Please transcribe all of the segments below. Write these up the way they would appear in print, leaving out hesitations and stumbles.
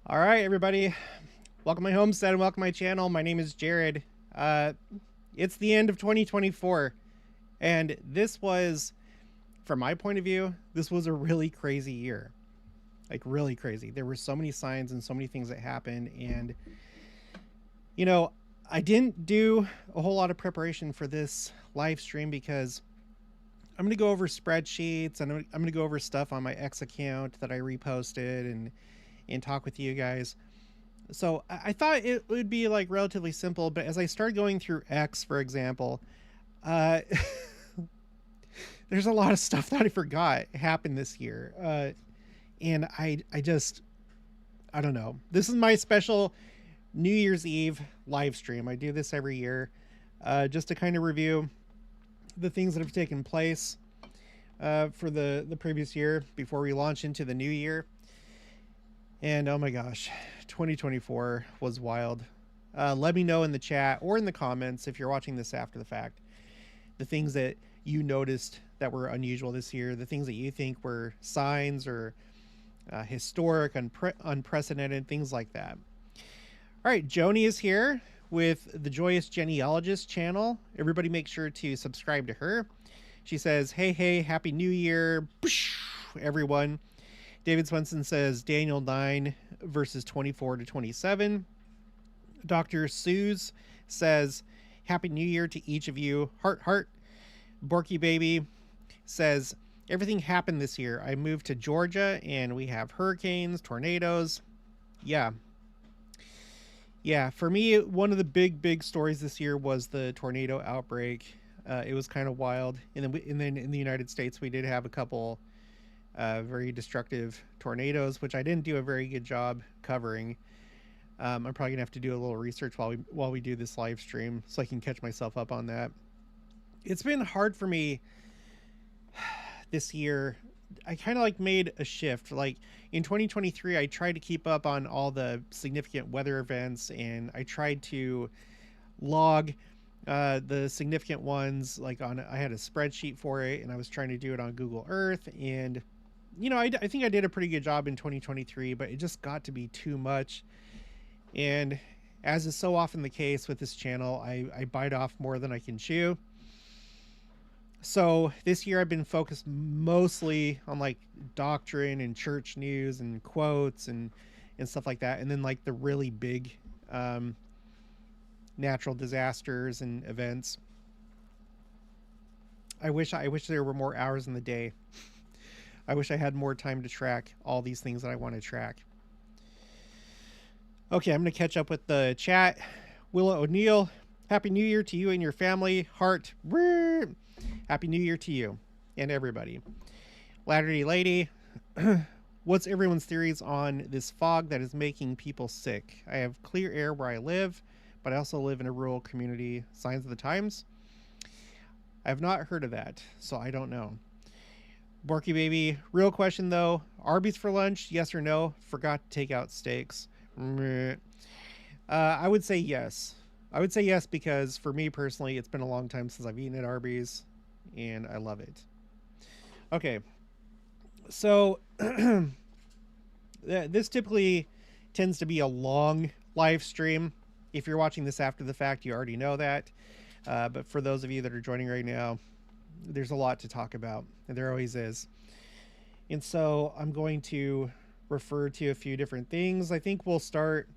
All right, everybody. Welcome to my homestead and welcome to my channel. My name is Jared. It's the end of 2024. And this was, from my point of view, this was a really crazy year. Like, really crazy. There were so many signs and so many things that happened. And, you know, I didn't do a whole lot of preparation for this live stream because I'm going to go over spreadsheets and I'm going to go over stuff on my X account that I reposted and talk with you guys. So I thought it would be like relatively simple, but as I started going through X, for example, there's a lot of stuff that I forgot happened this year. And I don't know. This is my special New Year's Eve live stream. I do this every year just to kind of review the things that have taken place for the previous year before we launch into the new year. And oh my gosh, 2024 was wild. Let me know in the chat or in the comments if you're watching this after the fact, the things that you noticed that were unusual this year, the things that you think were signs or historic, unprecedented, things like that. All right, Joni is here with the Joyous Genealogist channel. Everybody make sure to subscribe to her. She says, hey, happy new year, everyone. David Swenson says Daniel 9 verses 24 to 27. Dr. Suze says happy new year to each of you. Heart. Borky Baby says everything happened this year. I moved to Georgia and we have hurricanes, tornadoes. Yeah, for me, one of the big stories this year was the tornado outbreak. It was kind of wild. And then in the United States, we did have a couple very destructive tornadoes, which I didn't do a very good job covering. I'm probably gonna have to do a little research while we do this live stream so I can catch myself up on that. It's been hard for me this year. I kind of like made a shift. Like in 2023, I tried to keep up on all the significant weather events and I tried to log the significant ones. Like I had a spreadsheet for it and I was trying to do it on Google Earth. And you know, I think I did a pretty good job in 2023, but it just got to be too much. And as is so often the case with this channel, I bite off more than I can chew. So this year I've been focused mostly on like doctrine and church news and quotes and stuff like that. And then like the really big natural disasters and events. I wish there were more hours in the day. I wish I had more time to track all these things that I want to track. Okay, I'm going to catch up with the chat. Willa O'Neill, Happy New Year to you and your family. Heart, Happy New Year to you and everybody. Latter-day Lady, what's everyone's theories on this fog that is making people sick? I have clear air where I live, but I also live in a rural community. Signs of the times? I have not heard of that, so I don't know. Borky Baby, real question though, Arby's for lunch, yes or no? Forgot to take out steaks. I would say yes. I would say yes because for me personally, it's been a long time since I've eaten at Arby's and I love it. Okay, so this typically tends to be a long live stream. If you're watching this after the fact, you already know that. But for those of you that are joining right now, there's a lot to talk about, and there always is. And so I'm going to refer to a few different things. I think I'll start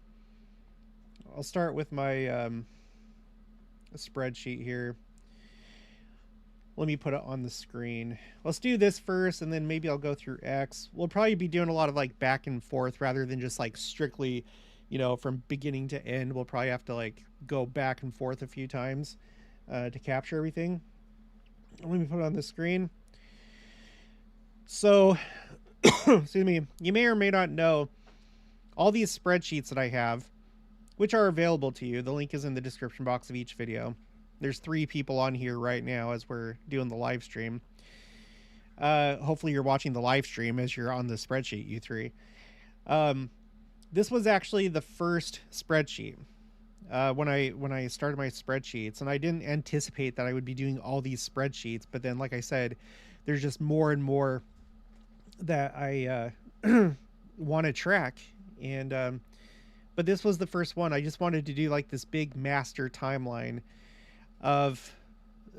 with my spreadsheet here. Let me put it on the screen. Let's do this first, and then maybe I'll go through X. We'll probably be doing a lot of like back and forth rather than just like strictly, you know, from beginning to end. We'll probably have to like go back and forth a few times to capture everything. Let me put it on the screen. So, excuse me, you may or may not know all these spreadsheets that I have, which are available to you. The link is in the description box of each video. There's 3 people on here right now as we're doing the live stream. Hopefully you're watching the live stream as you're on the spreadsheet, you 3. This was actually the first spreadsheet. When I started my spreadsheets, and I didn't anticipate that I would be doing all these spreadsheets, but then like I said, there's just more and more that I want to track And but this was the first one. I just wanted to do like this big master timeline of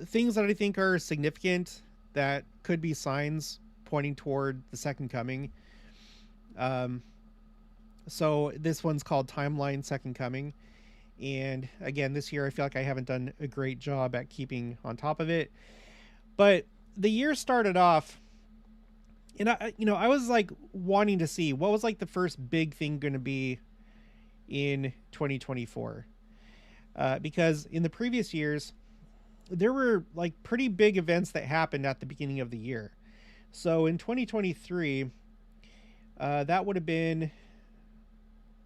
things that I think are significant that could be signs pointing toward the second coming. Um, so this one's called Timeline Second Coming. And again, this year I feel like I haven't done a great job at keeping on top of it. But the year started off, and I was like wanting to see what was like the first big thing going to be in 2024. Because in the previous years, there were like pretty big events that happened at the beginning of the year. So in 2023, that would have been,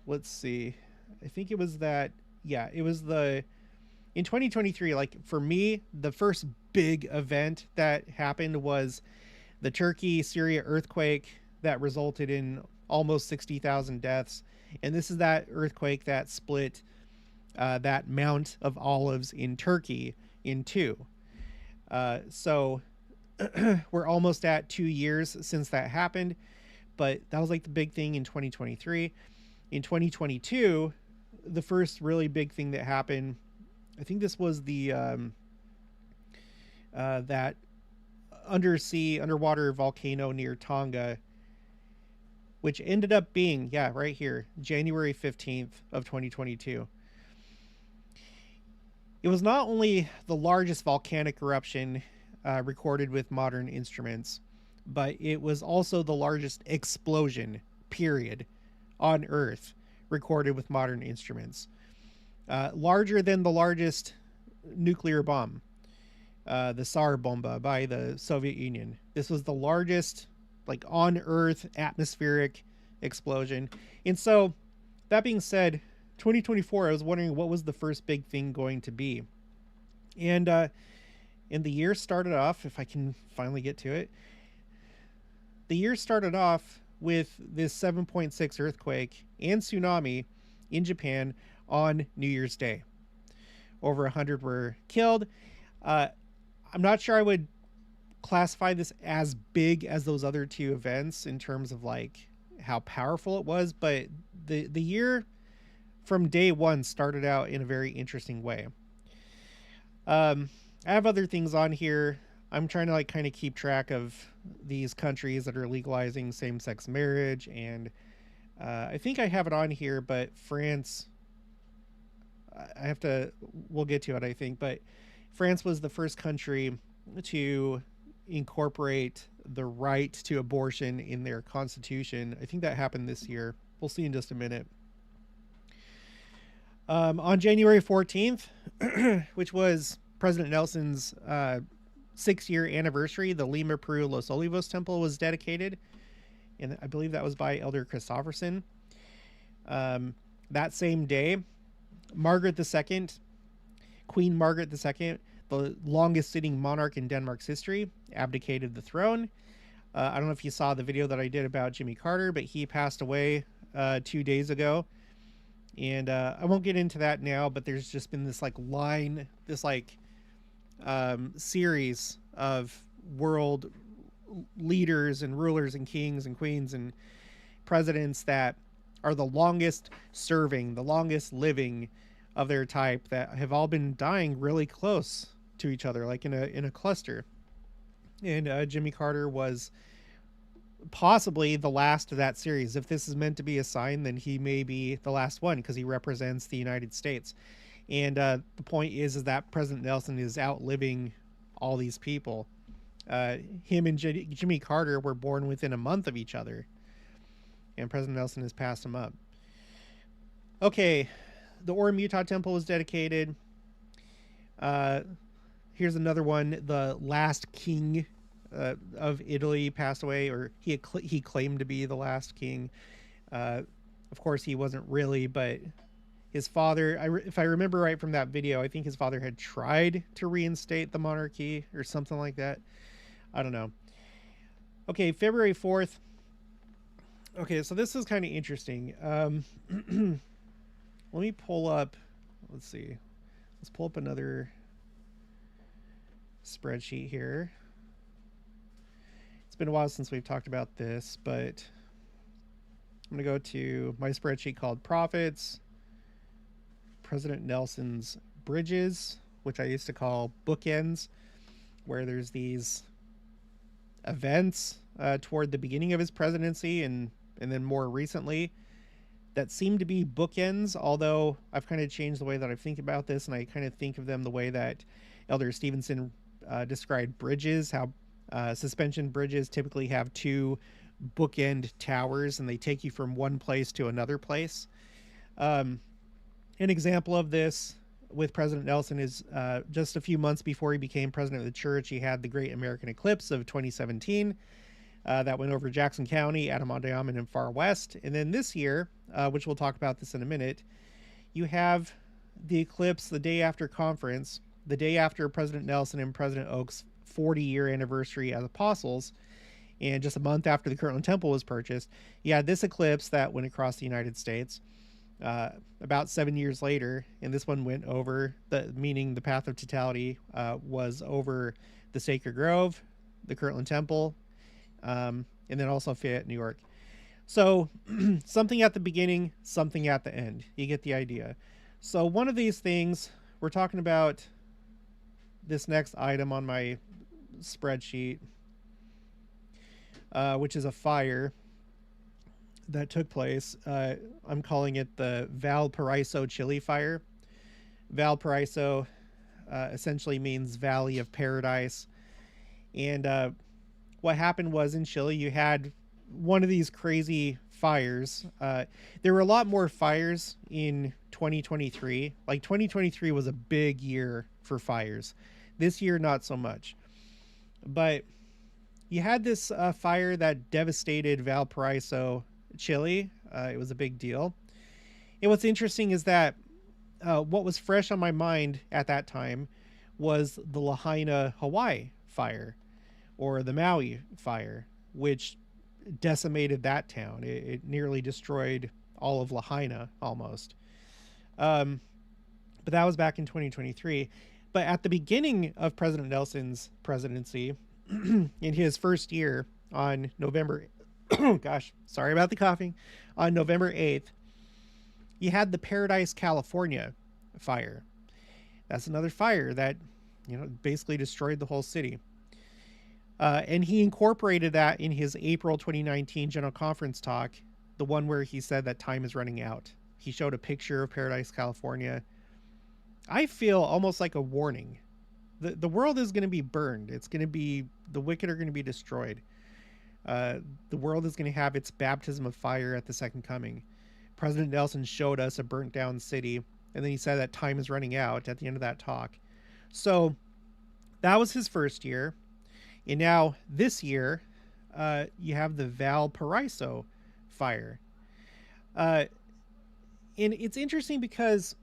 let's see, I think it was that, yeah, it was in 2023, like for me, the first big event that happened was the Turkey-Syria earthquake that resulted in almost 60,000 deaths. And this is that earthquake that split that Mount of Olives in Turkey in two. So we're almost at 2 years since that happened, but that was like the big thing in 2023. In 2022, the first really big thing that happened, I think this was the that underwater volcano near Tonga, which ended up being, yeah, right here, January 15th of 2022. It was not only the largest volcanic eruption recorded with modern instruments, but it was also the largest explosion, period, on Earth recorded with modern instruments. Larger than the largest nuclear bomb, the Tsar Bomba by the Soviet Union. This was the largest, like, on Earth atmospheric explosion. And so, that being said, 2024, I was wondering what was the first big thing going to be. And the year started off, if I can finally get to it, the year started off with this 7.6 earthquake and tsunami in Japan on New Year's Day. Over 100 were killed. I'm not sure I would classify this as big as those other two events in terms of like how powerful it was, but the year from day one started out in a very interesting way. I have other things on here. I'm trying to like kind of keep track of these countries that are legalizing same-sex marriage, and I think I have it on here, but France, we'll get to it, I think, but France was the first country to incorporate the right to abortion in their constitution. I think that happened this year. We'll see in just a minute. On January 14th, which was President Nelson's 6-year anniversary, the Lima, Peru, Los Olivos Temple was dedicated, and I believe that was by Elder Christofferson. That same day, Margaret II, Queen Margaret II, the longest sitting monarch in Denmark's history, abdicated the throne. I don't know if you saw the video that I did about Jimmy Carter, but he passed away 2 days ago. And I won't get into that now, but there's just been this like series of world leaders and rulers and kings and queens and presidents that are the longest serving, the longest living of their type, that have all been dying really close to each other, like in a cluster. And Jimmy Carter was possibly the last of that series. If this is meant to be a sign, then he may be the last one because he represents the United States. And the point is that President Nelson is outliving all these people. Him and Jimmy Carter were born within a month of each other, and President Nelson has passed him up. Okay, the Orem, Utah Temple was dedicated. Here's another one. The last king of Italy passed away, or he claimed to be the last king. Of course, he wasn't really, but his father, if I remember right from that video, I think his father had tried to reinstate the monarchy or something like that. I don't know. Okay, February 4th. Okay, so this is kind of interesting. Let me pull up, let's see. Let's pull up another spreadsheet here. It's been a while since we've talked about this, but I'm going to go to my spreadsheet called Prophets, President Nelson's Bridges, which I used to call bookends, where there's these events toward the beginning of his presidency and then more recently that seem to be bookends, although I've kind of changed the way that I think about this, and I kind of think of them the way that Elder Stevenson described bridges, how suspension bridges typically have two bookend towers and they take you from one place to another place. An example of this with President Nelson is just a few months before he became president of the church, he had the Great American Eclipse of 2017 that went over Jackson County, Adirondack, and Far West. And then this year, which we'll talk about this in a minute, you have the eclipse the day after conference, the day after President Nelson and President Oak's 40-year anniversary as apostles, and just a month after the Kirtland Temple was purchased. You had this eclipse that went across the United States. About 7 years later, and this one went over, meaning the path of totality was over the Sacred Grove, the Kirtland Temple, and then also Fayette, New York. So something at the beginning, something at the end. You get the idea. So one of these things, we're talking about this next item on my spreadsheet, which is a fire that took place. I'm calling it the Valparaiso Chili Fire. Valparaiso essentially means Valley of Paradise. And what happened was in Chile, you had one of these crazy fires. There were a lot more fires in 2023. Like 2023 was a big year for fires. This year, not so much. But you had this fire that devastated Valparaiso, Chile. It was a big deal. And what's interesting is that what was fresh on my mind at that time was the Lahaina, Hawaii fire, or the Maui fire, which decimated that town. It nearly destroyed all of Lahaina almost. But that was back in 2023. But at the beginning of President Nelson's presidency, in his first year on November, gosh, sorry about the coughing, on November 8th, you had the Paradise, California fire. That's another fire that, basically destroyed the whole city. And he incorporated that in his April 2019 General Conference talk, the one where he said that time is running out. He showed a picture of Paradise, California. I feel almost like a warning. The world is going to be burned. It's going to be, the wicked are going to be destroyed. The world is going to have its baptism of fire at the second coming. President Nelson showed us a burnt down city, and then he said that time is running out at the end of that talk. So that was his first year. And now this year, you have the Valparaiso fire. And it's interesting because,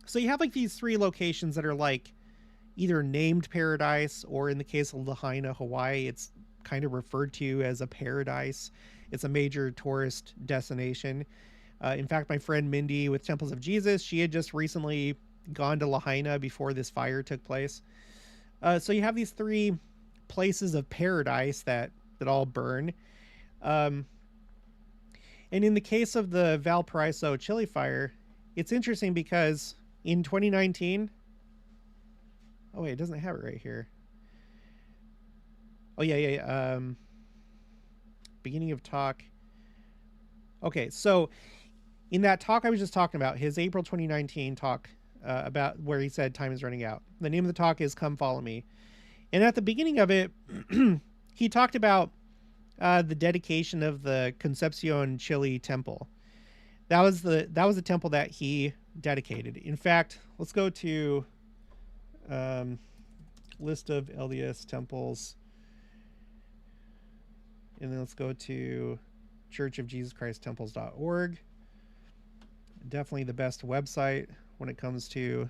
so you have like these three locations that are like either named paradise, or in the case of Lahaina, Hawaii, it's kind of referred to as a paradise. It's a major tourist destination. In fact, my friend Mindy with Temples of Jesus, she had just recently gone to Lahaina before this fire took place. So you have these three places of paradise that all burn. And in the case of the Valparaiso Chili Fire, it's interesting because in 2019, oh wait, it doesn't have it right here. Oh yeah. Beginning of talk. Okay, so in that talk I was just talking about, his April 2019 talk about where he said time is running out. The name of the talk is Come Follow Me. And at the beginning of it, he talked about the dedication of the Concepcion Chile temple. That was the temple that he dedicated. In fact, let's go to list of LDS temples. And then let's go to churchofjesuschristtemples.org. Definitely the best website when it comes to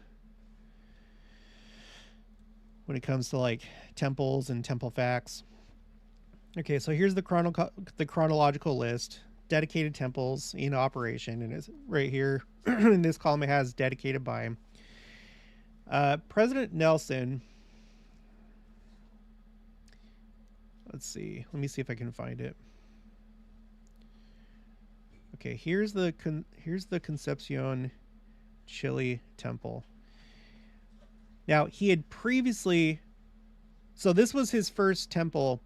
like temples and temple facts. Okay, so here's the chronological list. Dedicated temples in operation, and it's right here in this column. It has dedicated by President Nelson. Let's see. Let me see if I can find it. Okay, here's the Concepcion Chile temple. Now, he had previously, so this was his first temple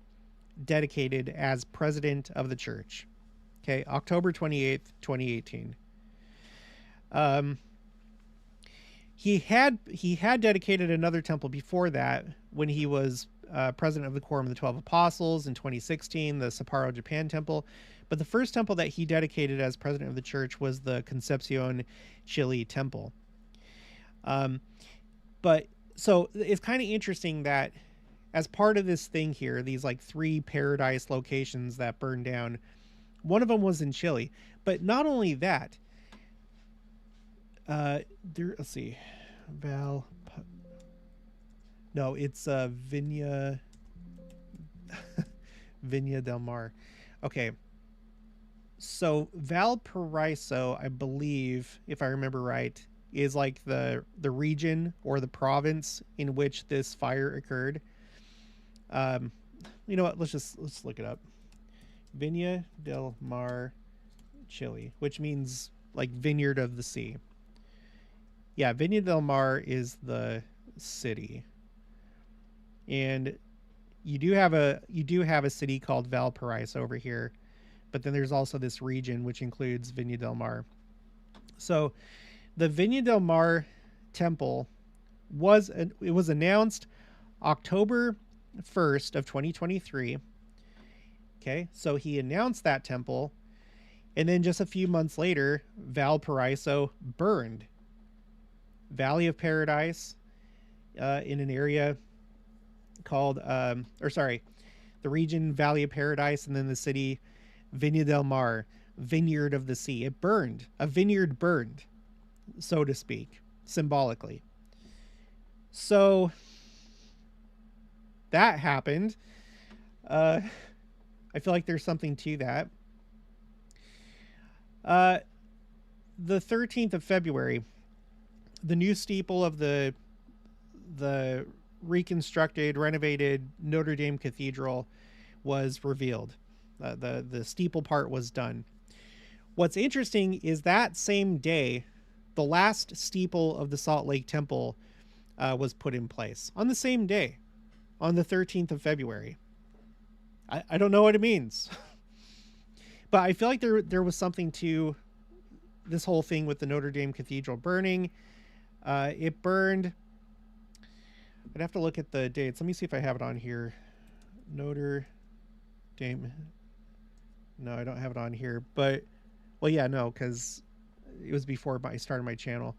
dedicated as president of the church. Okay, October 28th, 2018. He had dedicated another temple before that when he was president of the Quorum of the 12 Apostles in 2016, the Sapporo, Japan temple. But the first temple that he dedicated as president of the church was the Concepcion Chile temple. But so it's kind of interesting that as part of this thing here, these like 3 paradise locations that burned down, one of them was in Chile. But not only that, let's see, no, it's Viña del Mar. Okay. So Valparaiso, I believe, if I remember right, is like the region or the province in which this fire occurred. You know what? Let's look it up. Viña del Mar, Chile, which means like vineyard of the sea. Yeah, Viña del Mar is the city. And you do have a city called Valparaiso over here, but then there's also this region which includes Viña del Mar. So the Viña del Mar temple was announced October 1st of 2023. Okay, so he announced that temple, and then just a few months later, Valparaiso burned. Valley of Paradise, in an area called, the region Valley of Paradise, and then the city Viña del Mar, vineyard of the sea. It burned. A vineyard burned, so to speak, symbolically. So that happened. I feel like there's something to that. The 13th of February, the new steeple of the reconstructed, renovated Notre Dame Cathedral was revealed. The steeple part was done. What's interesting is that same day, the last steeple of the Salt Lake Temple was put in place. On the same day, on the 13th of February. I don't know what it means. But I feel like there was something to this whole thing with the Notre Dame Cathedral burning. It burned. I'd have to look at the dates. Let me see if I have it on here. Notre Dame. No, I don't have it on here. But, well, yeah, no, because it was before I started my channel.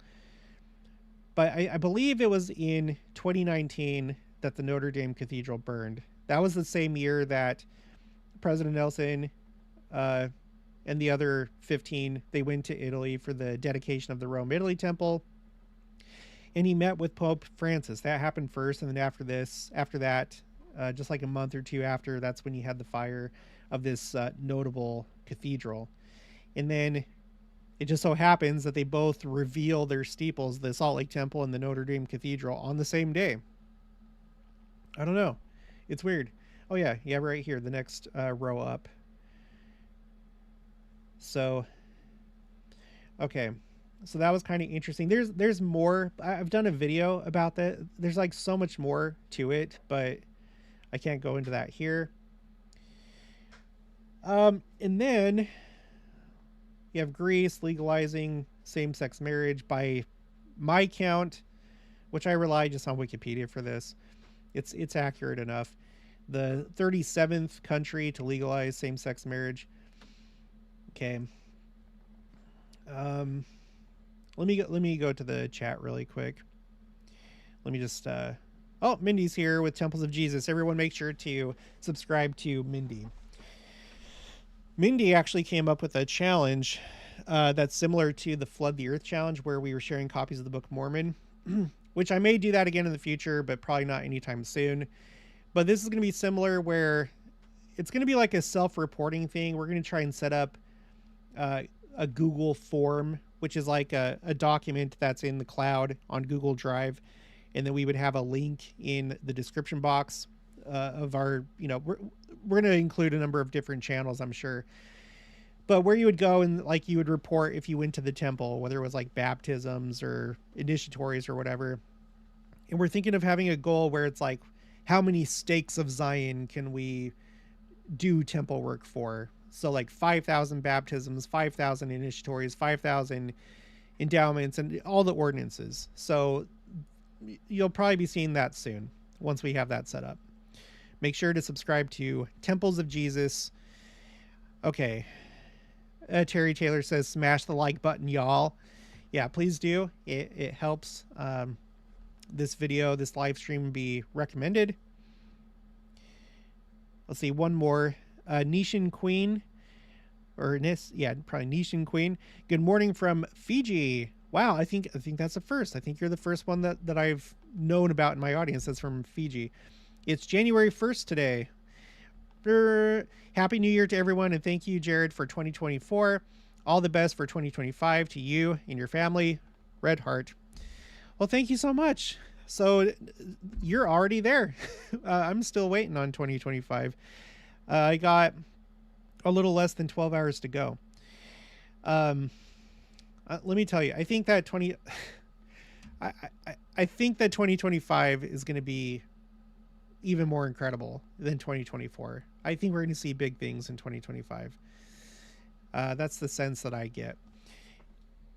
But I believe it was in 2019 that the Notre Dame Cathedral burned. That was the same year that President Nelson and the other 15, they went to Italy for the dedication of the Rome, Italy temple. And he met with Pope Francis. That happened first. And then after that, just like a month or two after, that's when he had the fire of this notable cathedral. And then it just so happens that they both reveal their steeples, the Salt Lake Temple and the Notre Dame Cathedral, on the same day. I don't know. It's weird. Oh, yeah, right here, the next row up. So, okay. So that was kind of interesting. There's more. I've done a video about that. There's like so much more to it, but I can't go into that here. And then you have Greece legalizing same-sex marriage by my count, which I rely just on Wikipedia for this. It's accurate enough. The 37th country to legalize same-sex marriage. Okay. Let me go to the chat really quick. Let me just oh, Mindy's here with Temples of Jesus. Everyone make sure to subscribe to Mindy. Mindy actually came up with a challenge that's similar to the Flood the Earth challenge, where we were sharing copies of the Book of Mormon, which I may do that again in the future, but probably not anytime soon. But this is going to be similar, where it's going to be like a self-reporting thing. We're going to try and set up a Google form, which is like a document that's in the cloud on Google Drive. And then we would have a link in the description box of our, we're going to include a number of different channels, I'm sure. but where you would go and like you would report if you went to the temple, whether it was like baptisms or initiatories or whatever. And we're thinking of having a goal where it's like, how many stakes of Zion can we do temple work for? So like 5,000 baptisms, 5,000 initiatories, 5,000 endowments, and all the ordinances. So you'll probably be seeing that soon once we have that set up. Make sure to subscribe to Temples of Jesus. Okay. Terry Taylor says, smash the like button, y'all. Yeah, please do. It helps this video, this live stream be recommended. Let's see, one more. Nishan Queen. Or probably Nishan Queen. Good morning from Fiji. Wow, I think that's a first. I think you're the first one that I've known about in my audience that's from Fiji. It's January 1st today. Happy New Year to everyone, and thank you, Jared, for 2024. All the best for 2025 to you and your family. Red Heart. Well, thank you so much. So you're already there. I'm still waiting on 2025. I got a little less than 12 hours to go. Let me tell you, I think that 2025 is going to be even more incredible than 2024. I think we're going to see big things in 2025. That's the sense that I get.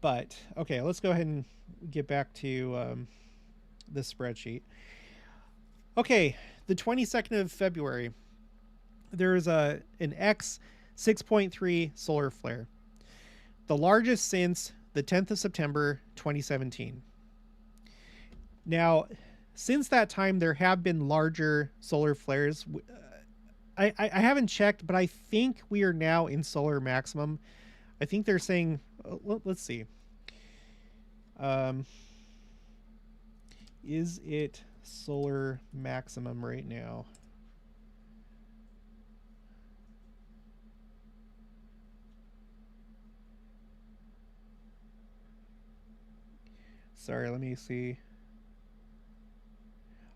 But okay, let's go ahead and get back to the spreadsheet. Okay, the 22nd of February, there's an X 6.3 solar flare, the largest since the 10th of September 2017. Now, since that time, there have been larger solar flares. I haven't checked, but I think we are now in solar maximum. I think they're saying, let's see. Is it solar maximum right now? Sorry, let me see.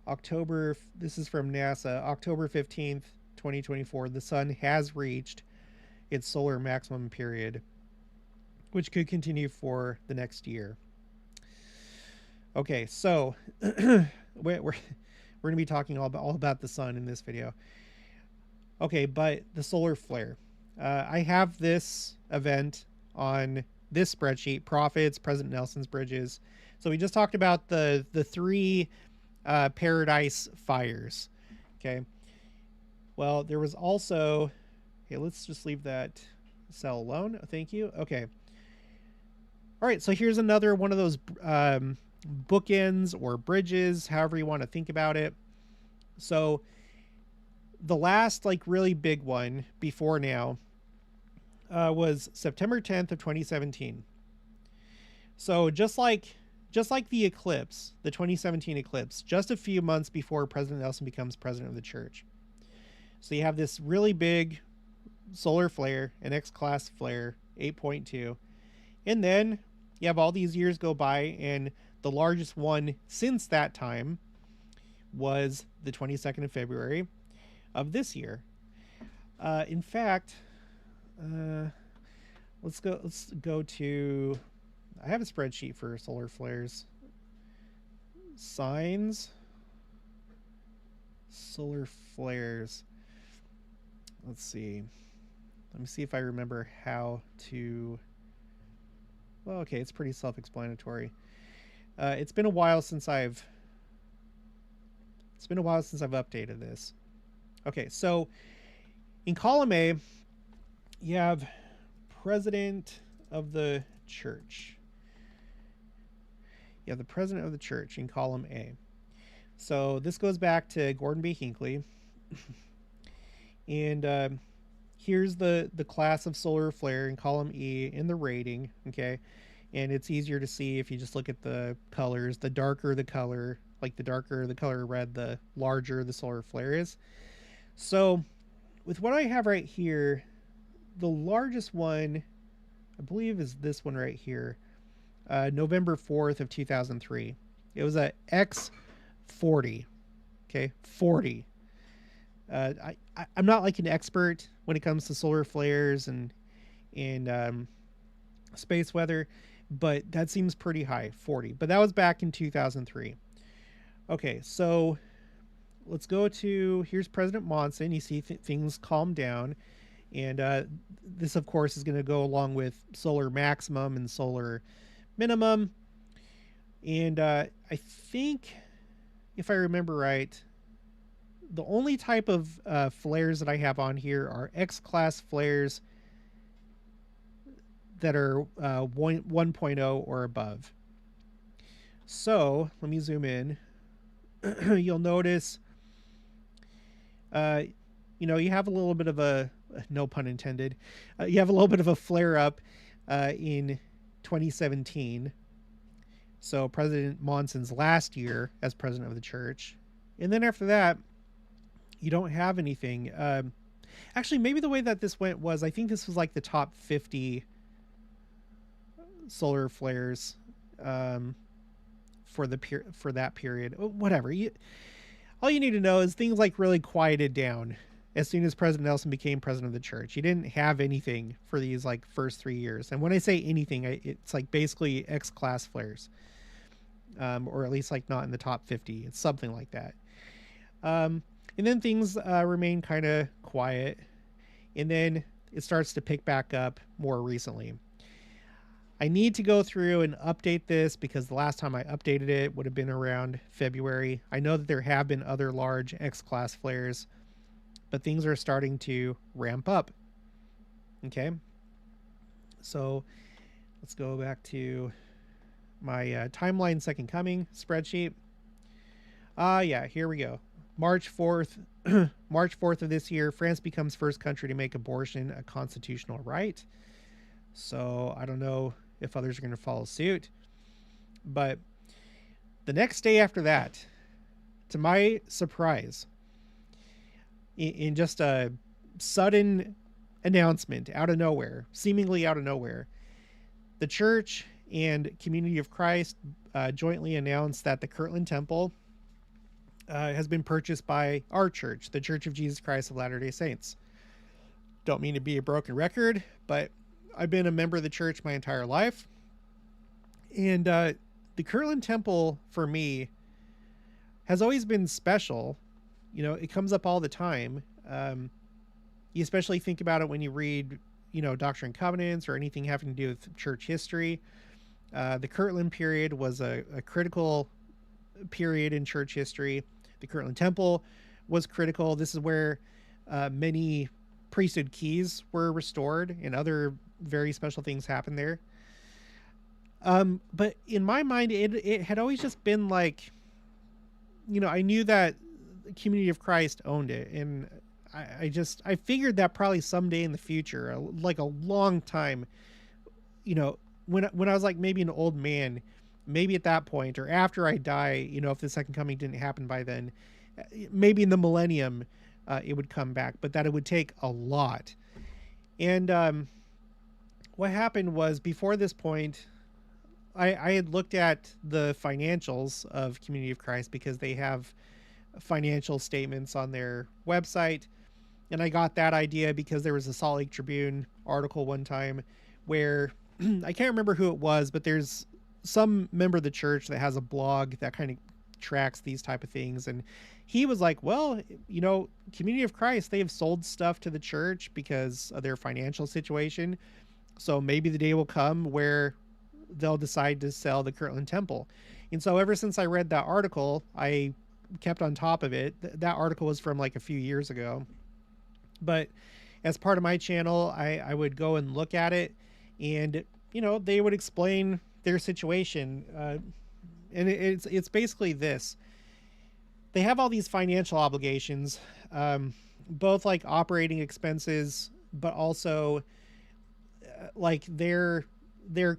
October, this is from NASA, October 15th, 2024, the sun has reached its solar maximum period, which could continue for the next year. Okay, so we're going to be talking all about the sun in this video. Okay, but the solar flare. I have this event on this spreadsheet, Prophets, President Nelson's bridges. So we just talked about the three paradise fires. Okay. Well, there was also, okay, let's just leave that cell alone. Thank you. Okay. All right. So here's another one of those bookends or bridges, however you want to think about it. So the last like really big one before now was September 10th of 2017. So just like the eclipse, the 2017 eclipse, just a few months before President Nelson becomes president of the church. So you have this really big solar flare, an X-class flare, 8.2. And then you have all these years go by, and the largest one since that time was the 22nd of February of this year. In fact, let's go to, I have a spreadsheet for solar flares. Signs. Solar flares. Let's see. Let me see if I remember how to. Well, okay, it's pretty self-explanatory. It's been a while since I've updated this. Okay, so in column A, you have President of the Church. You have the President of the Church in column A. So this goes back to Gordon B. Hinckley. And here's the class of solar flare in column E in the rating, okay? And it's easier to see if you just look at the colors. The darker the color, like the darker the color red, the larger the solar flare is. So with what I have right here, the largest one, I believe, is this one right here. November 4th of 2003. It was a X40. Okay, 40. I'm not like an expert when it comes to solar flares and in space weather, but that seems pretty high, 40. But that was back in 2003. Okay, so let's go to, here's President Monson. You see things calm down. And this, of course, is going to go along with solar maximum and solar minimum. And I think, if I remember right, the only type of flares that I have on here are X-class flares that are 1.0 or above. So let me zoom in. You'll notice, you have a little bit of a, no pun intended, you have a little bit of a flare up in 2017. So President Monson's last year as president of the church. And then after that, you don't have anything. Actually, maybe the way that this went was, I think this was like the top 50 solar flares for that period. Whatever. All you need to know is things like really quieted down as soon as President Nelson became president of the church. He didn't have anything for these like first 3 years. And when I say anything, it's like basically X-class flares, or at least like not in the top 50. It's something like that. And then things remain kind of quiet, and then it starts to pick back up more recently. I need to go through and update this because the last time I updated it would have been around February. I know that there have been other large X-class flares, but things are starting to ramp up. Okay. So let's go back to my timeline second coming spreadsheet. Yeah, here we go. March 4th, March 4th of this year, France becomes first country to make abortion a constitutional right. So I don't know if others are going to follow suit, but the next day after that, to my surprise, in just a sudden announcement out of nowhere, seemingly out of nowhere, the church and Community of Christ jointly announced that the Kirtland Temple has been purchased by our church, the Church of Jesus Christ of Latter-day Saints. Don't mean to be a broken record, but I've been a member of the church my entire life. And the Kirtland Temple, for me, has always been special. It comes up all the time. You especially think about it when you read, Doctrine and Covenants or anything having to do with church history. The Kirtland period was a critical period in church history. The Kirtland Temple was critical. This is where many priesthood keys were restored and other very special things happened there. But in my mind, it had always just been like, I knew that the Community of Christ owned it, and I figured that probably someday in the future, like a long time, when I was like maybe an old man, maybe at that point or after I die, if the second coming didn't happen by then, maybe in the millennium, it would come back, but that it would take a lot. And what happened was, before this point, I had looked at the financials of Community of Christ because they have financial statements on their website. And I got that idea because there was a Salt Lake Tribune article one time where I can't remember who it was, but there's some member of the church that has a blog that kind of tracks these type of things. And he was like, well, Community of Christ, they have sold stuff to the church because of their financial situation. So maybe the day will come where they'll decide to sell the Kirtland Temple. And so ever since I read that article, I kept on top of it. That article was from like a few years ago. But as part of my channel, I would go and look at it, and, they would explain their situation. And it's basically this. They have all these financial obligations, both like operating expenses, but also like their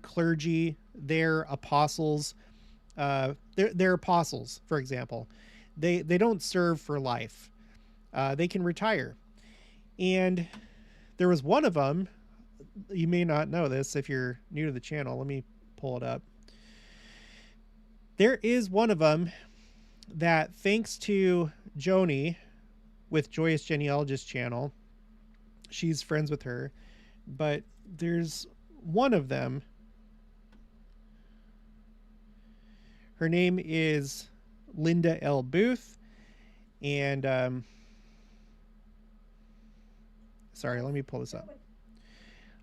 clergy, their apostles, their apostles, for example, they don't serve for life. They can retire. And there was one of them, you may not know this if you're new to the channel. Let me pull it up. There is one of them that, thanks to Joni with Joyous Genealogist channel, she's friends with her. but there's one of them. Her name is Linda L. Booth, and sorry, let me pull this up.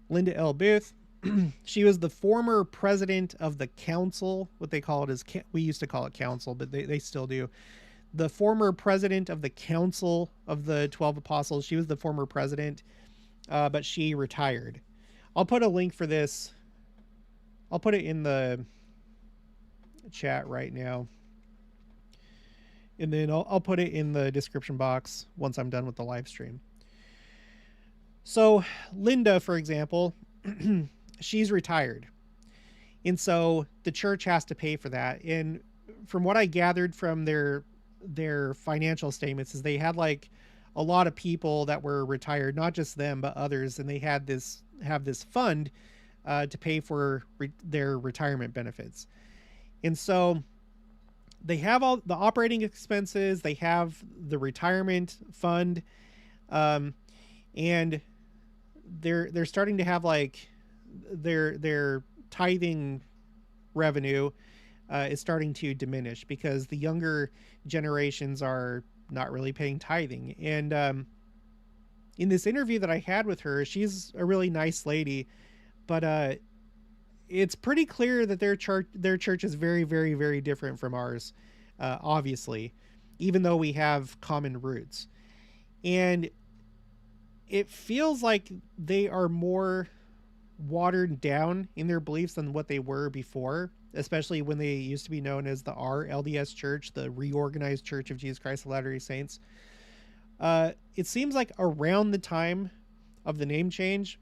Linda L. Booth. She was the former president of the council. What they call it is, we used to call it council, but they still do. The former president of the council of the 12 apostles. She was the former president, but she retired. I'll put a link for this. I'll put it in the chat right now. And then I'll put it in the description box once I'm done with the live stream. So Linda, for example, she's retired. And so the church has to pay for that. And from what I gathered from their financial statements is they had like a lot of people that were retired, not just them, but others. And they had this fund to pay for their retirement benefits. And so they have all the operating expenses, they have the retirement fund, and they're starting to have like their tithing revenue is starting to diminish because the younger generations are not really paying tithing. And in this interview that I had with her, she's a really nice lady, but it's pretty clear that their church is very, very, very different from ours, obviously, even though we have common roots. And it feels like they are more watered down in their beliefs than what they were before, especially when they used to be known as the RLDS Church, the Reorganized Church of Jesus Christ of Latter-day Saints. It seems like around the time of the name change,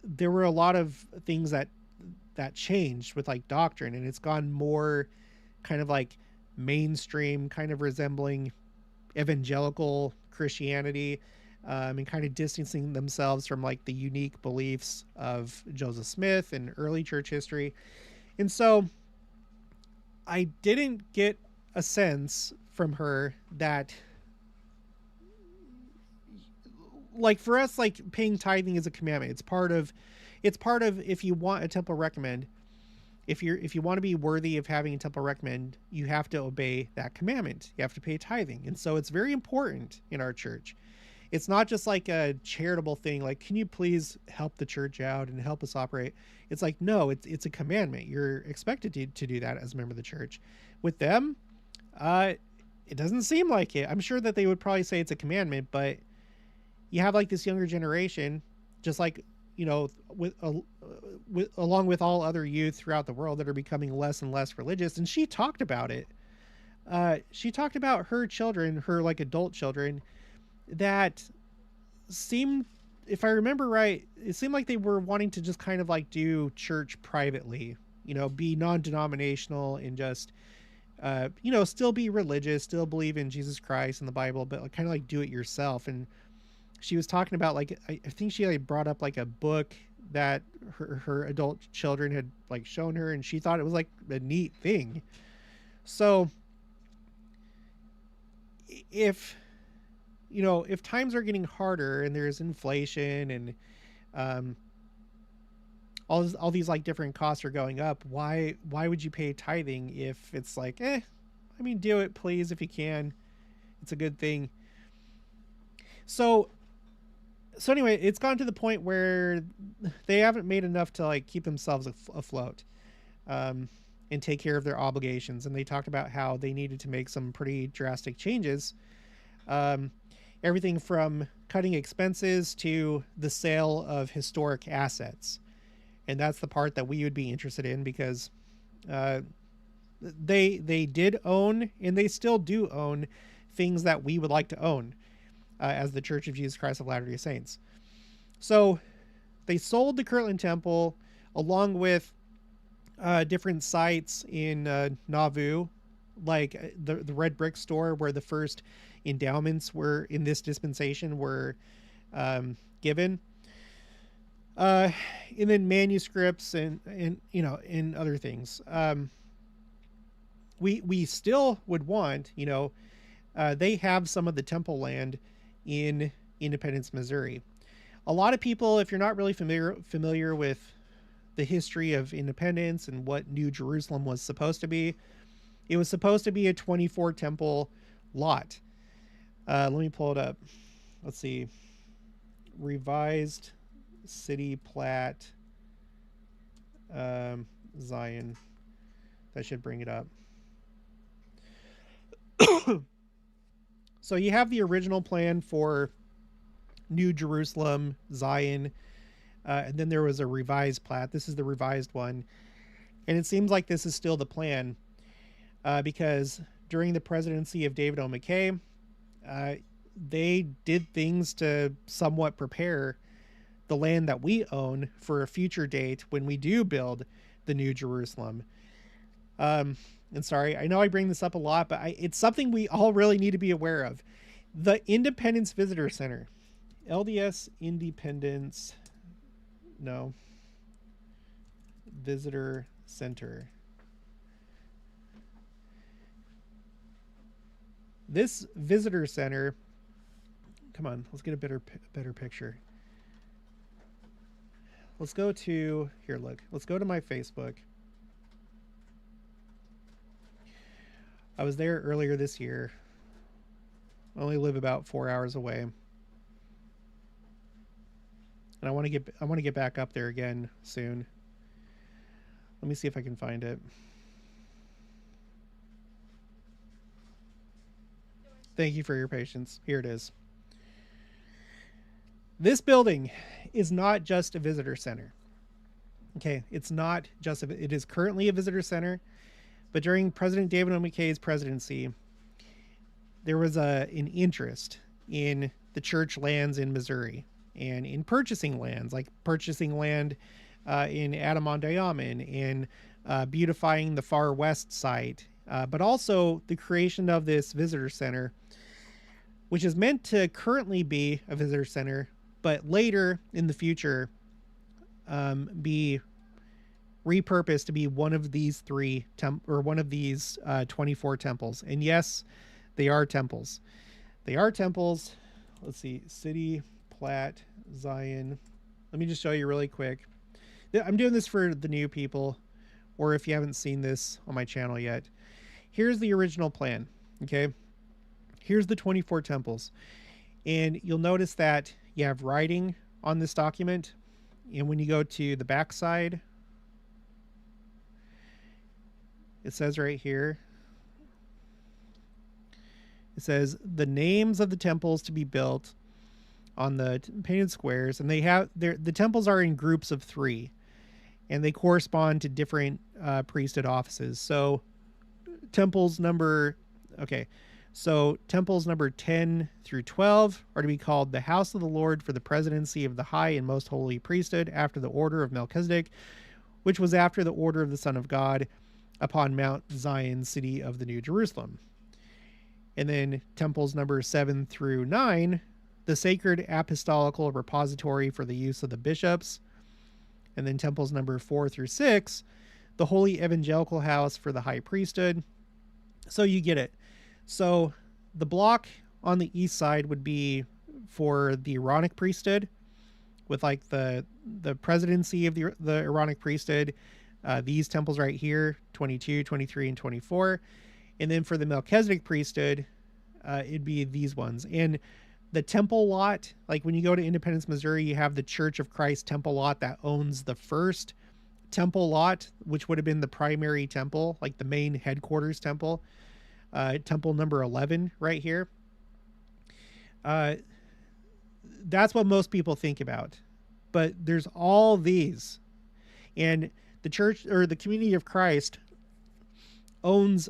there were a lot of things that changed with like doctrine, and it's gone more kind of like mainstream, kind of resembling evangelical Christianity, and kind of distancing themselves from like the unique beliefs of Joseph Smith and early church history. And so I didn't get a sense from her that, like, for us, like, paying tithing is a commandment. It's part of if you want a temple recommend, if you want to be worthy of having a temple recommend, you have to obey that commandment. You have to pay tithing. And so it's very important in our church. It's not just like a charitable thing, like, can you please help the church out and help us operate? It's like, no, it's a commandment. You're expected to do that as a member of the church. With them, it doesn't seem like it. I'm sure that they would probably say it's a commandment, but you have like this younger generation, just like, you know, along with all other youth throughout the world that are becoming less and less religious. And she talked about it. She talked about her children, her like adult children, that seemed, if I remember right, it seemed like they were wanting to just kind of like do church privately, you know, be non-denominational and just, you know, still be religious, still believe in Jesus Christ and the Bible, but like, kind of like do it yourself. And she was talking about like, I think she like brought up like a book that her adult children had like shown her, and she thought it was like a neat thing. So if, you know, if times are getting harder and there's inflation and all these like different costs are going up, why would you pay tithing if it's like, I mean, do it please if you can. It's a good thing. So anyway, it's gone to the point where they haven't made enough to like keep themselves afloat and take care of their obligations. And they talked about how they needed to make some pretty drastic changes. Everything from cutting expenses to the sale of historic assets. And that's the part that we would be interested in, because they did own, and they still do own, things that we would like to own as the Church of Jesus Christ of Latter-day Saints. So they sold the Kirtland Temple along with different sites in Nauvoo, like the Red Brick Store, where the first endowments were in this dispensation were given, and then manuscripts and you know, and other things. We still would want, you know, they have some of the temple land in Independence, Missouri. A lot of people, if you're not really familiar with the history of independence and what New Jerusalem was supposed to be, it was supposed to be a 24 temple lot. Let me pull it up. Let's see. Revised city plat, Zion. That should bring it up. So you have the original plan for New Jerusalem, Zion, and then there was a revised plat. This is the revised one. And it seems like this is still the plan because during the presidency of David O. McKay, they did things to somewhat prepare the land that we own for a future date when we do build the New Jerusalem. And sorry, I know I bring this up a lot, but it's something we all really need to be aware of. The Independence Visitor Center. LDS Independence, no, Visitor Center. This visitor center, come on, let's get a better picture. Let's go to, here, look, let's go to my Facebook. I was there earlier this year. I only live about 4 hours away. And I want to get back up there again soon. Let me see if I can find it. Thank you for your patience. Here it is. This building is not just a visitor center. Okay, it's not just it is currently a visitor center, but during President David O. McKay's presidency, there was an interest in the church lands in Missouri and in purchasing lands, like purchasing land in Adamondiaman and beautifying the far west site, but also the creation of this visitor center, which is meant to currently be a visitor center, but later in the future be repurposed to be one of these 24 temples. And yes, they are temples. They are temples. Let's see, city plat Zion. Let me just show you really quick. I'm doing this for the new people, or if you haven't seen this on my channel yet. Here's the original plan. Okay, here's the 24 temples, and you'll notice that you have writing on this document, and when you go to the back side, it says right here, it says the names of the temples to be built on the painted squares, and they have the temples are in groups of 3, and they correspond to different priesthood offices. So temples number 10 through 12 are to be called the house of the Lord for the presidency of the high and most holy priesthood after the order of Melchizedek, which was after the order of the Son of God upon Mount Zion, city of the New Jerusalem. And then temples number 7 through 9, the sacred apostolical repository for the use of the bishops. And then temples number 4 through 6, the holy evangelical house for the high priesthood. So you get it. So the block on the east side would be for the Aaronic priesthood, with like the presidency of the Aaronic priesthood, these temples right here, 22, 23, and 24. And then for the Melchizedek priesthood, it'd be these ones. And the temple lot, like when you go to Independence, Missouri, you have the Church of Christ temple lot that owns the first temple lot, which would have been the primary temple, like the main headquarters temple. Temple number 11 right here. That's what most people think about, but there's all these, and the church or the community of Christ owns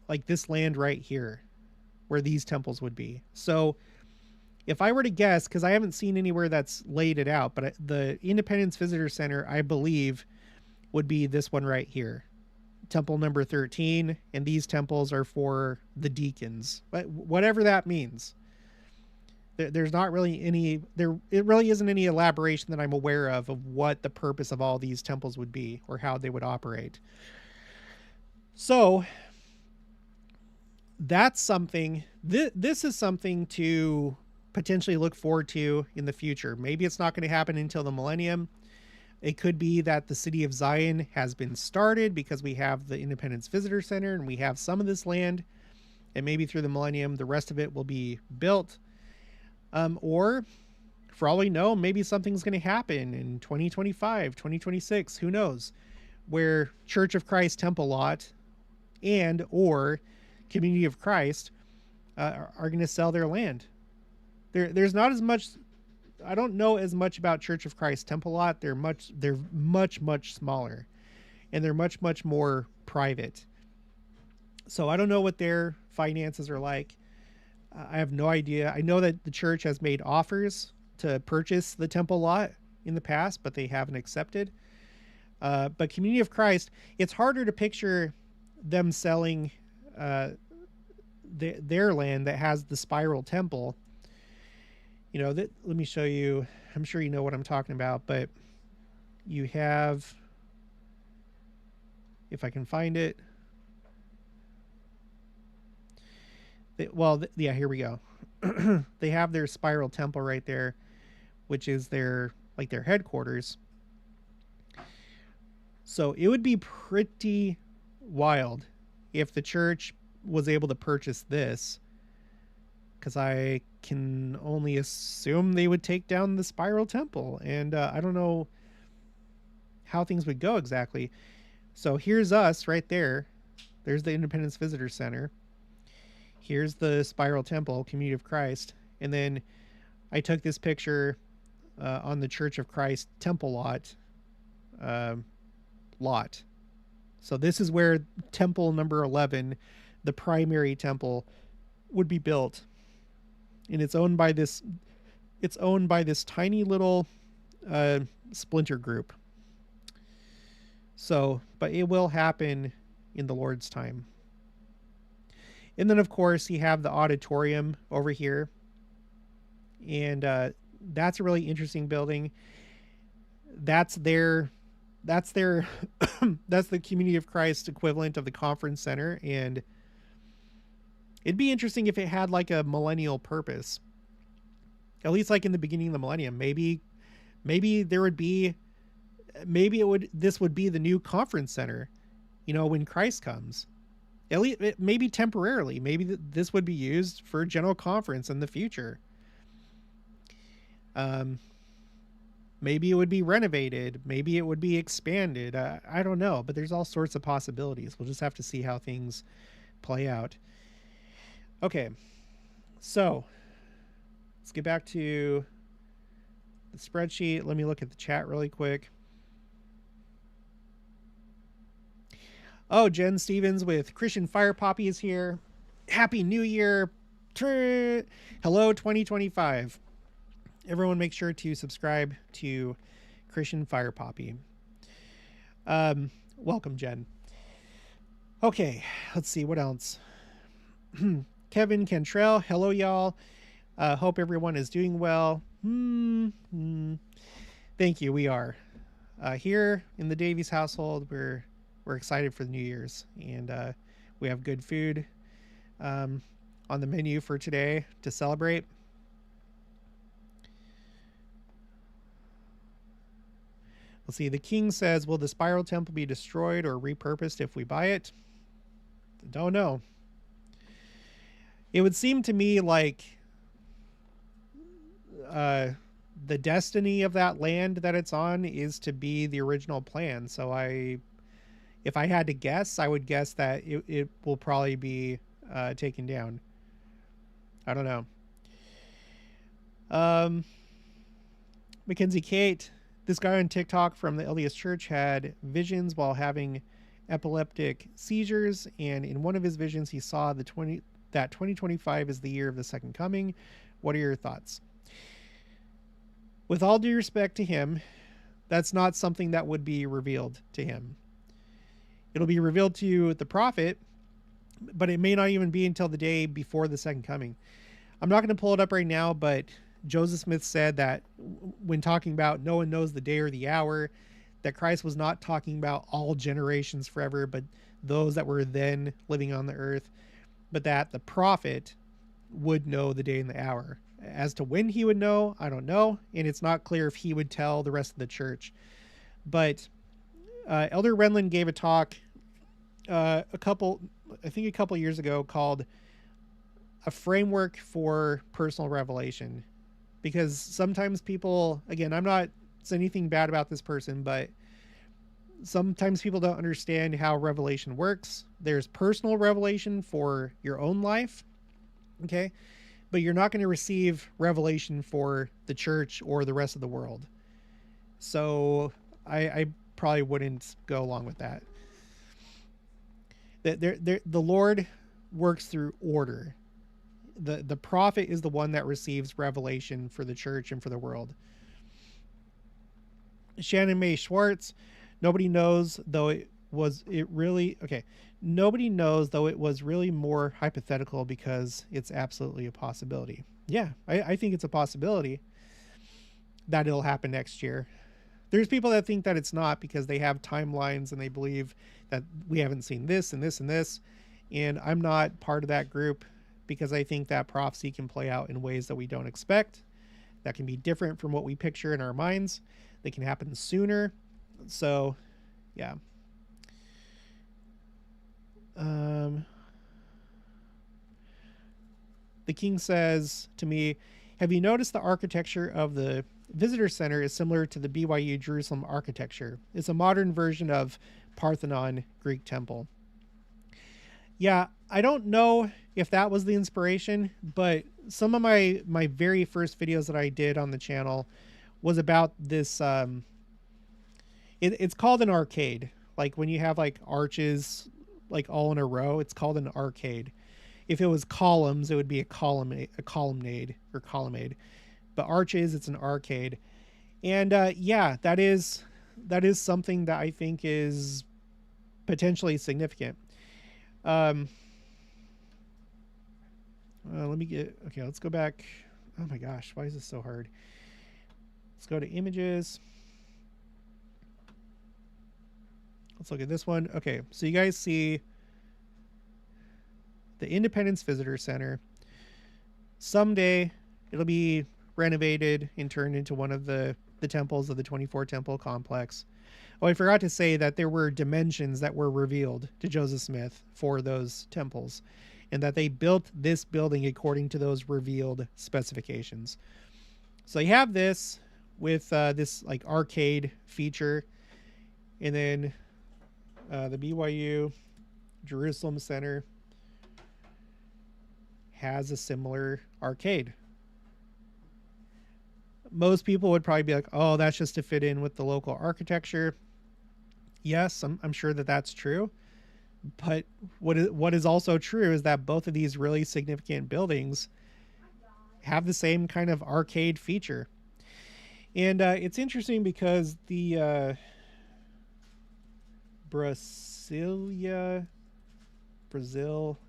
like this land right here where these temples would be. So if I were to guess, because I haven't seen anywhere that's laid it out, but the Independence Visitor Center, I believe, would be this one right here. Temple number 13, and these temples are for the deacons, but whatever that means. There's not really any, it really isn't any elaboration that I'm aware of what the purpose of all these temples would be or how they would operate. So that's something, this is something to potentially look forward to in the future. Maybe it's not going to happen until the millennium. It could be that the city of Zion has been started because we have the Independence Visitor Center and we have some of this land, and maybe through the millennium the rest of it will be built. Or for all we know, maybe something's going to happen in 2025, 2026, who knows, where Church of Christ Temple Lot and or Community of Christ are going to sell their land. There's not as much. I don't know as much about Church of Christ Temple Lot. They're much smaller, and they're much more private. So I don't know what their finances are like. I have no idea. I know that the church has made offers to purchase the temple lot in the past, but they haven't accepted. But Community of Christ, it's harder to picture them selling their land that has the spiral temple. You know, let me show you. I'm sure you know what I'm talking about, but you have, if I can find it. Yeah, here we go. They have their spiral temple right there, which is their headquarters. So it would be pretty wild if the church was able to purchase this, because I can only assume they would take down the spiral temple, and I don't know how things would go exactly. So here's us right there. There's the Independence Visitor Center. Here's the spiral temple, Community of Christ. And then I took this picture on the Church of Christ Temple lot. So this is where temple number 11, the primary temple, would be built. And it's owned by this tiny little splinter group. So, but it will happen in the Lord's time. And then, of course, you have the auditorium over here. And that's a really interesting building. That's the Community of Christ equivalent of the conference center. And it'd be interesting if it had like a millennial purpose. At least like in the beginning of the millennium. Maybe this would be the new conference center, you know, when Christ comes. At least maybe temporarily. Maybe this would be used for general conference in the future. Maybe it would be renovated. Maybe it would be expanded. I don't know, but there's all sorts of possibilities. We'll just have to see how things play out. Okay, so let's get back to the spreadsheet. Let me look at the chat really quick. Oh, Jen Stevens with Christian Fire Poppy is here. Happy New Year. Hello, 2025. Everyone make sure to subscribe to Christian Fire Poppy. Welcome, Jen. Okay, let's see what else. Kevin Cantrell, hello, y'all. Hope everyone is doing well. Thank you, we are. Here in the Davies household, we're excited for the New Year's, and we have good food on the menu for today to celebrate. Let's see. The king says, will the spiral temple be destroyed or repurposed if we buy it? Don't know. It would seem to me like the destiny of that land that it's on is to be the original plan. So if I had to guess, I would guess that it will probably be taken down. I don't know. Mackenzie Kate, this guy on TikTok from the LDS Church had visions while having epileptic seizures, and in one of his visions he saw that 2025 is the year of the second coming. What are your thoughts? With all due respect to him, that's not something that would be revealed to him. It'll be revealed to the prophet, but it may not even be until the day before the second coming. I'm not going to pull it up right now, but Joseph Smith said that when talking about no one knows the day or the hour, that Christ was not talking about all generations forever, but those that were then living on the earth, but that the prophet would know the day and the hour As to when he would know, I don't know, and it's not clear if he would tell the rest of the church. But Elder Renlund gave a talk a couple years ago called A Framework for Personal Revelation. Because sometimes people, again, I'm not saying anything bad about this person, but sometimes people don't understand how revelation works. There's personal revelation for your own life, okay? But you're not going to receive revelation for the church or the rest of the world. So I probably wouldn't go along with that. The Lord works through order. The prophet is the one that receives revelation for the church and for the world. Shannon May Schwartz, nobody knows, though it was really more hypothetical because it's absolutely a possibility. Yeah, I think it's a possibility that it'll happen next year. There's people that think that it's not because they have timelines and they believe that we haven't seen this and this and this. And I'm not part of that group because I think that prophecy can play out in ways that we don't expect, that can be different from what we picture in our minds. They can happen sooner. So, yeah. The king says to me, have you noticed the architecture of the visitor center is similar to the BYU Jerusalem architecture? It's a modern version of Parthenon Greek temple. Yeah, I don't know if that was the inspiration, but some of my very first videos that I did on the channel was about this. It's called an arcade. Like when you have like arches like all in a row, it's called an arcade. If it was columns, it would be a columnade. But arches, it's an arcade. And yeah, that is something that I think is potentially significant. Let's go back. Oh my gosh, why is this so hard? Let's go to images. Let's look at this one. Okay, so you guys see the Independence Visitor Center. Someday it'll be renovated and turned into one of the temples of the 24 temple complex. Oh, I forgot to say that there were dimensions that were revealed to Joseph Smith for those temples, and that they built this building according to those revealed specifications. So you have this with this like arcade feature, and then the BYU Jerusalem Center has a similar arcade. Most people would probably be like, oh, that's just to fit in with the local architecture. Yes, I'm sure that that's true. But what is also true is that both of these really significant buildings have the same kind of arcade feature. And it's interesting because the Brazil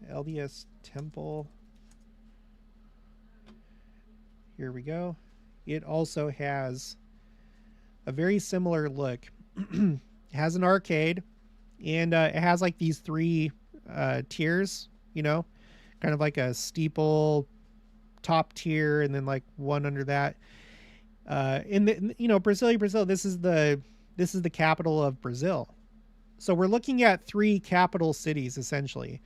LDS temple, here we go. It also has a very similar look. It has an arcade, and it has like these three tiers, you know, kind of like a steeple top tier, and then like one under that. Brazil, this is the capital of Brazil. So we're looking at three capital cities, essentially.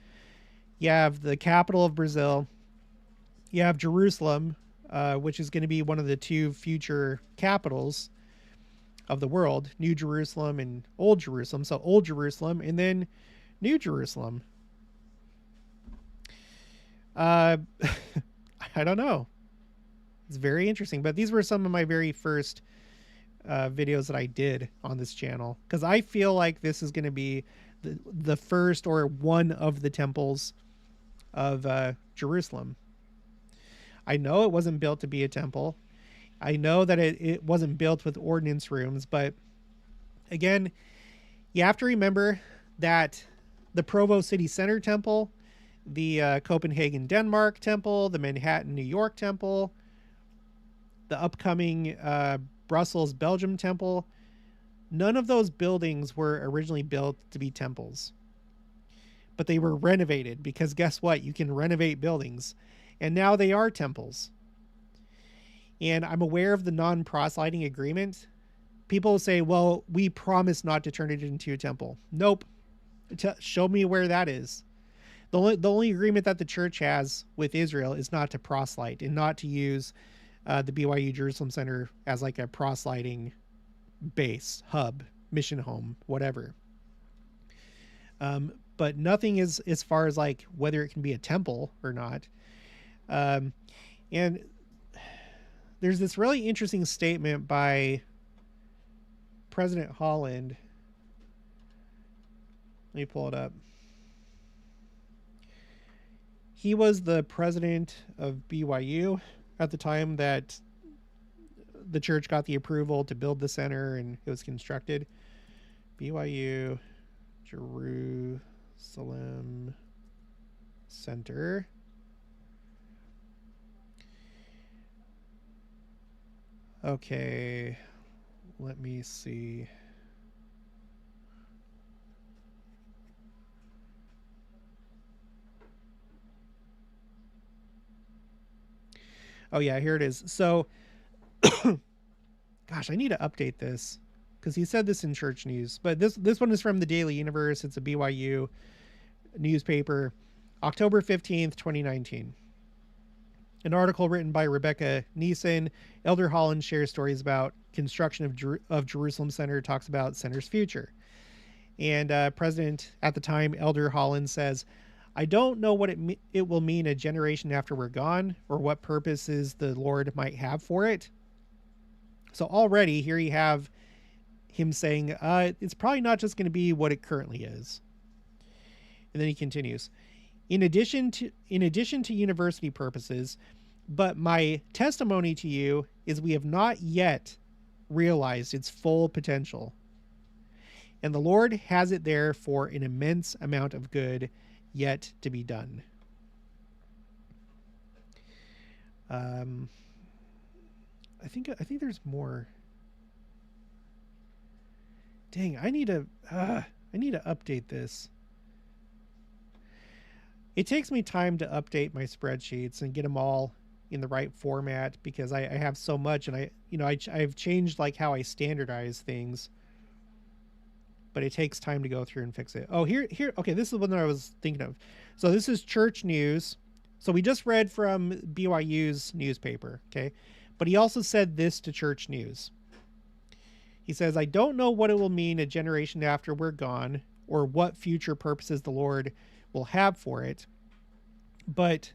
You have the capital of Brazil. You have Jerusalem, which is going to be one of the two future capitals of the world, New Jerusalem and Old Jerusalem. So Old Jerusalem and then New Jerusalem. I don't know. It's very interesting, but these were some of my very first videos that I did on this channel, because I feel like this is going to be the first or one of the temples of Jerusalem. I know it wasn't built to be a temple. I know that it wasn't built with ordinance rooms, but again, you have to remember that the Provo City Center Temple, the Copenhagen, Denmark Temple, the Manhattan, New York Temple, the upcoming Brussels, Belgium Temple, none of those buildings were originally built to be temples. But they were renovated, because guess what? You can renovate buildings. And now they are temples. and I'm aware of the non-proselyting agreement. People say, well, we promise not to turn it into a temple. Nope. Show me where that is. The only agreement that the church has with Israel is not to proselyte and not to use the BYU Jerusalem Center as like a proselyting base, hub, mission home, whatever. But nothing is as far as like whether it can be a temple or not. And there's this really interesting statement by President Holland. Let me pull it up. He was the president of BYU at the time that the church got the approval to build the center and it was constructed. BYU Jerusalem Center. Okay, let me see. Oh yeah, here it is. So, gosh, I need to update this because he said this in church news. But this one is from the Daily Universe. It's a BYU newspaper, October 15th, 2019. An article written by Rebecca Neeson. Elder Holland shares stories about construction of Jerusalem Center, talks about center's future. And President at the time, Elder Holland, says, I don't know what it will mean a generation after we're gone or what purposes the Lord might have for it. So already here you have him saying it's probably not just going to be what it currently is. And then he continues, in addition to university purposes, but my testimony to you is we have not yet realized its full potential. And the Lord has it there for an immense amount of good yet to be done. I think there's more. Dang, I need to update this. It takes me time to update my spreadsheets and get them all in the right format because I have so much, and I've changed like how I standardize things. But it takes time to go through and fix it. Oh, here. Okay, this is the one that I was thinking of. So this is church news. So we just read from BYU's newspaper, okay? But he also said this to church news. He says, I don't know what it will mean a generation after we're gone or what future purposes the Lord will have for it. But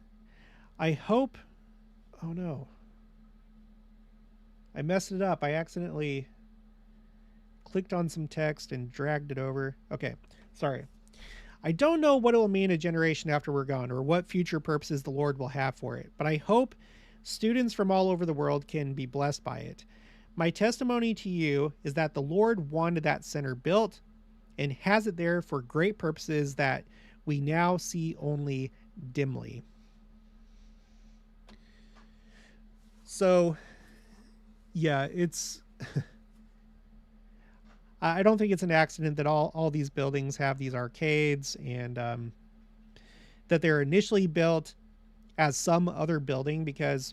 I hope... Oh, no. I messed it up. I accidentally clicked on some text and dragged it over. Okay, sorry. I don't know what it will mean a generation after we're gone or what future purposes the Lord will have for it, but I hope students from all over the world can be blessed by it. My testimony to you is that the Lord wanted that center built and has it there for great purposes that we now see only dimly. So, yeah, it's... I don't think it's an accident that all these buildings have these arcades and that they're initially built as some other building, because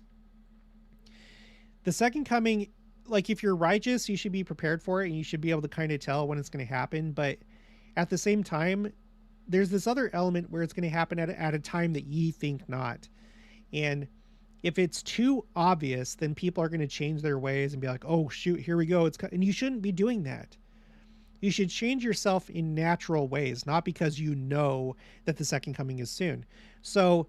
the second coming, like if you're righteous, you should be prepared for it and you should be able to kind of tell when it's going to happen. But at the same time, there's this other element where it's going to happen at a time that ye think not. And if it's too obvious, then people are going to change their ways and be like, oh, shoot, here we go. And you shouldn't be doing that. You should change yourself in natural ways, not because you know that the second coming is soon. So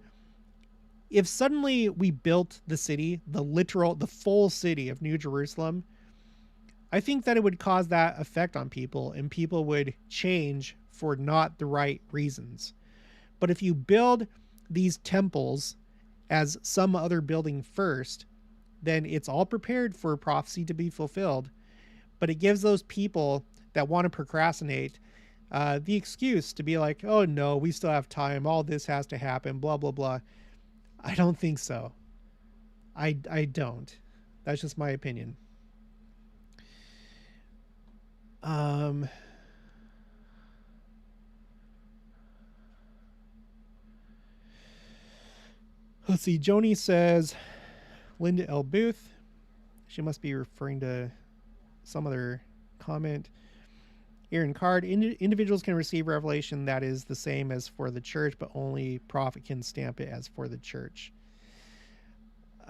if suddenly we built the city, the full city of New Jerusalem, I think that it would cause that effect on people and people would change for not the right reasons. But if you build these temples as some other building first, then it's all prepared for prophecy to be fulfilled. But it gives those people that want to procrastinate the excuse to be like, oh no, we still have time, all this has to happen, blah blah blah. I don't think so. I don't. That's just my opinion. Let's see. Joni says, Linda L. Booth, She must be referring to some other comment. Aaron Card, individuals can receive revelation that is the same as for the church, but only prophet can stamp it as for the church.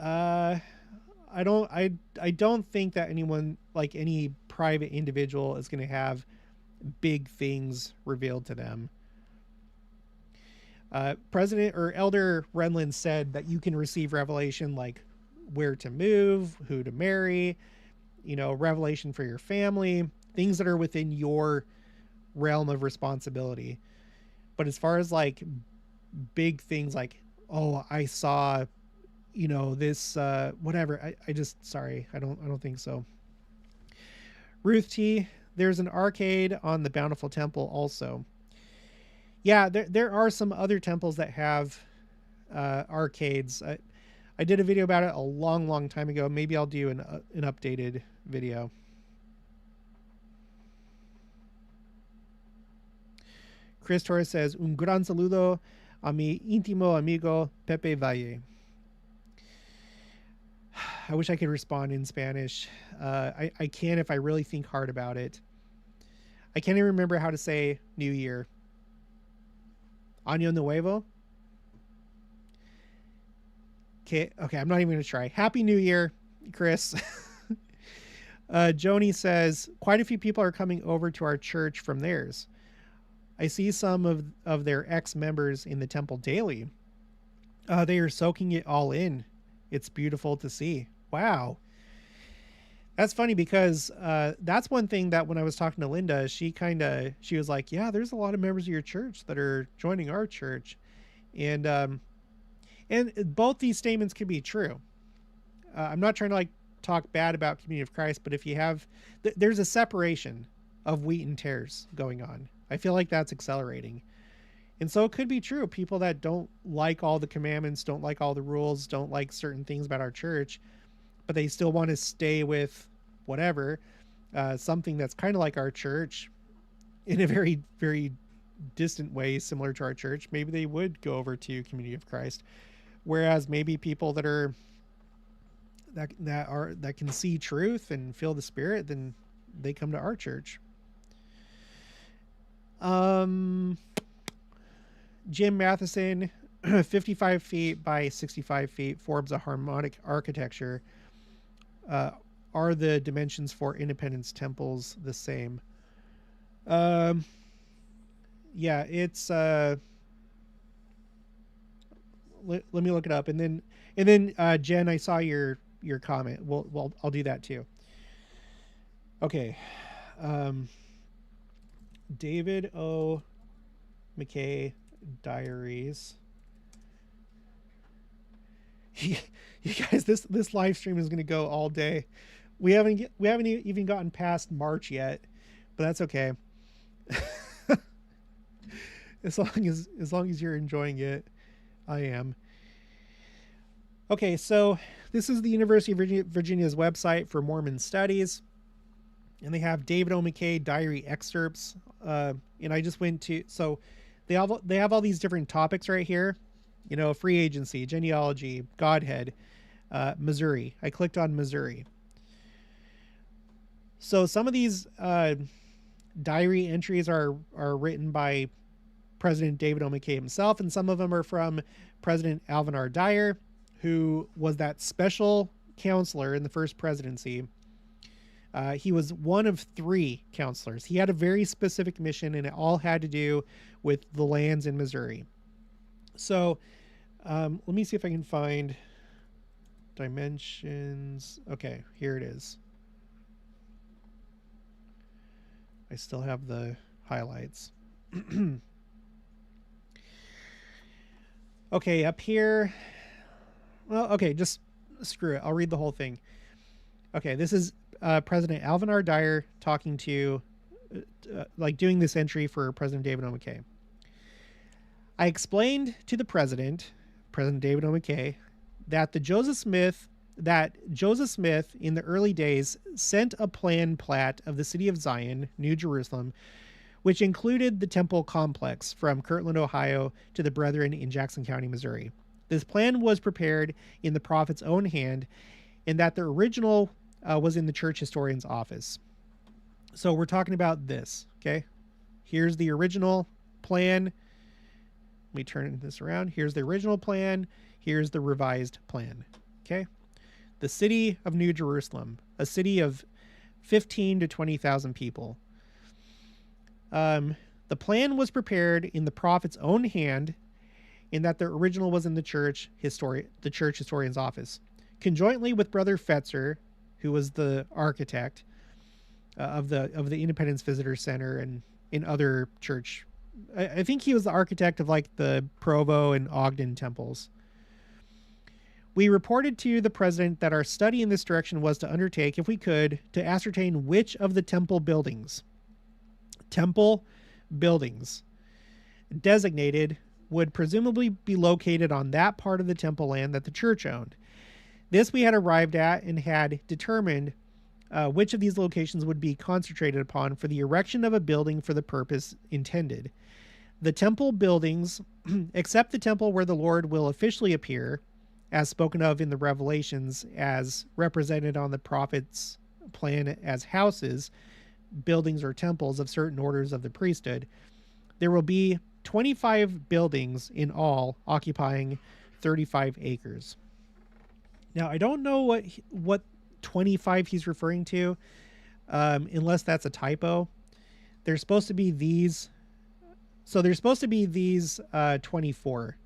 I don't think that anyone, like any private individual, is going to have big things revealed to them. President or Elder Renlund said that you can receive revelation like where to move, who to marry, revelation for your family, things that are within your realm of responsibility. But as far as like big things like, oh, I saw, this, whatever, I just, sorry, I don't think so. Ruth T, there's an arcade on the Bountiful Temple also. Yeah, there are some other temples that have arcades. I did a video about it a long time ago. Maybe I'll do an updated video. Chris Torres says, un gran saludo a mi íntimo amigo Pepe Valle. I wish I could respond in Spanish. I can if I really think hard about it. I can't even remember how to say New Year. Año Nuevo? Okay, I'm not even going to try. Happy New Year, Chris. Joni says, quite a few people are coming over to our church from theirs. I see some of their ex-members in the temple daily. They are soaking it all in. It's beautiful to see. Wow. That's funny because that's one thing that when I was talking to Linda, she was like, yeah, there's a lot of members of your church that are joining our church. And both these statements could be true. I'm not trying to like talk bad about Community of Christ, but if you have, there's a separation of wheat and tares going on. I feel like that's accelerating. And so it could be true. People that don't like all the commandments, don't like all the rules, don't like certain things about our church, but they still want to stay with whatever, something that's kind of like our church in a very, very distant way, similar to our church. Maybe they would go over to Community of Christ. Whereas maybe people that can see truth and feel the Spirit, then they come to our church. Jim Matheson, 55 feet by 65 feet forms a harmonic architecture. Are the dimensions for Independence temples the same? Yeah, it's let me look it up, and then Jen, I saw your comment. Well, I'll do that too. Okay. David O. McKay Diaries. You guys, this live stream is going to go all day. We haven't even gotten past March yet, but that's okay. as long as you're enjoying it, I am. Okay, so this is the University of Virginia's website for Mormon studies, and they have David O. McKay diary excerpts. And I just went to, so they have all these different topics right here. Free agency, genealogy, Godhead, Missouri. I clicked on Missouri. So some of these diary entries are written by President David O. McKay himself, and some of them are from President Alvin R. Dyer, who was that special counselor in the first presidency. He was one of 3 counselors. He had a very specific mission, and it all had to do with the lands in Missouri. So let me see if I can find dimensions. Okay, here it is. I still have the highlights. Okay, up here. Well, okay, just screw it. I'll read the whole thing. Okay, this is President Alvin R. Dyer talking to, doing this entry for President David O. McKay. I explained to the President David O. McKay, that Joseph Smith in the early days sent a plan plat of the city of Zion, New Jerusalem, which included the temple complex from Kirtland, Ohio to the Brethren in Jackson County, Missouri. This plan was prepared in the prophet's own hand, and that the original was in the church historian's office. So we're talking about this, okay? Here's the original plan. Let me turn this around. Here's the original plan. Here's the revised plan, okay? The city of New Jerusalem, a city of 15 to 20,000 people. The plan was prepared in the prophet's own hand, in that the original was in the church historian's office, conjointly with Brother Fetzer, who was the architect of the Independence Visitor Center and in other church. I think he was the architect of like the Provo and Ogden temples. We reported to the president that our study in this direction was to undertake, if we could, to ascertain which of the temple buildings designated would presumably be located on that part of the temple land that the church owned. This we had arrived at and had determined which of these locations would be concentrated upon for the erection of a building for the purpose intended. The temple buildings, except the temple where the Lord will officially appear, as spoken of in the Revelations, as represented on the prophet's plan as houses, buildings or temples of certain orders of the priesthood, there will be 25 buildings in all, occupying 35 acres. Now, I don't know what 25 he's referring to, unless that's a typo. There's supposed to be these. So there's supposed to be these 24.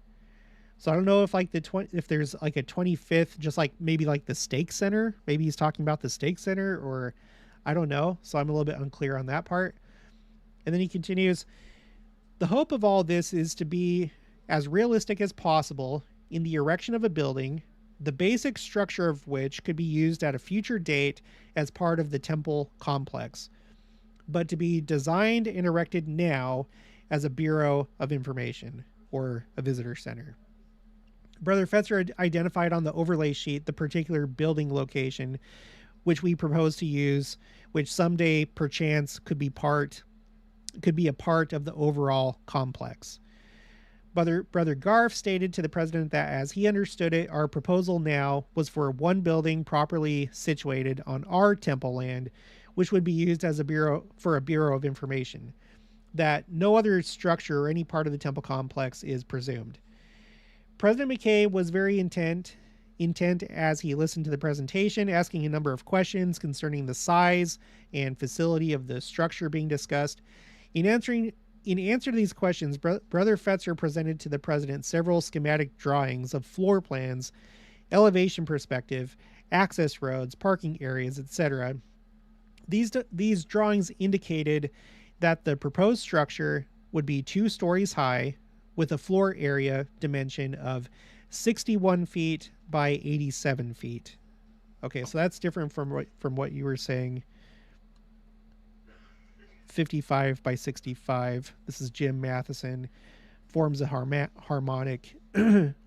So I don't know if like if there's like a 25th, just like maybe like the stake center. Maybe he's talking about the stake center, or I don't know. So I'm a little bit unclear on that part. And then he continues, the hope of all this is to be as realistic as possible in the erection of a building, the basic structure of which could be used at a future date as part of the temple complex, but to be designed and erected now as a Bureau of Information or a visitor center. Brother Fetzer identified on the overlay sheet the particular building location which we propose to use, which someday perchance could be a part of the overall complex. Brother Garf stated to the president that as he understood it, our proposal now was for one building properly situated on our temple land, which would be used as a Bureau of Information, that no other structure or any part of the temple complex is presumed. President McKay was very intent as he listened to the presentation, asking a number of questions concerning the size and facility of the structure being discussed. In answer to these questions, Brother Fetzer presented to the president several schematic drawings of floor plans, elevation perspective, access roads, parking areas, etc. These drawings indicated that the proposed structure would be 2 stories high with a floor area dimension of 61 feet by 87 feet. Okay, so that's different from what you were saying. 55 by 65. This is Jim Matheson. Forms a harmonic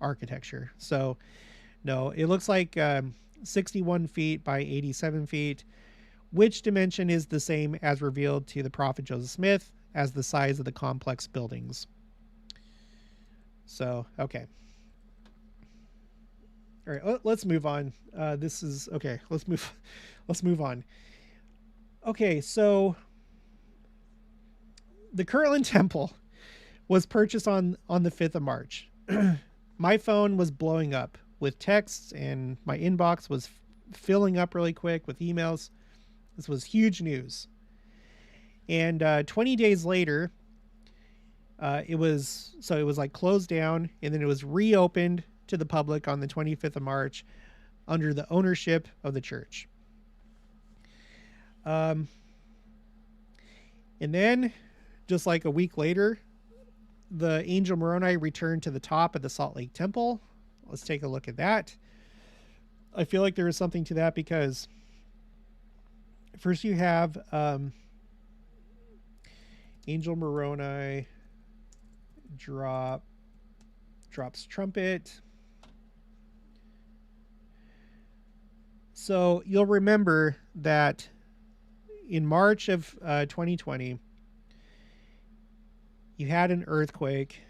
architecture. So, no, it looks like 61 feet by 87 feet, which dimension is the same as revealed to the prophet Joseph Smith as the size of the complex buildings. So, okay. All right, let's move on. This is okay. Let's move on. Okay, so the Kirtland Temple was purchased on the 5th of March. My phone was blowing up with texts, and my inbox was filling up really quick with emails. This was huge news. And 20 days later, it was like closed down, and then it was reopened to the public on the 25th of March under the ownership of the church. And then just like a week later, the angel Moroni returned to the top of the Salt Lake Temple. Let's take a look at that. I feel like there is something to that because first you have angel Moroni drops trumpet. So you'll remember that in March of 2020, you had an earthquake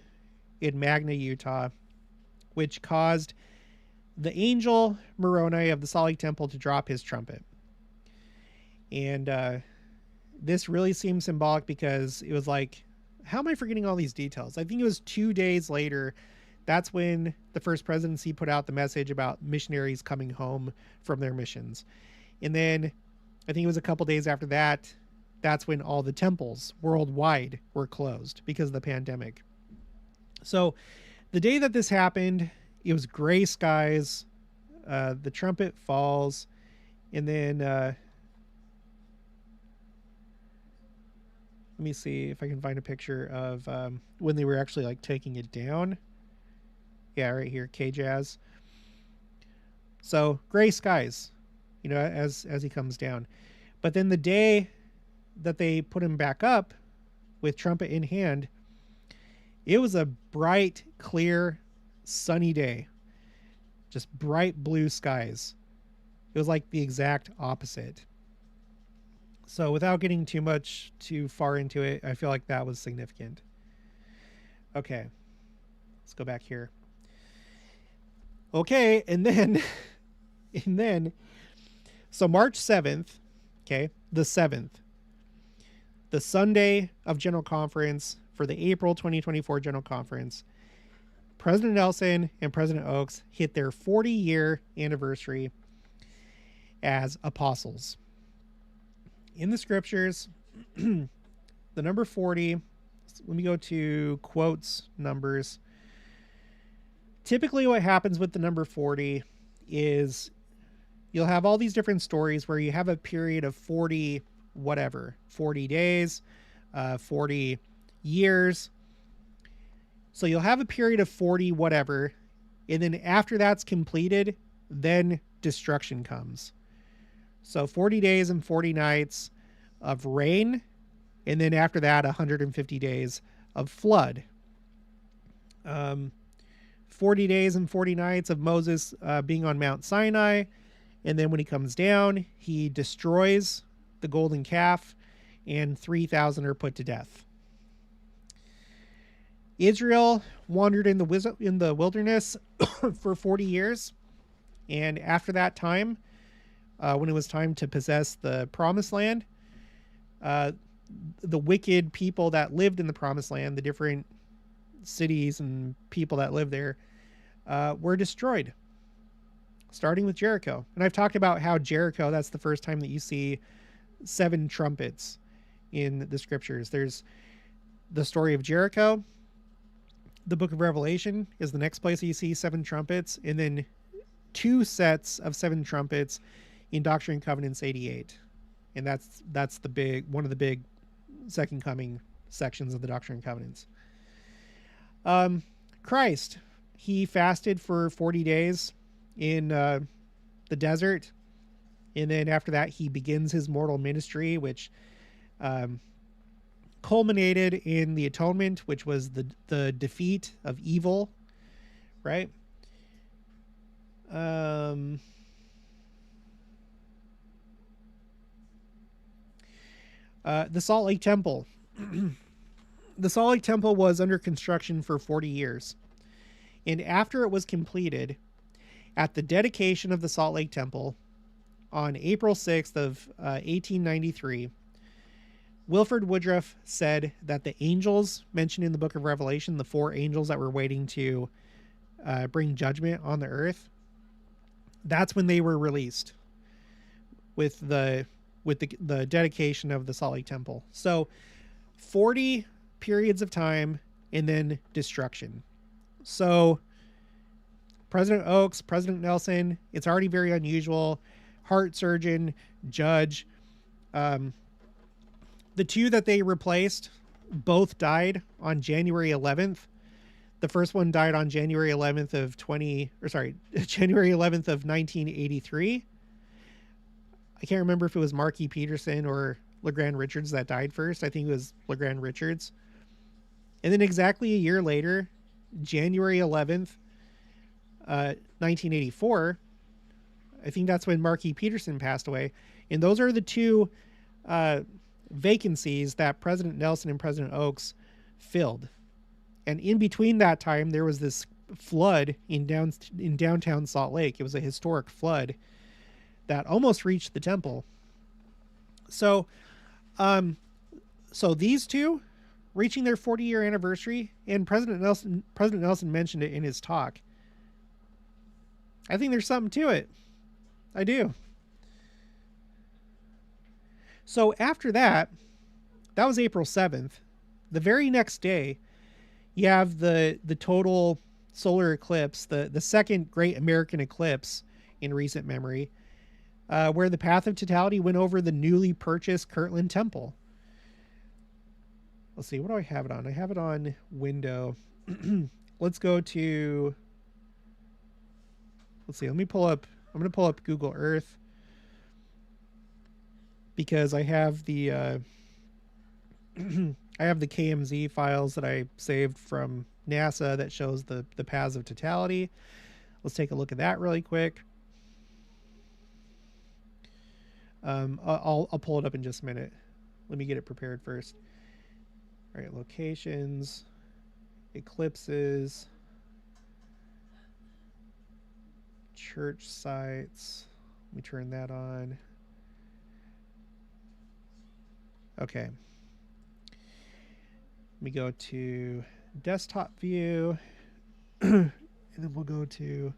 in Magna, Utah, which caused the angel Moroni of the Salt Lake Temple to drop his trumpet. And this really seems symbolic because it was like, how am I forgetting all these details? I think it was 2 days later. That's when the first presidency put out the message about missionaries coming home from their missions. And then I think it was a couple days after that, that's when all the temples worldwide were closed because of the pandemic. So the day that this happened, it was gray skies. The trumpet falls. And then let me see if I can find a picture of when they were actually like taking it down. Yeah, right here, K-Jazz. So gray skies, you know, as he comes down. But then the day that they put him back up with trumpet in hand, it was a bright, clear, sunny day. Just bright blue skies. It was like the exact opposite. So without getting too far into it, I feel like that was significant. Okay, let's go back here. Okay, and then, so March 7th, okay, the 7th, the Sunday of General Conference for the April 2024 General Conference, President Nelson and President Oaks hit their 40-year anniversary as apostles. In the scriptures, the number 40, let me go to quotes numbers. Typically what happens with the number 40 is you'll have all these different stories where you have a period of 40 whatever, 40 days, 40 years. So you'll have a period of 40 whatever, and then after that's completed, then destruction comes. So 40 days and 40 nights of rain, and then after that 150 days of flood. 40 days and 40 nights of Moses being on Mount Sinai, and then when he comes down, he destroys the golden calf, and 3,000 are put to death. Israel wandered in the wilderness for 40 years, and after that time, when it was time to possess the promised land, the wicked people that lived in the promised land, the different cities and people that lived there, were destroyed, starting with Jericho. And I've talked about how Jericho, that's the first time that you see 7 trumpets in the scriptures. There's the story of Jericho. The book of Revelation is the next place that you see 7 trumpets, and then 2 sets of 7 trumpets in Doctrine and Covenants 88. And that's the big, one of the big second coming sections of the Doctrine and Covenants. Christ, he fasted for 40 days in the desert, and then after that he begins his mortal ministry, which culminated in the atonement, which was the defeat of evil, right? The Salt Lake Temple. The Salt Lake Temple was under construction for 40 years. And after it was completed, at the dedication of the Salt Lake Temple on April 6th of 1893, Wilford Woodruff said that the angels mentioned in the book of Revelation, the 4 angels that were waiting to bring judgment on the earth, that's when they were released with the dedication of the Salt Lake Temple. So 40 periods of time and then destruction. So President Oaks, President Nelson, it's already very unusual. Heart surgeon, judge. The 2 that they replaced both died on January 11th. The first one died on January 11th of January 11th of 1983. I can't remember if it was Marky Peterson or LeGrand Richards that died first. I think it was LeGrand Richards. And then exactly a year later, January 11th, 1984, I think that's when Marky Peterson passed away. And those are the 2 vacancies that President Nelson and President Oaks filled. And in between that time, there was this flood in downtown Salt Lake. It was a historic flood that almost reached the temple. So, um, so these two reaching their 40-year anniversary, and President Nelson mentioned it in his talk. I think there's something to it. I do. So after that, that was April 7th. The very next day, you have the total solar eclipse, the second great American eclipse in recent memory, where the path of totality went over the newly purchased Kirtland temple. Let's see, what do I have it on? I have it on window. Let's go to, let's see, let me pull up, I'm going to pull up Google Earth because I have the, I have the KMZ files that I saved from NASA that shows the paths of totality. Let's take a look at that really quick. I'll pull it up in just a minute. Let me get it prepared first. All right, locations, eclipses, church sites. Let me turn that on. Okay. Let me go to desktop view. And then we'll go to,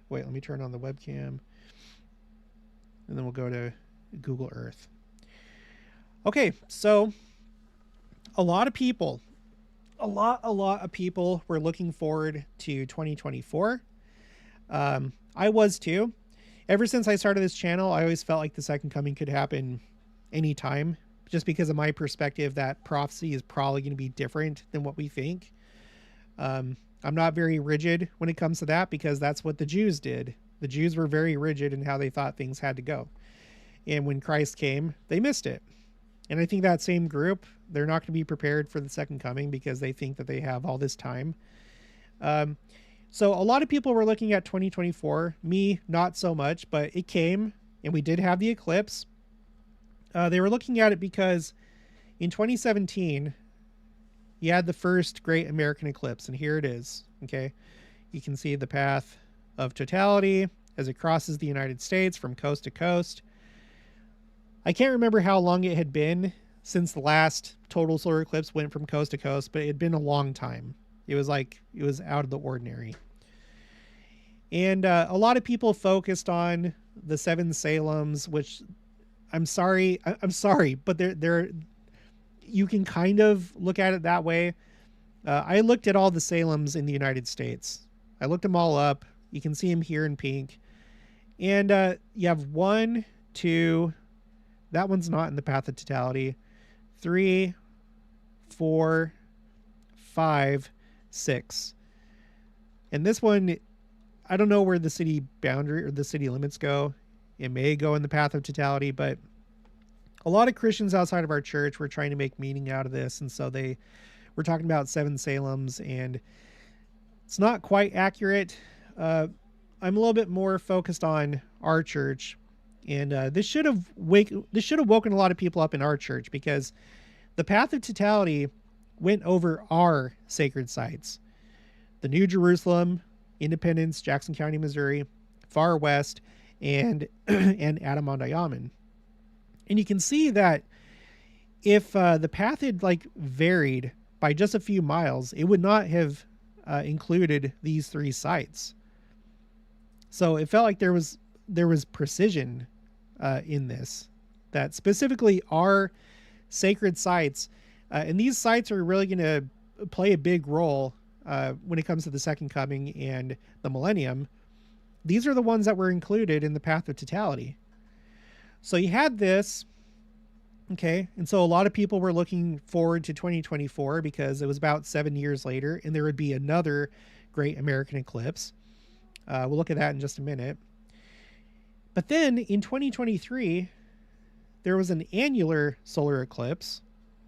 wait, let me turn on the webcam. And then we'll go to Google Earth. Okay, so a lot of people were looking forward to 2024. I was too. Ever since I started this channel, I always felt like the second coming could happen anytime, just because of my perspective that prophecy is probably going to be different than what we think. I'm not very rigid when it comes to that because that's what the Jews did. The Jews were very rigid in how they thought things had to go. And when Christ came, they missed it. And I think that same group, they're not going to be prepared for the second coming because they think that they have all this time. So a lot of people were looking at 2024. Me, not so much, but it came and we did have the eclipse. They were looking at it because in 2017, you had the first great American eclipse, and here it is. Okay. You can see the path of totality as it crosses the United States from coast to coast. I can't remember how long it had been since the last total solar eclipse went from coast to coast, but it had been a long time. It was out of the ordinary. And a lot of people focused on the 7 Salems, which I'm sorry, but they're you can kind of look at it that way. I looked at all the Salems in the United States. I looked them all up. You can see them here in pink. And you have 1, 2, that one's not in the path of totality. 3, 4, 5, 6. And this one, I don't know where the city boundary or the city limits go. It may go in the path of totality, but a lot of Christians outside of our church were trying to make meaning out of this. And so they were talking about 7 Salems, and it's not quite accurate. I'm a little bit more focused on our church. And this should have woken a lot of people up in our church, because the path of totality went over our sacred sites: the New Jerusalem, Independence, Jackson County, Missouri, Far West, and Adamondayaman. And you can see that if the path had varied by just a few miles, it would not have included these 3 sites. So it felt like there was precision in this, that specifically our sacred sites, and these sites are really going to play a big role when it comes to the second coming and the millennium. These are the ones that were included in the path of totality. So you had this, okay, and so a lot of people were looking forward to 2024 because it was about 7 years later, and there would be another great American eclipse. We'll look at that in just a minute. But then in 2023, there was an annular solar eclipse.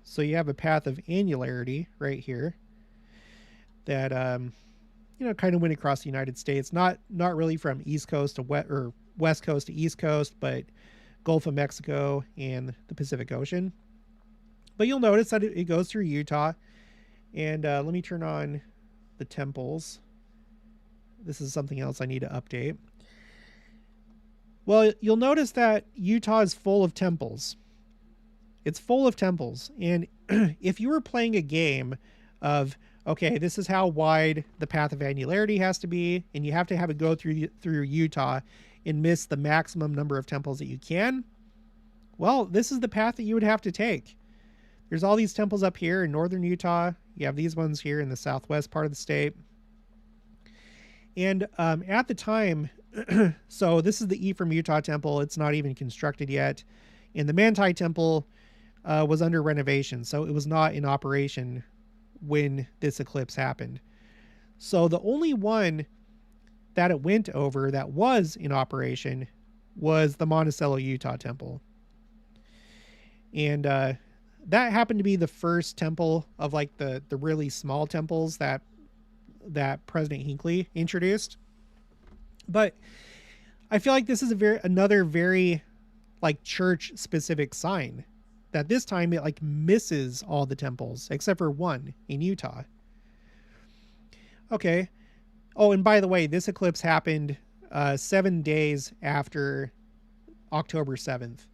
So you have a path of annularity right here that, kind of went across the United States. Not really from East Coast to West Coast to East Coast, but Gulf of Mexico and the Pacific Ocean. But you'll notice that it goes through Utah. And let me turn on the temples. This is something else I need to update. Well, you'll notice that Utah is full of temples. It's full of temples. And if you were playing a game of, okay, this is how wide the path of annularity has to be, and you have to have it go through Utah and miss the maximum number of temples that you can, well, this is the path that you would have to take. There's all these temples up here in northern Utah. You have these ones here in the southwest part of the state. And at the time, so this is the Ephraim, Utah temple. It's not even constructed yet. And the Manti temple was under renovation, so it was not in operation when this eclipse happened. So the only one that it went over that was in operation was the Monticello, Utah temple. And that happened to be the first temple of like the really small temples that President Hinckley introduced. But I feel like this is another very like church specific sign that this time it like misses all the temples except for one in Utah. Okay. Oh, and by the way, this eclipse happened 7 days after October 7th.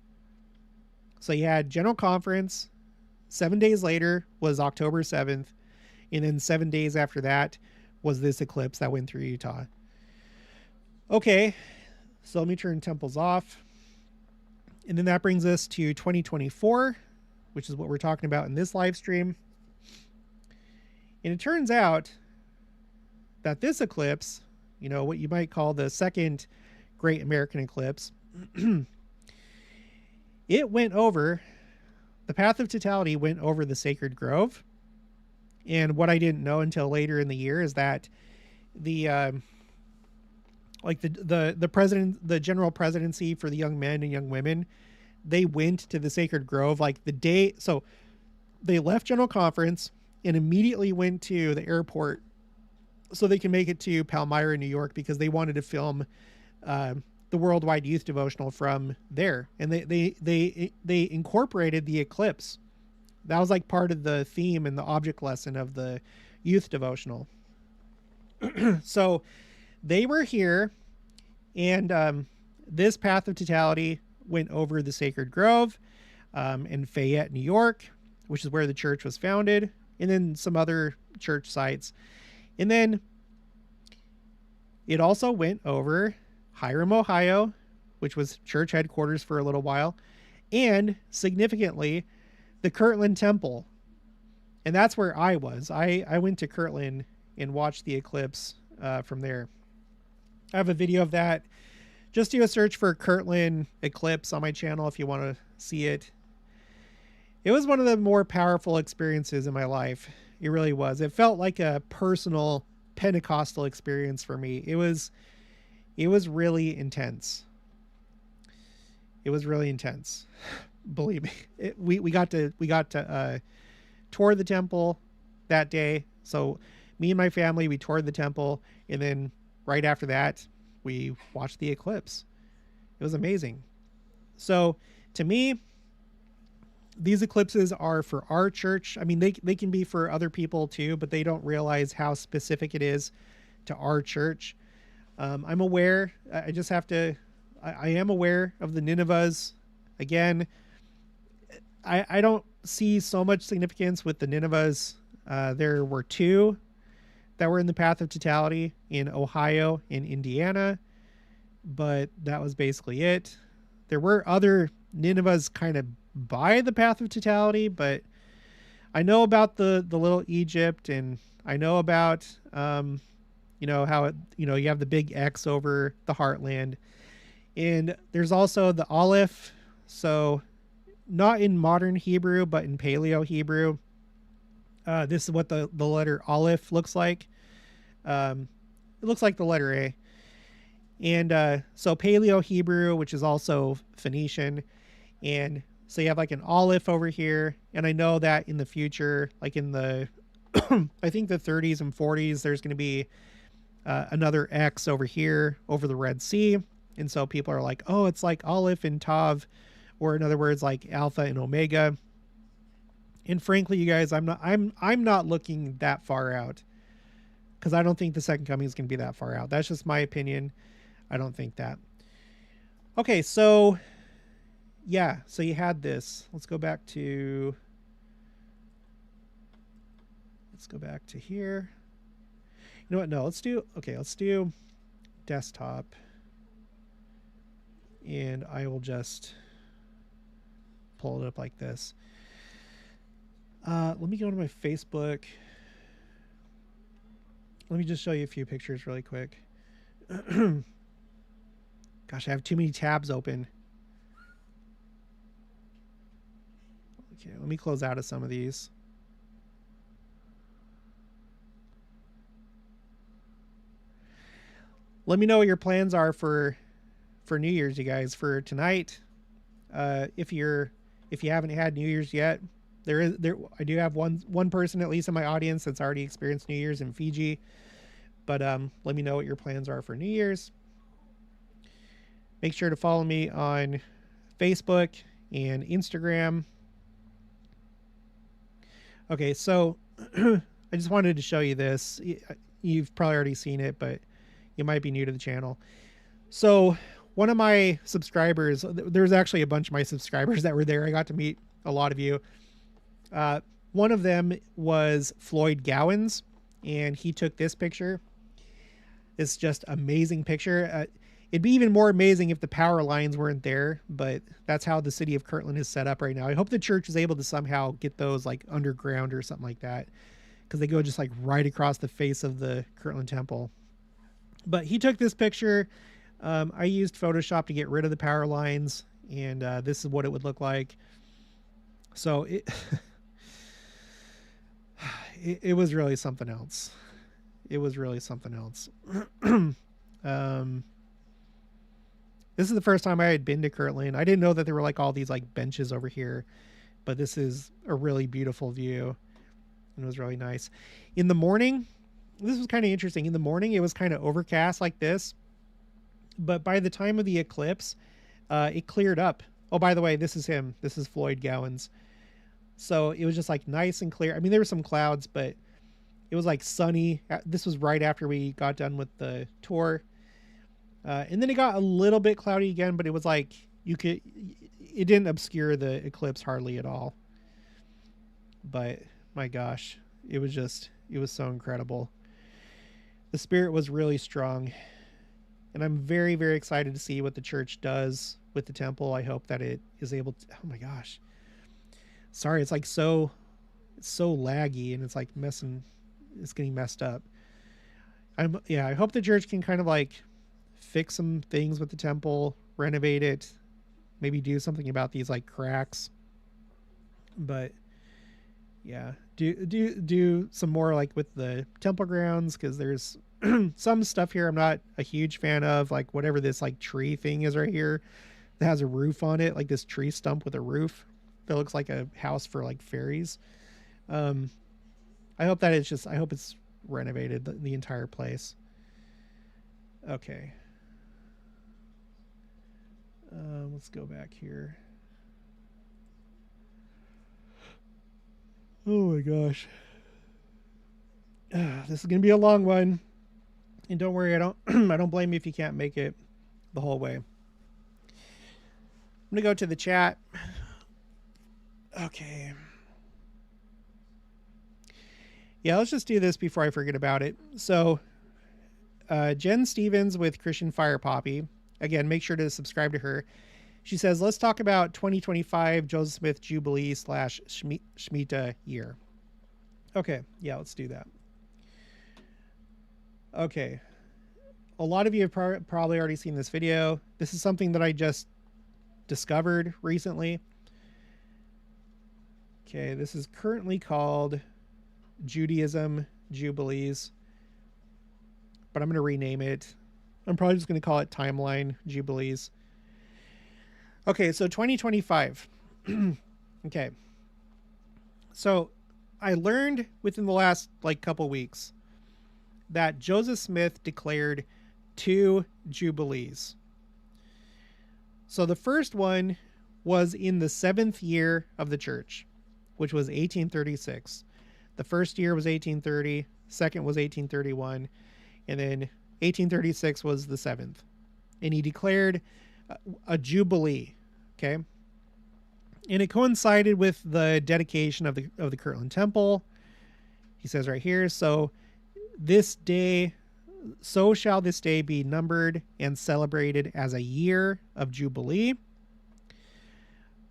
So you had General Conference. 7 days later was October 7th. And then 7 days after that was this eclipse that went through Utah. Okay, so let me turn temples off. And then that brings us to 2024, which is what we're talking about in this live stream. And it turns out that this eclipse, you know, what you might call the second Great American Eclipse, it went over, the path of totality went over the sacred grove. And what I didn't know until later in the year is that the the general presidency for the young men and young women, they went to the sacred grove like the day. So they left General Conference and immediately went to the airport so they can make it to Palmyra, New York, because they wanted to film the Worldwide Youth Devotional from there. And they incorporated the eclipse. That was like part of the theme and the object lesson of the youth devotional. So they were here, and this path of totality went over the sacred grove in Fayette, New York, which is where the church was founded, and then some other church sites. And then it also went over Hiram, Ohio, which was church headquarters for a little while, and significantly, the Kirtland temple. And that's where I was. I went to Kirtland and watched the eclipse from there. I have a video of that. Just do a search for Kirtland eclipse on my channel if you want to see it. It was one of the more powerful experiences in my life. It really was. It felt like a personal Pentecostal experience for me. It was really intense. It was really intense. Believe me. We got to tour the temple that day. So me and my family, we toured the temple, and then right after that, we watched the eclipse. It was amazing. So to me, these eclipses are for our church. I mean, they can be for other people too, but they don't realize how specific it is to our church. I'm aware. I just have to. I am aware of the Ninevehs. Again, I don't see so much significance with the Ninevehs. There were two that were in the path of totality in Ohio and Indiana, but that was basically it. There were other Ninevehs kind of by the path of totality, but I know about the little Egypt, and I know about you know how it, you know, you have the big X over the heartland, and there's also the Aleph. So not in modern Hebrew, but in Paleo Hebrew. This is what the letter Aleph looks like. It looks like the letter A. And so Paleo Hebrew, which is also Phoenician. And so you have like an Aleph over here. And I know that in the future, like in the, I think the 30s and 40s, there's going to be another X over here over the Red Sea. And so people are like, oh, it's like Aleph and Tav, or in other words, like Alpha and Omega. And frankly, you guys, I'm not looking that far out, because I don't think the second coming is going to be that far out. That's just my opinion. I don't think that. Okay, so yeah, so you had this. Let's go back to here. You know what? No, let's do desktop. And I will just pull it up like this. Let me go to my Facebook. Let me just show you a few pictures really quick. Gosh, I have too many tabs open. Okay, let me close out of some of these. Let me know what your plans are for New Year's, you guys, for tonight. If you haven't had New Year's yet, I do have one person at least in my audience that's already experienced New Year's in Fiji. But let me know what your plans are for New Year's. Make sure to follow me on Facebook and Instagram. Okay, so I just wanted to show you this. You've probably already seen it, but you might be new to the channel. So one of my subscribers, there's actually a bunch of my subscribers that were there. I got to meet a lot of you. One of them was Floyd Gowans, and he took this picture. It's just amazing picture. It'd be even more amazing if the power lines weren't there, but that's how the city of Kirtland is set up right now. I hope the church is able to somehow get those like underground or something like that, because they go just like right across the face of the Kirtland temple. But he took this picture. I used Photoshop to get rid of the power lines, and this is what it would look like. So it was really something else. It was really something else. This is the first time I had been to Kirtland. I didn't know that there were like all these like benches over here, but this is a really beautiful view. It was really nice. In the morning, this was kind of interesting. In the morning, it was kind of overcast like this, but by the time of the eclipse, it cleared up. Oh, by the way, this is him. This is Floyd Gowans. So it was just like nice and clear. I mean, there were some clouds, but it was like sunny. This was right after we got done with the tour. And then it got a little bit cloudy again, but it was like it didn't obscure the eclipse hardly at all. But my gosh, it was so incredible. The spirit was really strong, and I'm very, very excited to see what the church does with the temple. I hope that it is able to, oh my gosh. Sorry, it's like it's so laggy, and it's like it's getting messed up. I hope the church can kind of like fix some things with the temple, renovate it, maybe do something about these like cracks. But yeah, do some more like with the temple grounds, because there's some stuff here I'm not a huge fan of, like whatever this like tree thing is right here that has a roof on it, like this tree stump with a roof that looks like a house for like fairies. I hope it's renovated, the entire place. Okay. Let's go back here. Oh my gosh. This is going to be a long one. And don't worry, I don't blame you if you can't make it the whole way. I'm going to go to the chat. Okay. Yeah, let's just do this before I forget about it. So, Jen Stevens with Christian Fire Poppy. Again, make sure to subscribe to her. She says, let's talk about 2025 Joseph Smith Jubilee / Shemitah year. Okay, yeah, let's do that. Okay. A lot of you have probably already seen this video. This is something that I just discovered recently. Okay, this is currently called Judaism Jubilees, but I'm going to rename it. I'm probably just going to call it Timeline Jubilees. Okay, so 2025. Okay. So I learned within the last like couple weeks that Joseph Smith declared 2 Jubilees. So the first one was in the 7th year of the church, which was 1836. The first year was 1830, second was 1831, and then 1836 was the 7th. And he declared a Jubilee, okay? And it coincided with the dedication of the Kirtland Temple. He says right here, so shall this day be numbered and celebrated as a year of Jubilee.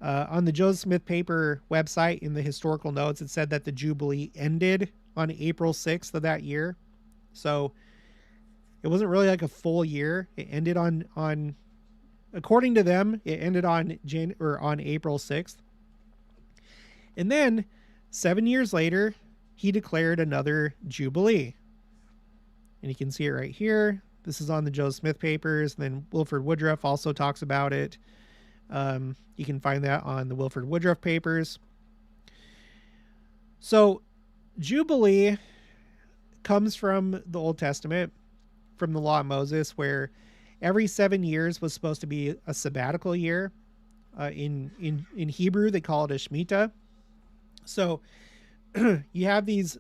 On the Joseph Smith paper website, in the historical notes, it said that the Jubilee ended on April 6th of that year. So it wasn't really like a full year. It ended on according to them, it ended on April 6th. And then 7 years later, he declared another Jubilee. And you can see it right here. This is on the Joseph Smith papers. And then Wilford Woodruff also talks about it. You can find that on the Wilford Woodruff papers. So Jubilee comes from the Old Testament, from the Law of Moses, where every 7 years was supposed to be a sabbatical year. In Hebrew, they call it a Shemitah. So you have these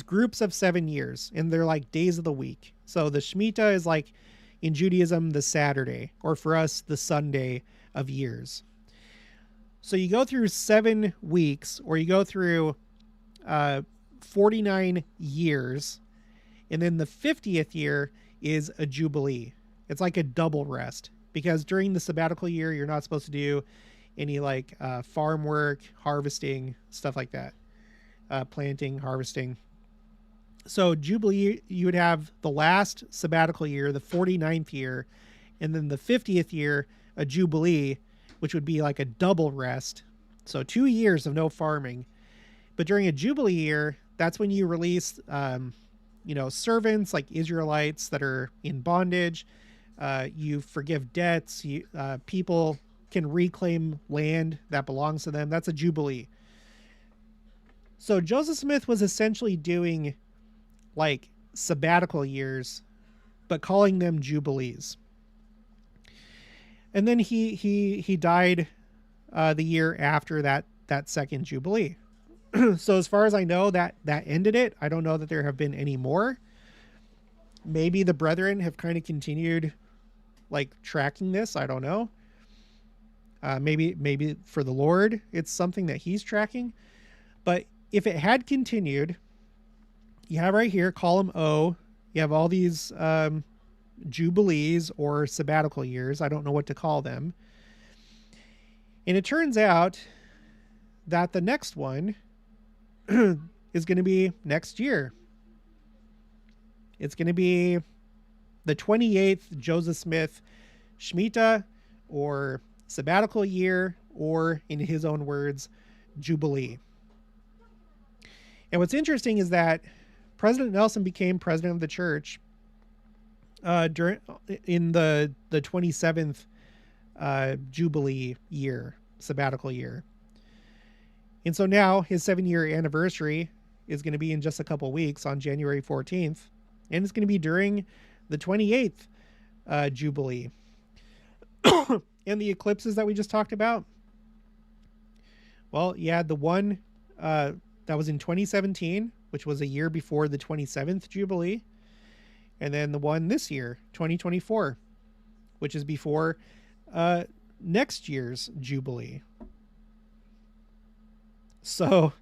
groups of 7 years, and they're like days of the week. So the Shemitah is like, in Judaism, the Saturday, or for us, the Sunday of years. So you go through 7 weeks, or you go through 49 years, and then the 50th year is a Jubilee. It's like a double rest, because during the sabbatical year, you're not supposed to do any like farm work, harvesting, stuff like that, planting, harvesting. So Jubilee, you would have the last sabbatical year, the 49th year, and then the 50th year, a Jubilee, which would be like a double rest. So 2 years of no farming. But during a Jubilee year, that's when you release, servants like Israelites that are in bondage. You forgive debts. People can reclaim land that belongs to them. That's a Jubilee. So Joseph Smith was essentially doing like sabbatical years, but calling them Jubilees. And then he died the year after that second Jubilee. So as far as I know, that ended it. I don't know that there have been any more. Maybe the brethren have kind of continued like tracking this. I don't know. Maybe for the Lord, it's something that he's tracking. But if it had continued, you have right here, column O, you have all these Jubilees or sabbatical years. I don't know what to call them. And it turns out that the next one is going to be next year. It's going to be the 28th Joseph Smith Shemitah, or sabbatical year, or in his own words, Jubilee. And what's interesting is that President Nelson became president of the church in the 27th Jubilee year, sabbatical year. And so now his 7-year anniversary is going to be in just a couple weeks on January 14th. And it's going to be during the 28th Jubilee. And the eclipses that we just talked about. Well, you had the one that was in 2017, which was a year before the 27th Jubilee. And then the one this year, 2024, which is before next year's Jubilee. So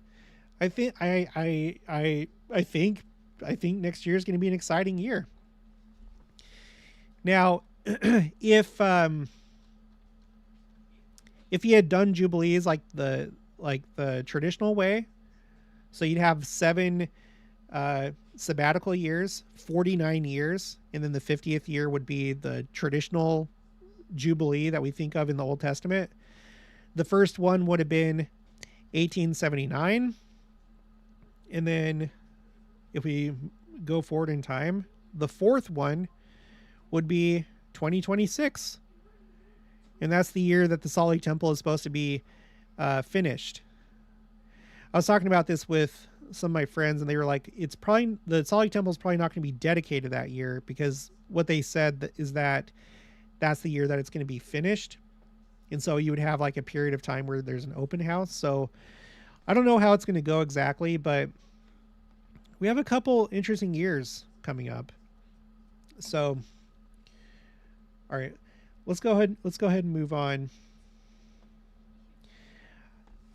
I think I think next year is going to be an exciting year. Now, if he had done Jubilees like the traditional way, so you'd have 7 sabbatical years, 49 years, and then the 50th year would be the traditional Jubilee that we think of in the Old Testament. The first one would have been 1879. And then if we go forward in time, the fourth one would be 2026. And that's the year that the Salt Lake Temple is supposed to be finished. I was talking about this with some of my friends, and they were like, it's probably, the Salt Lake Temple is probably not going to be dedicated that year, because what they said is that that's the year that it's going to be finished. And so you would have like a period of time where there's an open house. So I don't know how it's going to go exactly, but we have a couple interesting years coming up. So, all right, let's go ahead and move on.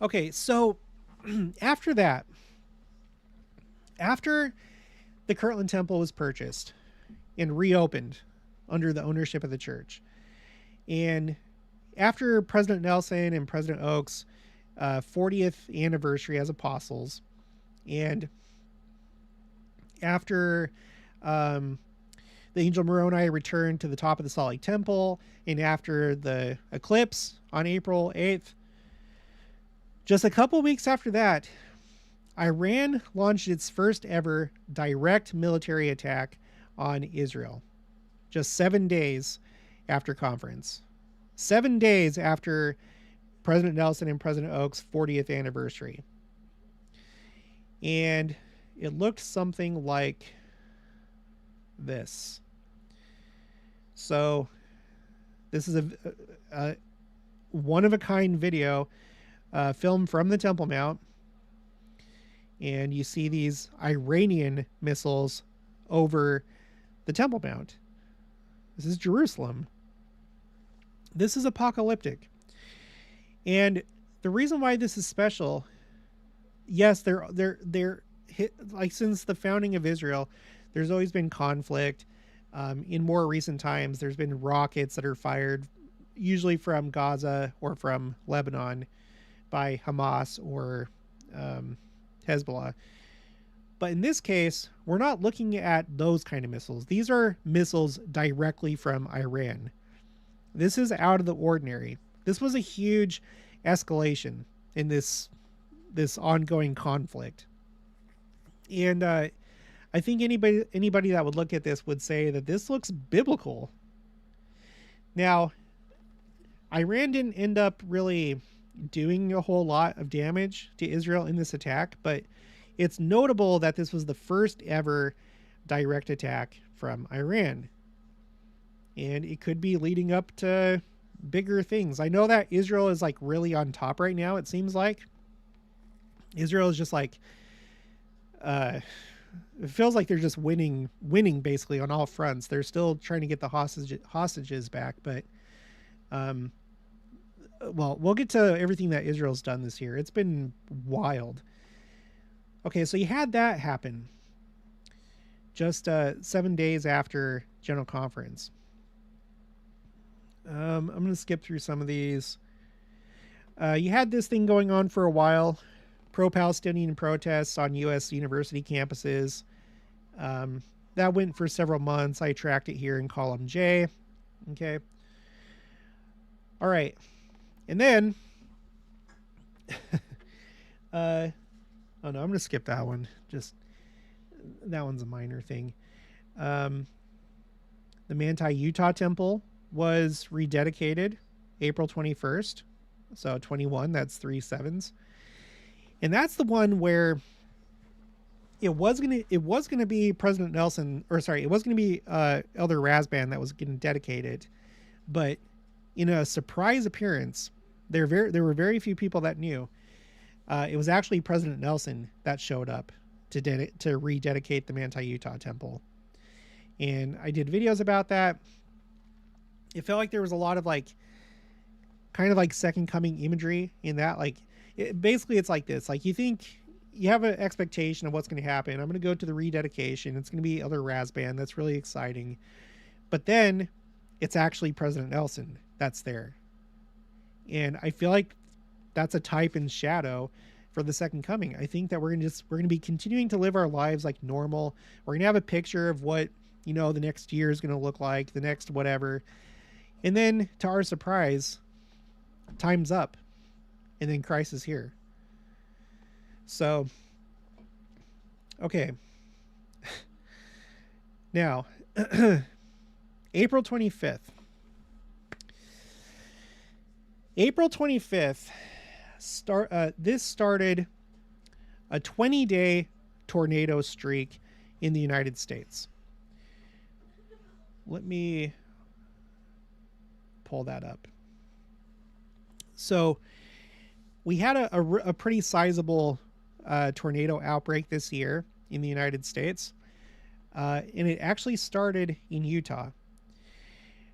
Okay, so after that, after the Kirtland Temple was purchased and reopened under the ownership of the church, and after President Nelson and President Oaks' 40th anniversary as apostles, and after the angel Moroni returned to the top of the Salt Lake Temple, and after the eclipse on April 8th, just a couple weeks after that, Iran launched its first ever direct military attack on Israel. Just 7 days after conference. 7 days after President Nelson and President Oaks' 40th anniversary. And it looked something like this. So this is a one-of-a-kind video filmed from the Temple Mount. And you see these Iranian missiles over the Temple Mount. This is Jerusalem. This is apocalyptic. And the reason why this is special, yes, they're like, since the founding of Israel, there's always been conflict. In more recent times, there's been rockets that are fired, usually from Gaza or from Lebanon, by Hamas or Hezbollah. But in this case, we're not looking at those kind of missiles. These are missiles directly from Iran. This is out of the ordinary. This was a huge escalation in this ongoing conflict. And I think anybody that would look at this would say that this looks biblical. Now, Iran didn't end up really doing a whole lot of damage to Israel in this attack, but it's notable that this was the first ever direct attack from Iran. And it could be leading up to bigger things. I know that Israel is like really on top right now, it seems like. Israel is just like, it feels like they're just winning basically on all fronts. They're still trying to get the hostages back, but well, we'll get to everything that Israel's done this year. It's been wild. Okay, so you had that happen just 7 days after General Conference. I'm going to skip through some of these. You had this thing going on for a while. Pro-Palestinian protests on U.S. university campuses. That went for several months. I tracked it here in column J. Okay. All right. And then, oh no, I'm going to skip that one. Just, that one's a minor thing. The Manti, Utah temple was rededicated April 21st. So 21, that's 3 sevens. And that's the one where it was going to be President Nelson, or sorry, it was going to be Elder Razban that was getting dedicated. But in a surprise appearance, there were very few people that knew. It was actually President Nelson that showed up to rededicate the Manti, Utah temple. And I did videos about that. It felt like there was a lot of like, kind of like second coming imagery in that. Like, basically it's like this. Like, you think you have an expectation of what's going to happen. I'm going to go to the rededication. It's going to be Elder Razban. That's really exciting. But then it's actually President Nelson that's there. And I feel like that's a type and shadow for the second coming. I think that we're going to be continuing to live our lives like normal. We're going to have a picture of what, you know, the next year is going to look like, the next whatever. And then to our surprise, time's up. And then Christ is here. So, okay. Now, April 25th. April 25th, this started a 20-day tornado streak in the United States. Let me pull that up. So we had a pretty sizable tornado outbreak this year in the United States. And it actually started in Utah.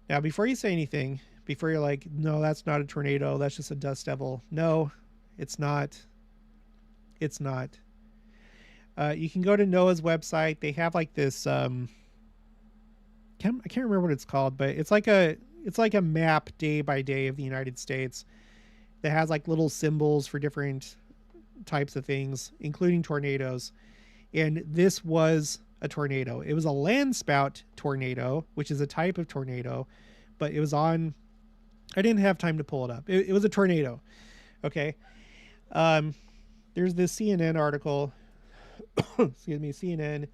Now, before you say anything, before you're like, no, that's not a tornado, that's just a dust devil. No, It's not. It's not. You can go to NOAA's website. They have like this. I can't remember what it's called, but it's like a map day by day of the United States that has like little symbols for different types of things, including tornadoes. And this was a tornado. It was a land spout tornado, which is a type of tornado, but it was on. I didn't have time to pull it up. It was a tornado. Okay. There's this CNN article. Excuse me, CNN.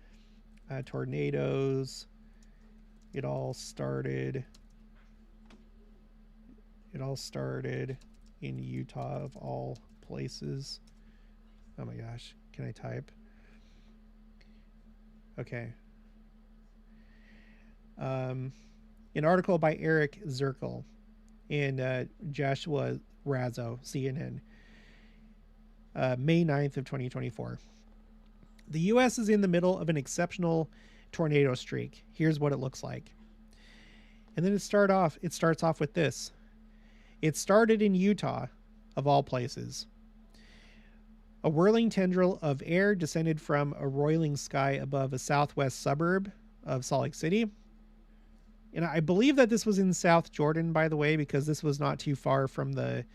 Tornadoes. It all started in Utah, of all places. Oh my gosh. Can I type? Okay. An article by Eric Zirkle and Joshua Razzo, CNN. May 9th of 2024. The U.S. is in the middle of an exceptional tornado streak. Here's what it looks like. And then it starts off with this. It started in Utah, of all places. A whirling tendril of air descended from a roiling sky above a southwest suburb of Salt Lake City. And I believe that this was in South Jordan, by the way, because this was not too far from the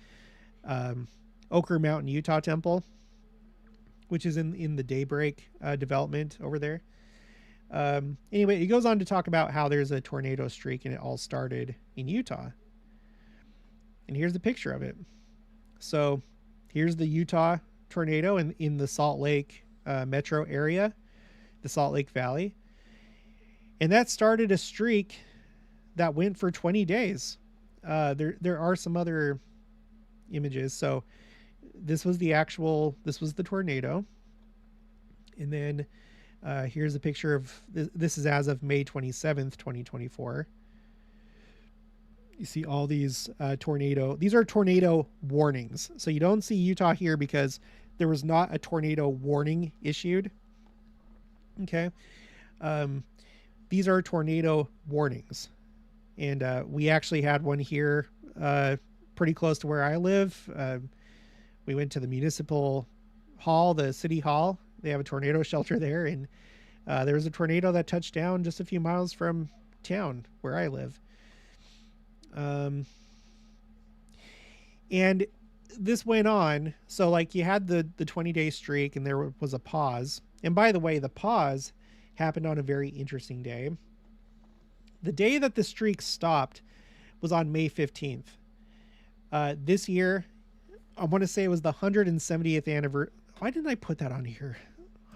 Ochre Mountain, Utah temple, which is in the Daybreak development over there. Anyway, it goes on to talk about how there's a tornado streak and it all started in Utah. And here's the picture of it. So here's the Utah tornado in the Salt Lake metro area, the Salt Lake Valley. And that started a streak that went for 20 days. There are some other images. So this was the tornado. And then here's a picture of, this is as of May 27th, 2024. You see all these these are tornado warnings. So you don't see Utah here because there was not a tornado warning issued. Okay. These are tornado warnings. And we actually had one here pretty close to where I live. We went to the municipal hall, the city hall. They have a tornado shelter there. And there was a tornado that touched down just a few miles from town where I live. And this went on. So like you had the 20-day streak and there was a pause. And by the way, the pause happened on a very interesting day. The day that the streak stopped was on May 15th. This year, I want to say it was the 170th anniversary. Why didn't I put that on here?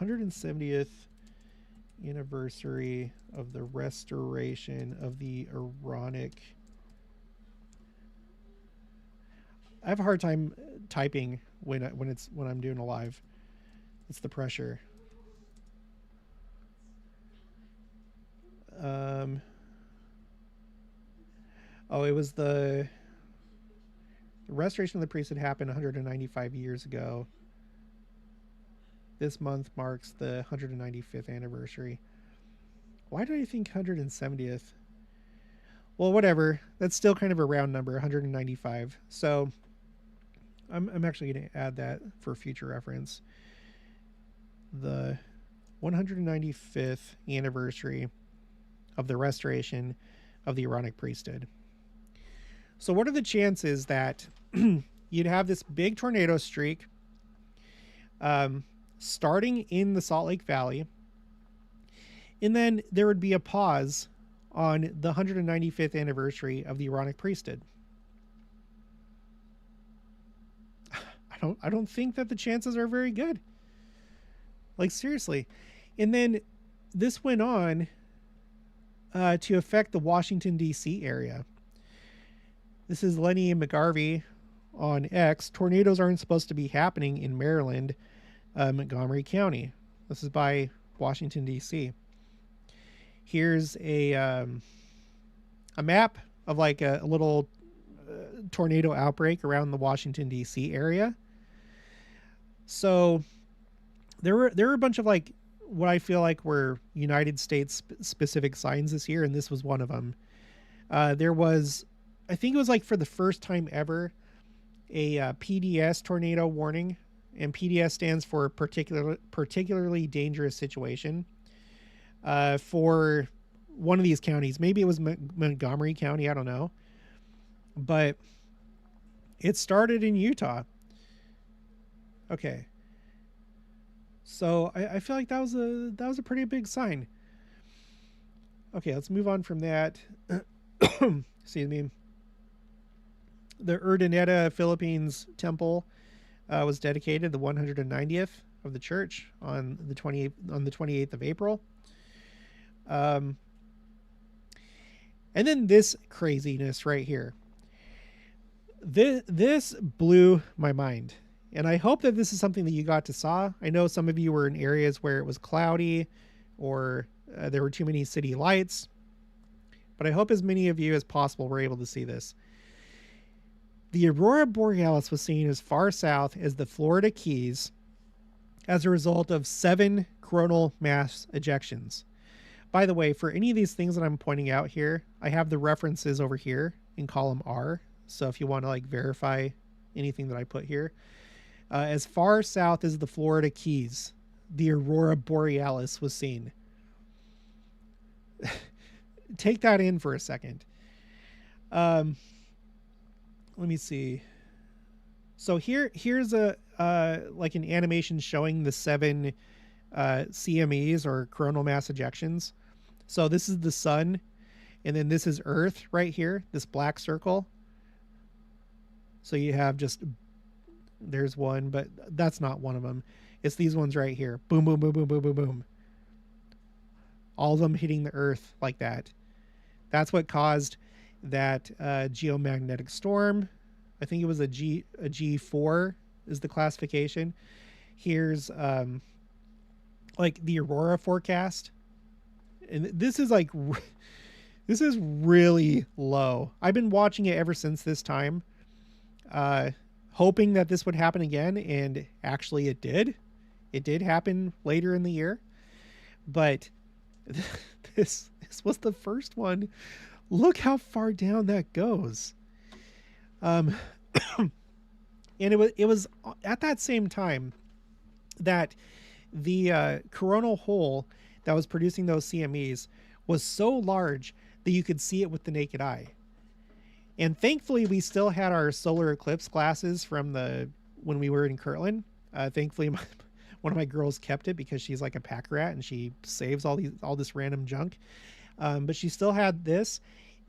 170th anniversary of the restoration of the Aaronic. I have a hard time typing when I'm doing a live. It's the pressure. It was the restoration of the priesthood happened 195 years ago. This month marks the 195th anniversary. Why do I think 170th? Well, whatever. That's still kind of a round number, 195. So I'm actually going to add that for future reference. The 195th anniversary of the restoration of the Aaronic priesthood. So what are the chances that you'd have this big tornado streak starting in the Salt Lake Valley, and then there would be a pause on the 195th anniversary of the Aaronic priesthood? I don't think that the chances are very good. Like, seriously. And then this went on to affect the Washington, D.C. area. This is Lenny McGarvey on X. Tornadoes aren't supposed to be happening in Maryland, Montgomery County. This is by Washington, D.C. Here's a map of like a little tornado outbreak around the Washington, D.C. area. So there were a bunch of like what I feel like were United States specific signs this year, and this was one of them. There was, I think it was like for the first time ever, a PDS tornado warning, and PDS stands for particularly dangerous situation for one of these counties. Maybe it was Montgomery County, I don't know, but it started in Utah. Okay, so I feel like that was a pretty big sign. Okay, let's move on from that. Excuse me. The Urdaneta, Philippines temple was dedicated, the 190th of the church, on the 28th of April. And then this craziness right here. This blew my mind. And I hope that this is something that you got to saw. I know some of you were in areas where it was cloudy or there were too many city lights. But I hope as many of you as possible were able to see this. The Aurora Borealis was seen as far south as the Florida Keys as a result of 7 coronal mass ejections. By the way, for any of these things that I'm pointing out here, I have the references over here in column R. So if you want to like verify anything that I put here, as far south as the Florida Keys, the Aurora Borealis was seen. Take that in for a second. Let me see. So here's a like an animation showing the 7 CMEs, or coronal mass ejections. So this is the sun, and then this is Earth right here, this black circle. So you have just, there's one, but that's not one of them. It's these ones right here. Boom, boom, boom, boom, boom, boom, boom. All of them hitting the Earth like that. That's what caused that geomagnetic storm. I think it was a G4 is the classification. Here's like the aurora forecast. And this is like, this is really low. I've been watching it ever since this time, hoping that this would happen again. And actually it did. It did happen later in the year. But this was the first one. Look how far down that goes. And it was at that same time that the coronal hole that was producing those CMEs was so large that you could see it with the naked eye. And thankfully, we still had our solar eclipse glasses from when we were in Kirtland. Thankfully, one of my girls kept it because she's like a pack rat and she saves all this random junk. But she still had this,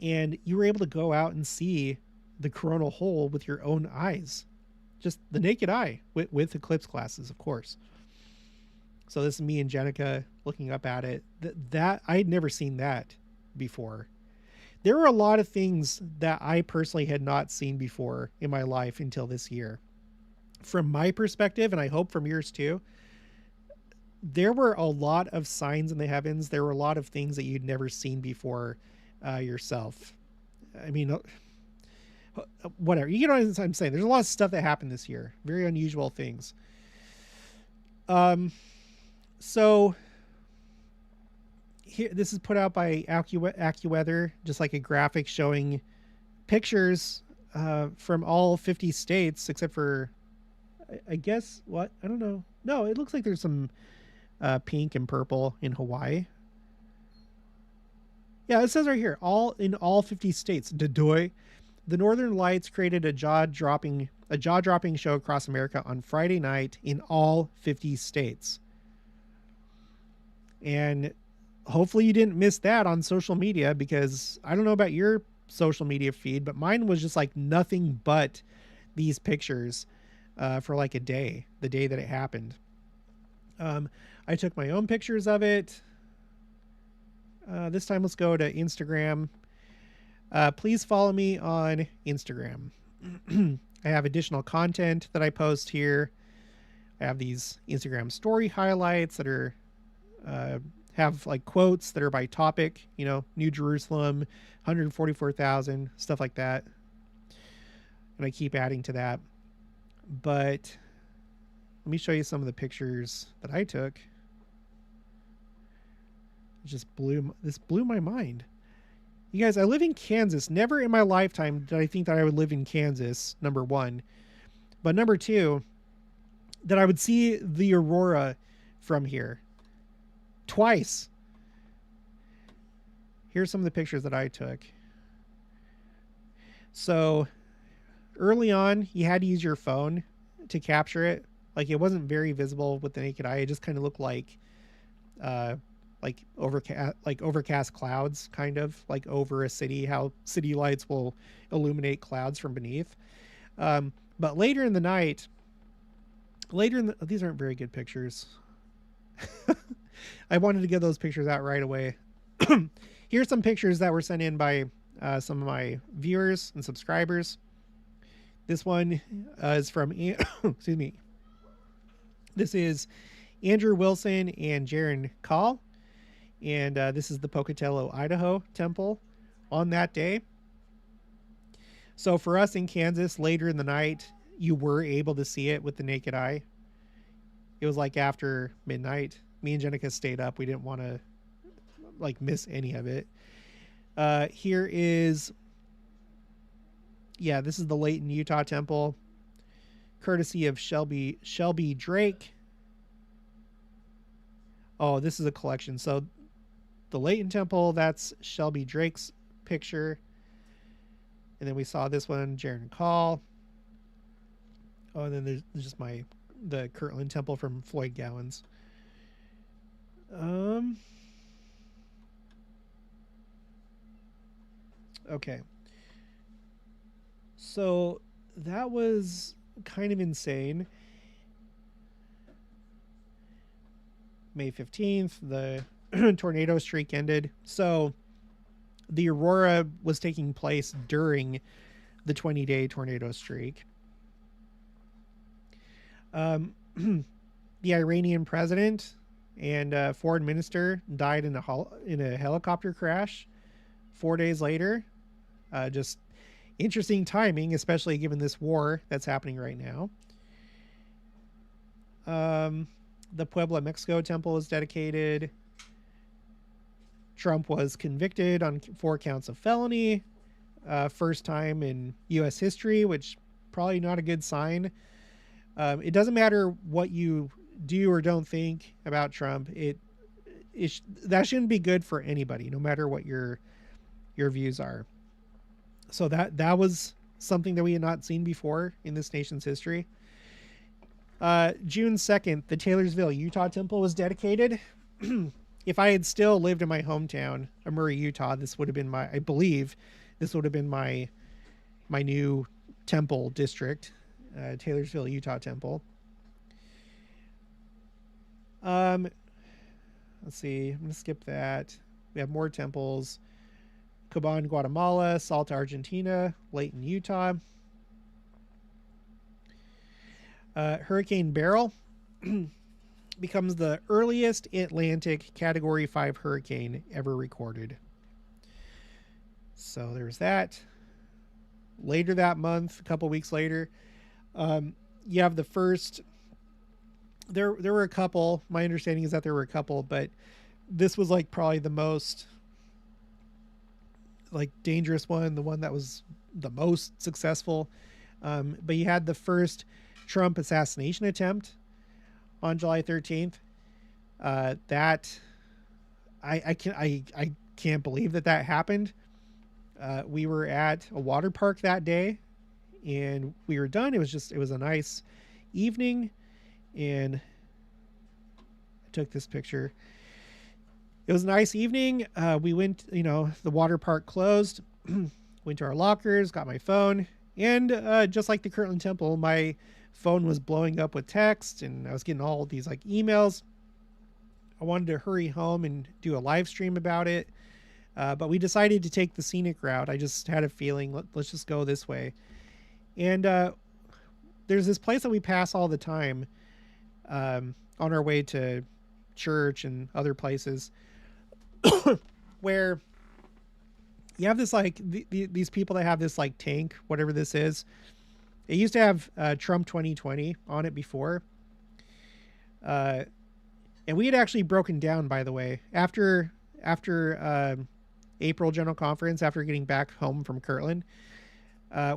and you were able to go out and see the coronal hole with your own eyes, just the naked eye with eclipse glasses, of course. So this is me and Jenica looking up at it. That I had never seen that before. There were a lot of things that I personally had not seen before in my life until this year. From my perspective, and I hope from yours too, there were a lot of signs in the heavens. There were a lot of things that you'd never seen before yourself. I mean, whatever. You know what I'm saying? There's a lot of stuff that happened this year. Very unusual things. So here, this is put out by AccuWeather, just like a graphic showing pictures from all 50 states, except for, I guess, what? I don't know. No, it looks like there's some pink and purple in Hawaii. Yeah, it says right here, in all 50 states. The Northern Lights created a jaw-dropping show across America on Friday night in all 50 states. And hopefully you didn't miss that on social media, because I don't know about your social media feed, but mine was just like nothing but these pictures for like a day, the day that it happened. I took my own pictures of it. This time let's go to Instagram. Please follow me on Instagram. I have additional content that I post here. I have these Instagram story highlights that are have like quotes that are by topic, you know, New Jerusalem, 144,000, stuff like that. And I keep adding to that. But let me show you some of the pictures that I took. This blew my mind. You guys, I live in Kansas. Never in my lifetime did I think that I would live in Kansas, number one. But number two, that I would see the aurora from here twice. Here's some of the pictures that I took. So early on, you had to use your phone to capture it. Like, it wasn't very visible with the naked eye. It just kind of looked like overcast clouds, kind of like over a city, how city lights will illuminate clouds from beneath. But later in the night, these aren't very good pictures. I wanted to get those pictures out right away. Here's some pictures that were sent in by some of my viewers and subscribers. This one is from, excuse me. This is Andrew Wilson and Jaron Call. And this is the Pocatello, Idaho temple on that day. So for us in Kansas, later in the night, you were able to see it with the naked eye. It was like after midnight. Me and Jenica stayed up. We didn't want to like miss any of it. Here is, this is the Layton, Utah temple, courtesy of Shelby Drake. Oh, this is a collection. So the Layton temple, that's Shelby Drake's picture. And then we saw this one, Jaron Call. Oh, and then there's just the Kirtland temple from Floyd Gowans. Okay. So that was kind of insane. May 15th, the tornado streak ended. So the aurora was taking place during the 20-day tornado streak. The Iranian president and foreign minister died in a helicopter crash 4 days later. Just interesting timing, especially given this war that's happening right now. The Puebla, Mexico temple was dedicated. Trump was convicted on 4 counts of felony. First time in U.S. history, which probably not a good sign. It doesn't matter what you do or don't think about Trump. That shouldn't be good for anybody, no matter what your views are. So that was something that we had not seen before in this nation's history. June 2nd, the Taylorsville, Utah temple was dedicated. If I had still lived in my hometown of Murray, Utah, this would have been my new temple district, Taylorsville, Utah temple. Let's see, I'm going to skip that. We have more temples. Caban, Guatemala, Salta, Argentina, Layton, Utah. Hurricane Beryl becomes the earliest Atlantic Category 5 hurricane ever recorded. So there's that. Later that month, a couple weeks later, you have the first. There were a couple. My understanding is that there were a couple, but this was like probably the most like dangerous one, the one that was the most successful. But you had the first Trump assassination attempt on July 13th. That I can't believe that happened. We were at a water park that day and we were done. It was a nice evening, and I took this picture. It was a nice evening. We went, the water park closed, went to our lockers, got my phone, and just like the Kirtland temple, my phone was blowing up with text, and I was getting all these like emails. I wanted to hurry home and do a live stream about it. But we decided to take the scenic route. I just had a feeling, let's just go this way. And there's this place that we pass all the time on our way to church and other places where you have this like these people that have this like tank, whatever this is. It used to have Trump 2020 on it before. And we had actually broken down, by the way, after April General Conference, after getting back home from Kirtland.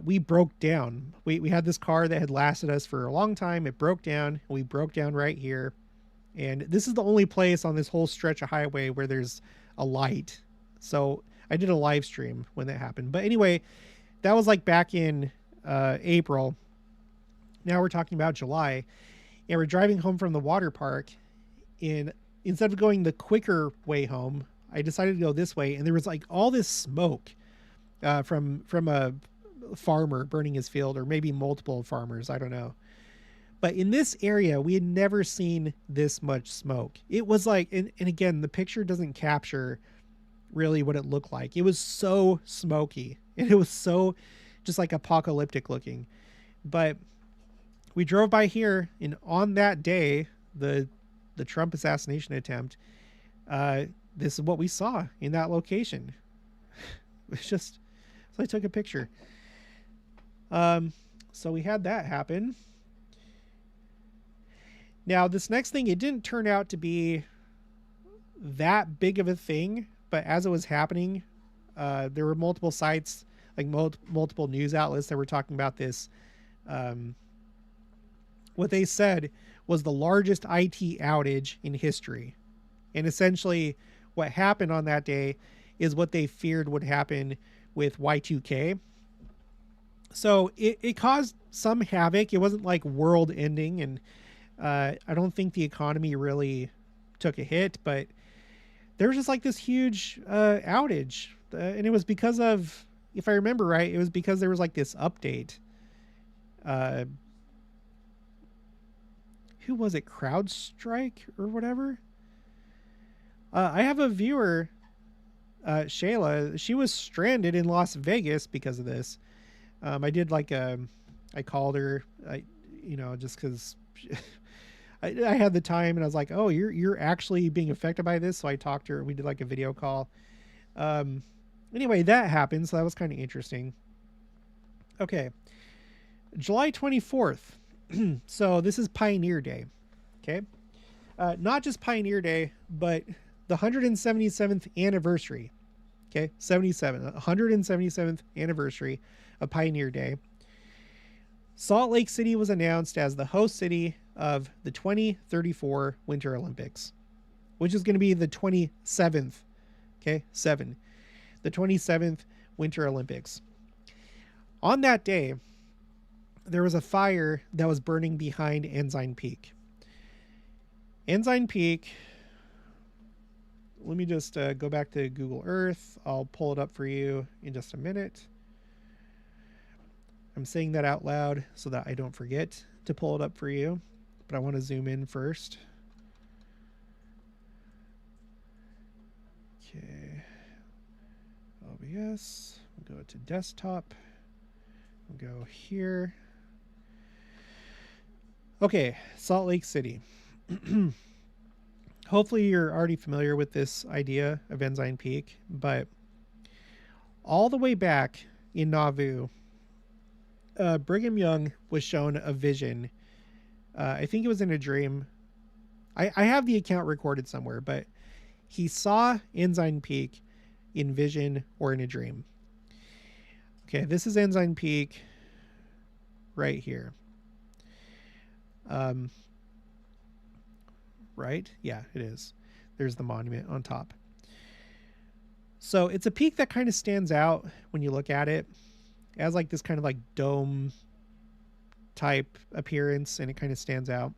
we broke down. We had this car that had lasted us for a long time. It broke down. We broke down right here. And this is the only place on this whole stretch of highway where there's a light. So I did a live stream when that happened. But anyway, that was like back in April. Now we're talking about July. And we're driving home from the water park. And instead of going the quicker way home, I decided to go this way. And there was like all this smoke from a farmer burning his field, or maybe multiple farmers. I don't know. But in this area, we had never seen this much smoke. It was like, and again, the picture doesn't capture really what it looked like. It was so smoky, and it was so just like apocalyptic looking. But we drove by here, and on that day, the Trump assassination attempt, this is what we saw in that location. It's just, so I took a picture. So we had that happen. Now, this next thing, it didn't turn out to be that big of a thing, but as it was happening, there were multiple sites, like multiple news outlets that were talking about this. What they said was the largest IT outage in history. And essentially what happened on that day is what they feared would happen with Y2K. So it caused some havoc. It wasn't like world ending, and I don't think the economy really took a hit, but there was just like this huge outage. And it was because of, if I remember right, it was because there was like this update. Who was it? CrowdStrike or whatever? I have a viewer, Shayla. She was stranded in Las Vegas because of this. I did like I called her, just because I had the time, and I was like, oh, you're actually being affected by this. So I talked to her. We did like a video call. Anyway, that happened. So that was kind of interesting. Okay. July 24th. So this is Pioneer Day. Okay. Not just Pioneer Day, but the 177th anniversary. Okay. 177th anniversary of Pioneer Day. Salt Lake City was announced as the host city of the 2034 Winter Olympics, which is going to be the 27th. Okay. The 27th Winter Olympics. On that day, there was a fire that was burning behind Ensign Peak. Ensign Peak, let me just go back to Google Earth. I'll pull it up for you in just a minute. I'm saying that out loud so that I don't forget to pull it up for you, but I want to zoom in first. Okay. OBS. We'll go to desktop. We'll go here. Okay, Salt Lake City. Hopefully you're already familiar with this idea of Ensign Peak, but all the way back in Nauvoo, Brigham Young was shown a vision. I think it was in a dream. I have the account recorded somewhere, but he saw Ensign Peak in vision or in a dream. Okay, this is Ensign Peak right here. Right? Yeah, it is. There's the monument on top. So it's a peak that kind of stands out when you look at it. It has like this kind of like dome type appearance, and it kind of stands out.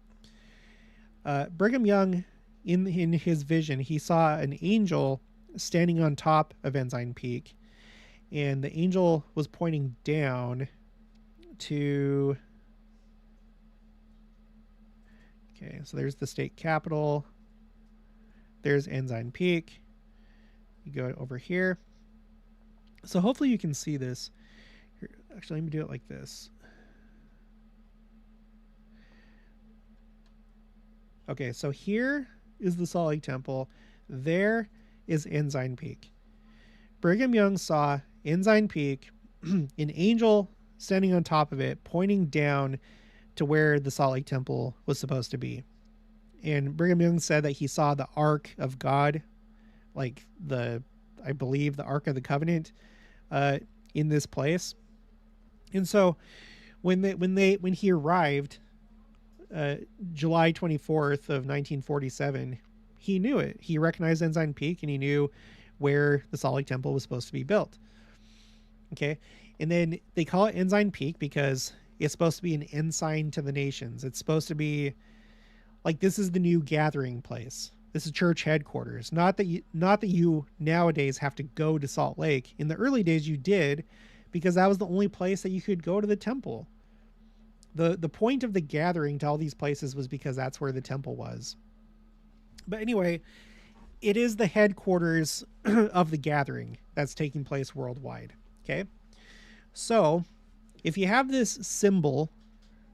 Brigham Young, in his vision, he saw an angel standing on top of Ensign Peak, and the angel was pointing down to... Okay, so there's the state capitol. There's Ensign Peak. You go over here. So hopefully you can see this. Here, actually, let me do it like this. Okay, so here is the Salt Lake Temple. There is Ensign Peak. Brigham Young saw Ensign Peak, an angel standing on top of it, pointing down to where the Salt Lake Temple was supposed to be. And Brigham Young said that he saw the Ark of God, like I believe the Ark of the Covenant, in this place. And so when he arrived, July 24th of 1947, he knew it. He recognized Ensign Peak, and he knew where the Salt Lake Temple was supposed to be built. Okay. And then they call it Ensign Peak because it's supposed to be an ensign to the nations. It's supposed to be like, this is the new gathering place. This is church headquarters. Not that you nowadays have to go to Salt Lake. In the early days you did, because that was the only place that you could go to the temple. The point of the gathering to all these places was because that's where the temple was. But anyway, it is the headquarters of the gathering that's taking place worldwide. Okay. So if you have this symbol,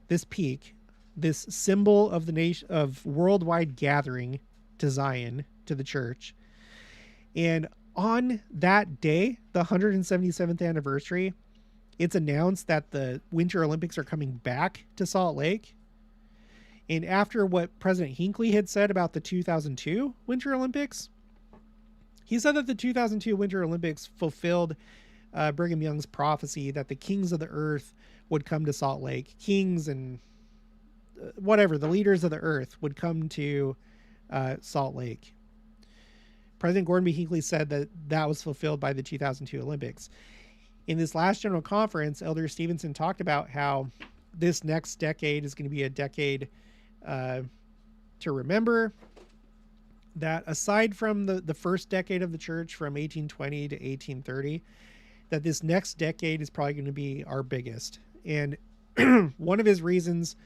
this peak, this symbol of the nation, of worldwide gathering to Zion, to the church, and on that day, the 177th anniversary, it's announced that the Winter Olympics are coming back to Salt Lake. And after what President Hinckley had said about the 2002 Winter Olympics, he said that the 2002 Winter Olympics fulfilled Brigham Young's prophecy that the kings of the earth would come to Salt Lake. Kings and whatever, the leaders of the earth would come to Salt Lake. President Gordon B. Hinckley said that that was fulfilled by the 2002 Olympics. In this last general conference, Elder Stevenson talked about how this next decade is going to be a decade to remember, that aside from the first decade of the church from 1820 to 1830, that this next decade is probably going to be our biggest. And one of his reasons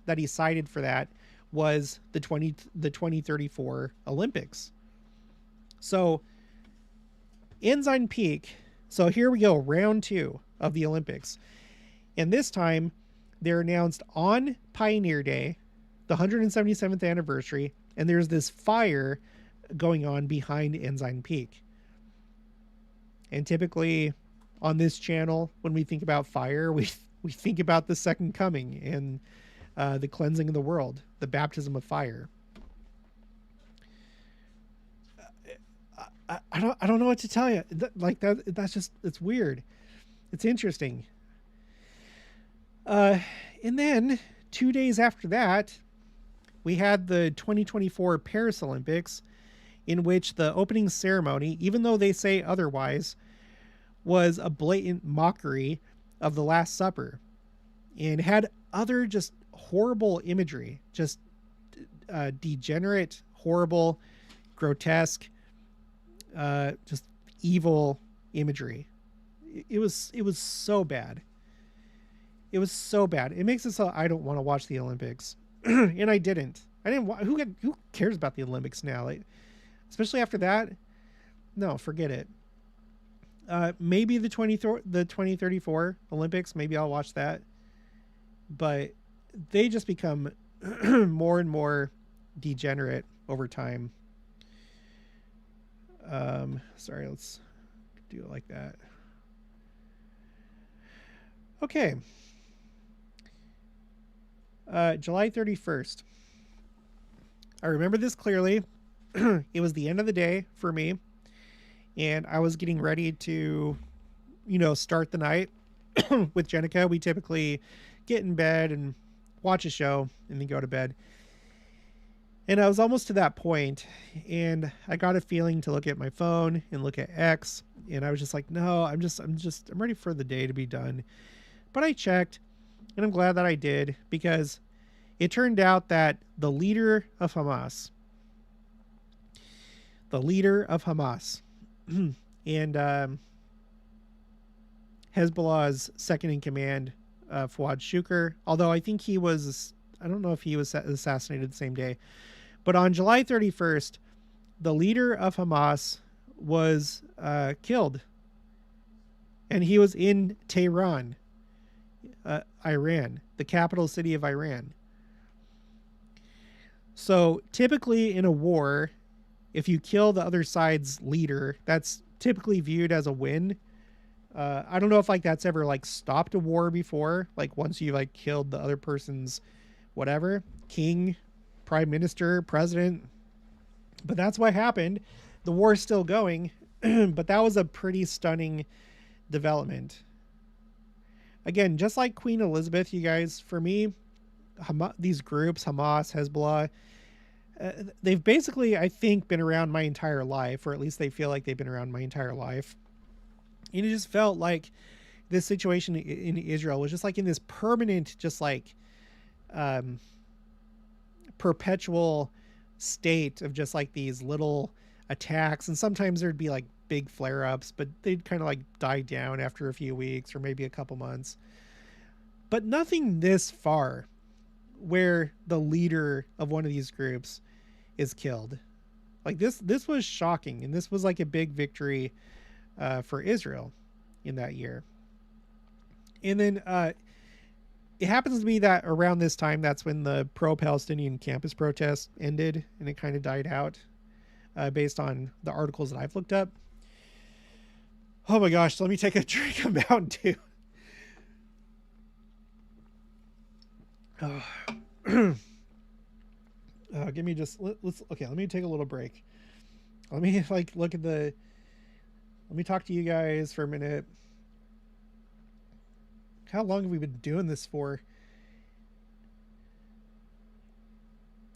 that he cited for that was the 2034 Olympics. So Ensign Peak, so here we go, round 2 of the Olympics. And this time they're announced on Pioneer Day, the 177th anniversary, and there's this fire going on behind Ensign Peak. And typically on this channel, when we think about fire, we think about the second coming and the cleansing of the world, the baptism of fire. I don't know what to tell you. Like that's just, it's weird. It's interesting. And then 2 days after that, we had the 2024 Paris Olympics, in which the opening ceremony, even though they say otherwise, was a blatant mockery of the Last Supper and had other just horrible imagery, just degenerate, horrible, grotesque, just evil imagery. It was so bad. It was so bad. It makes it so I don't want to watch the Olympics. And I didn't. Who cares about the Olympics now? Like, especially after that. No, forget it. Maybe the 2034 Olympics, maybe I'll watch that. But they just become more and more degenerate over time. Sorry, let's do it like that. Okay. July 31st. I remember this clearly. It was the end of the day for me, and I was getting ready to, start the night with Jenica. We typically get in bed and watch a show and then go to bed. And I was almost to that point, and I got a feeling to look at my phone and look at X, and I was just like, no, I'm ready for the day to be done. But I checked, and I'm glad that I did, because it turned out that the leader of Hamas and Hezbollah's second in command, Fuad Shukr, although I think I don't know if he was assassinated the same day, but on July 31st, the leader of Hamas was killed, and he was in Tehran, Iran, the capital city of Iran. So typically in a war, if you kill the other side's leader, that's typically viewed as a win. I don't know if that's ever stopped a war before, once you killed the other person's whatever, king, prime minister, president, but that's what happened. The war's still going, but that was a pretty stunning development. again, just like Queen Elizabeth, you guys, for me, these groups, Hamas, Hezbollah, they've basically, I think, been around my entire life, or at least they feel like they've been around my entire life. And it just felt like this situation in Israel was just like in this permanent, just like perpetual state of just like these little attacks. And sometimes there'd be like big flare-ups, but they'd kind of like die down after a few weeks or maybe a couple months. But nothing this far where the leader of one of these groups is killed. Like this was shocking, and this was like a big victory for Israel in that year. And then it happens to be that around this time, that's when the pro-Palestinian campus protest ended, and it kind of died out based on the articles that I've looked up. Oh my gosh, let me take a drink of Mountain Dew. Give me just, let's, okay, let me take a little break. Let me like look at let me talk to you guys for a minute. How long have we been doing this for?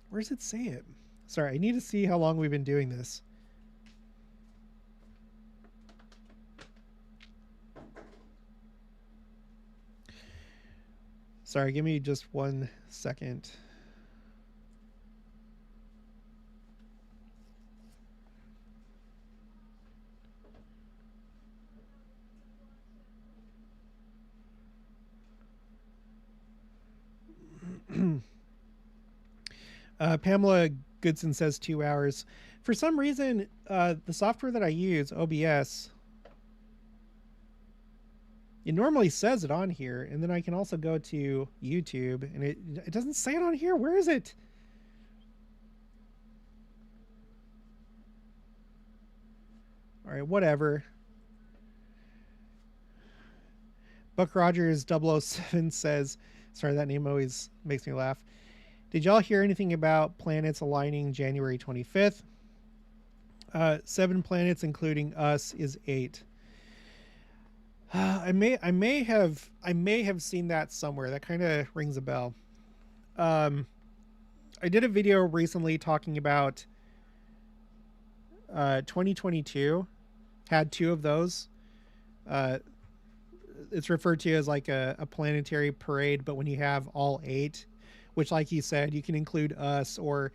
Where does it say it? Sorry, I need to see how long we've been doing this. Sorry, give me just 1 second. Pamela Goodson says 2 hours. For some reason, the software that I use, OBS, it normally says it on here, and then I can also go to YouTube, and it doesn't say it on here. Where is it? All right, whatever. Buck Rogers 007 says, sorry, that name always makes me laugh. Did y'all hear anything about planets aligning January 25th? 7 planets, including us, is 8. I may have seen that somewhere. That kind of rings a bell. I did a video recently talking about 2022 had 2 of those. It's referred to as like a planetary parade, but when you have all 8, which, like you said, you can include us, or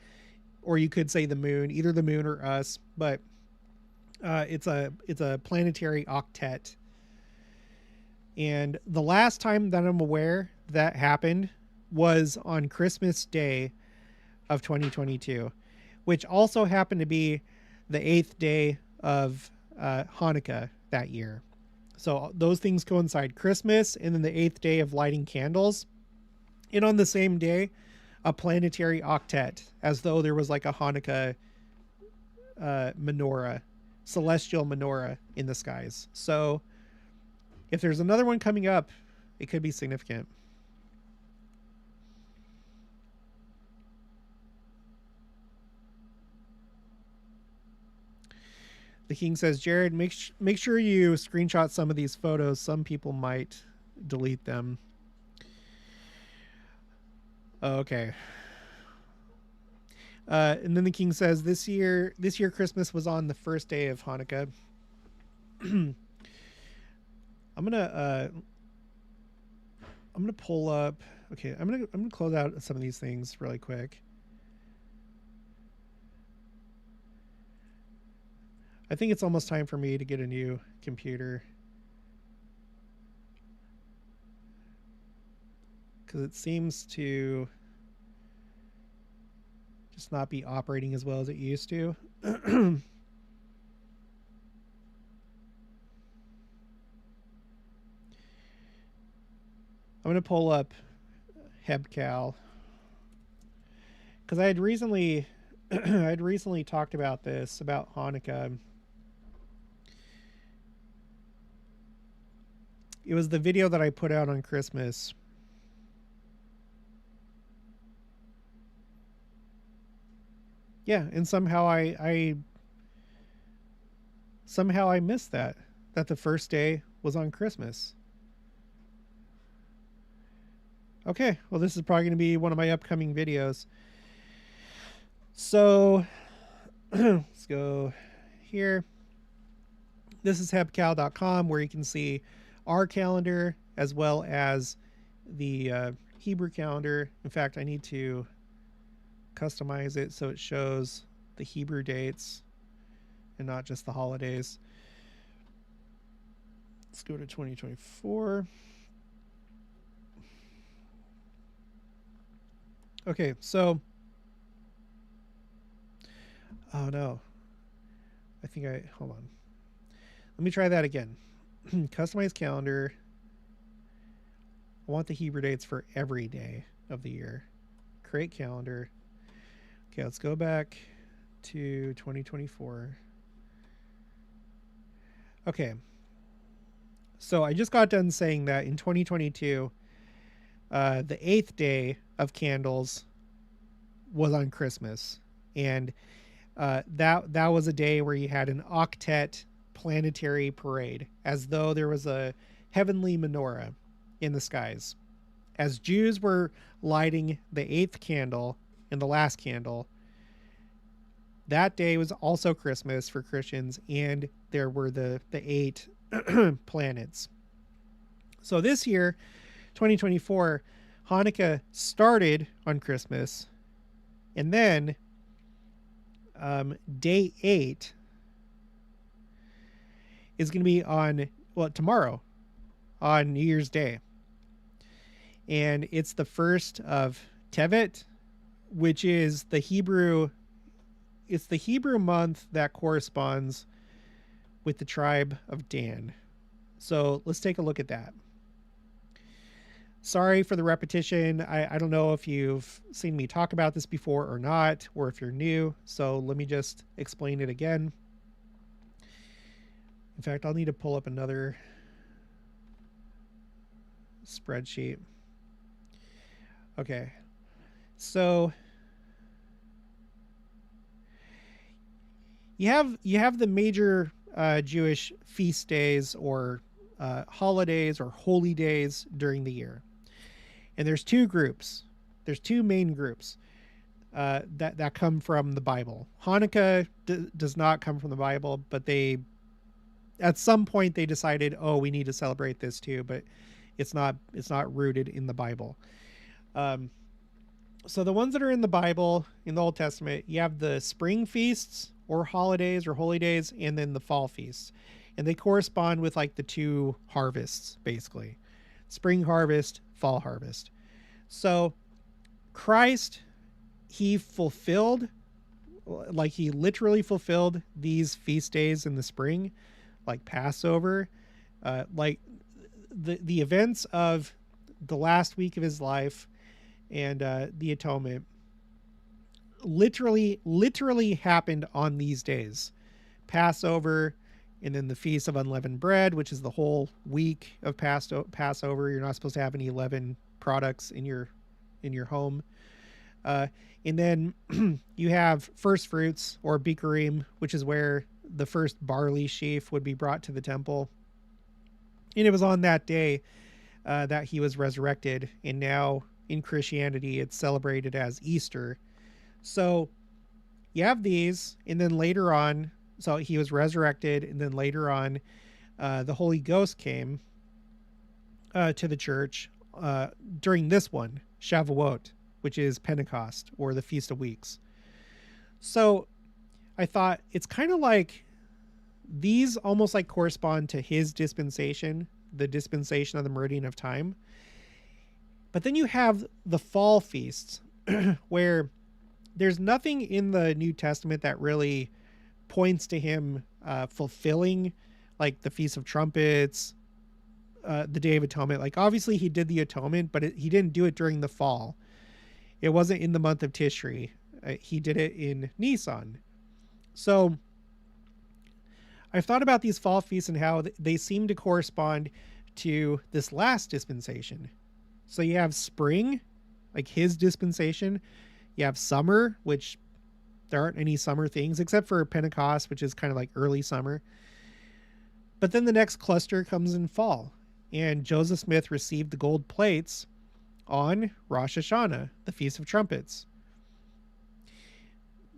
you could say the moon, either the moon or us, but it's a planetary octet. And the last time that I'm aware that happened was on Christmas Day of 2022, which also happened to be the 8th day of Hanukkah that year. So those things coincide, Christmas and then the 8th day of lighting candles. And on the same day, a planetary octet, as though there was like a Hanukkah menorah, celestial menorah in the skies. So if there's another one coming up, it could be significant. The King says, Jared, make sure you screenshot some of these photos. Some people might delete them. Okay. And then the King says, this year Christmas was on the first day of Hanukkah. I'm gonna pull up. Okay, I'm gonna close out some of these things really quick. I think it's almost time for me to get a new computer, because it seems to just not be operating as well as it used to. I'm going to pull up Hebcal, because I had recently talked about this, about Hanukkah. It was the video that I put out on Christmas. Yeah, and somehow I missed that the first day was on Christmas. Okay, well, this is probably going to be one of my upcoming videos. So let's go here. This is hebcal.com, where you can see our calendar as well as the Hebrew calendar. In fact, I need to customize it so it shows the Hebrew dates and not just the holidays. Let's go to 2024. Okay, so, oh no, hold on. Let me try that again. Customize calendar. I want the Hebrew dates for every day of the year. Create calendar. Okay, let's go back to 2024. Okay. So I just got done saying that in 2022, the 8th day of candles was on Christmas. And that was a day where you had an octet planetary parade, as though there was a heavenly menorah in the skies. As Jews were lighting the 8th candle and the last candle, that day was also Christmas for Christians, and there were the 8 planets. So this year, 2024, Hanukkah started on Christmas, and then day 8 is going to be on, well, tomorrow, on New Year's Day. And it's the first of Tevet, which is the Hebrew month that corresponds with the tribe of Dan. So let's take a look at that. Sorry for the repetition. I don't know if you've seen me talk about this before or not, or if you're new. So let me just explain it again. In fact, I'll need to pull up another spreadsheet. Okay. So you have the major Jewish feast days or holidays or holy days during the year. And there's two groups. There's two main groups that come from the Bible. Hanukkah does not come from the Bible, but at some point they decided, oh, we need to celebrate this too, but it's not rooted in the Bible. So the ones that are in the Bible, in the Old Testament, you have the spring feasts or holidays or holy days, and then the fall feasts. And they correspond with like the two harvests, basically. Spring harvest, fall harvest. So Christ, he literally fulfilled these feast days in the spring, like Passover, like the events of the last week of his life and the atonement literally happened on these days. Passover, and then the Feast of Unleavened Bread, which is the whole week of Passover. You're not supposed to have any leaven products in your home. And then you have first fruits, or Bikurim, which is where the first barley sheaf would be brought to the temple. And it was on that day that he was resurrected. And now in Christianity, it's celebrated as Easter. So you have these, and then later on, so he was resurrected, and then later on, the Holy Ghost came to the church during this one, Shavuot, which is Pentecost, or the Feast of Weeks. So I thought it's kind of like these almost like correspond to his dispensation, the dispensation of the meridian of time. But then you have the fall feasts where there's nothing in the New Testament that really points to him fulfilling like the Feast of Trumpets, the Day of Atonement. Like obviously he did the atonement, but he didn't do it during the fall. It wasn't in the month of Tishri. He did it in Nisan. So I've thought about these fall feasts and how they seem to correspond to this last dispensation. So you have spring, like his dispensation. You have summer, which there aren't any summer things except for Pentecost, which is kind of like early summer. But then the next cluster comes in fall, and Joseph Smith received the gold plates on Rosh Hashanah, the Feast of Trumpets.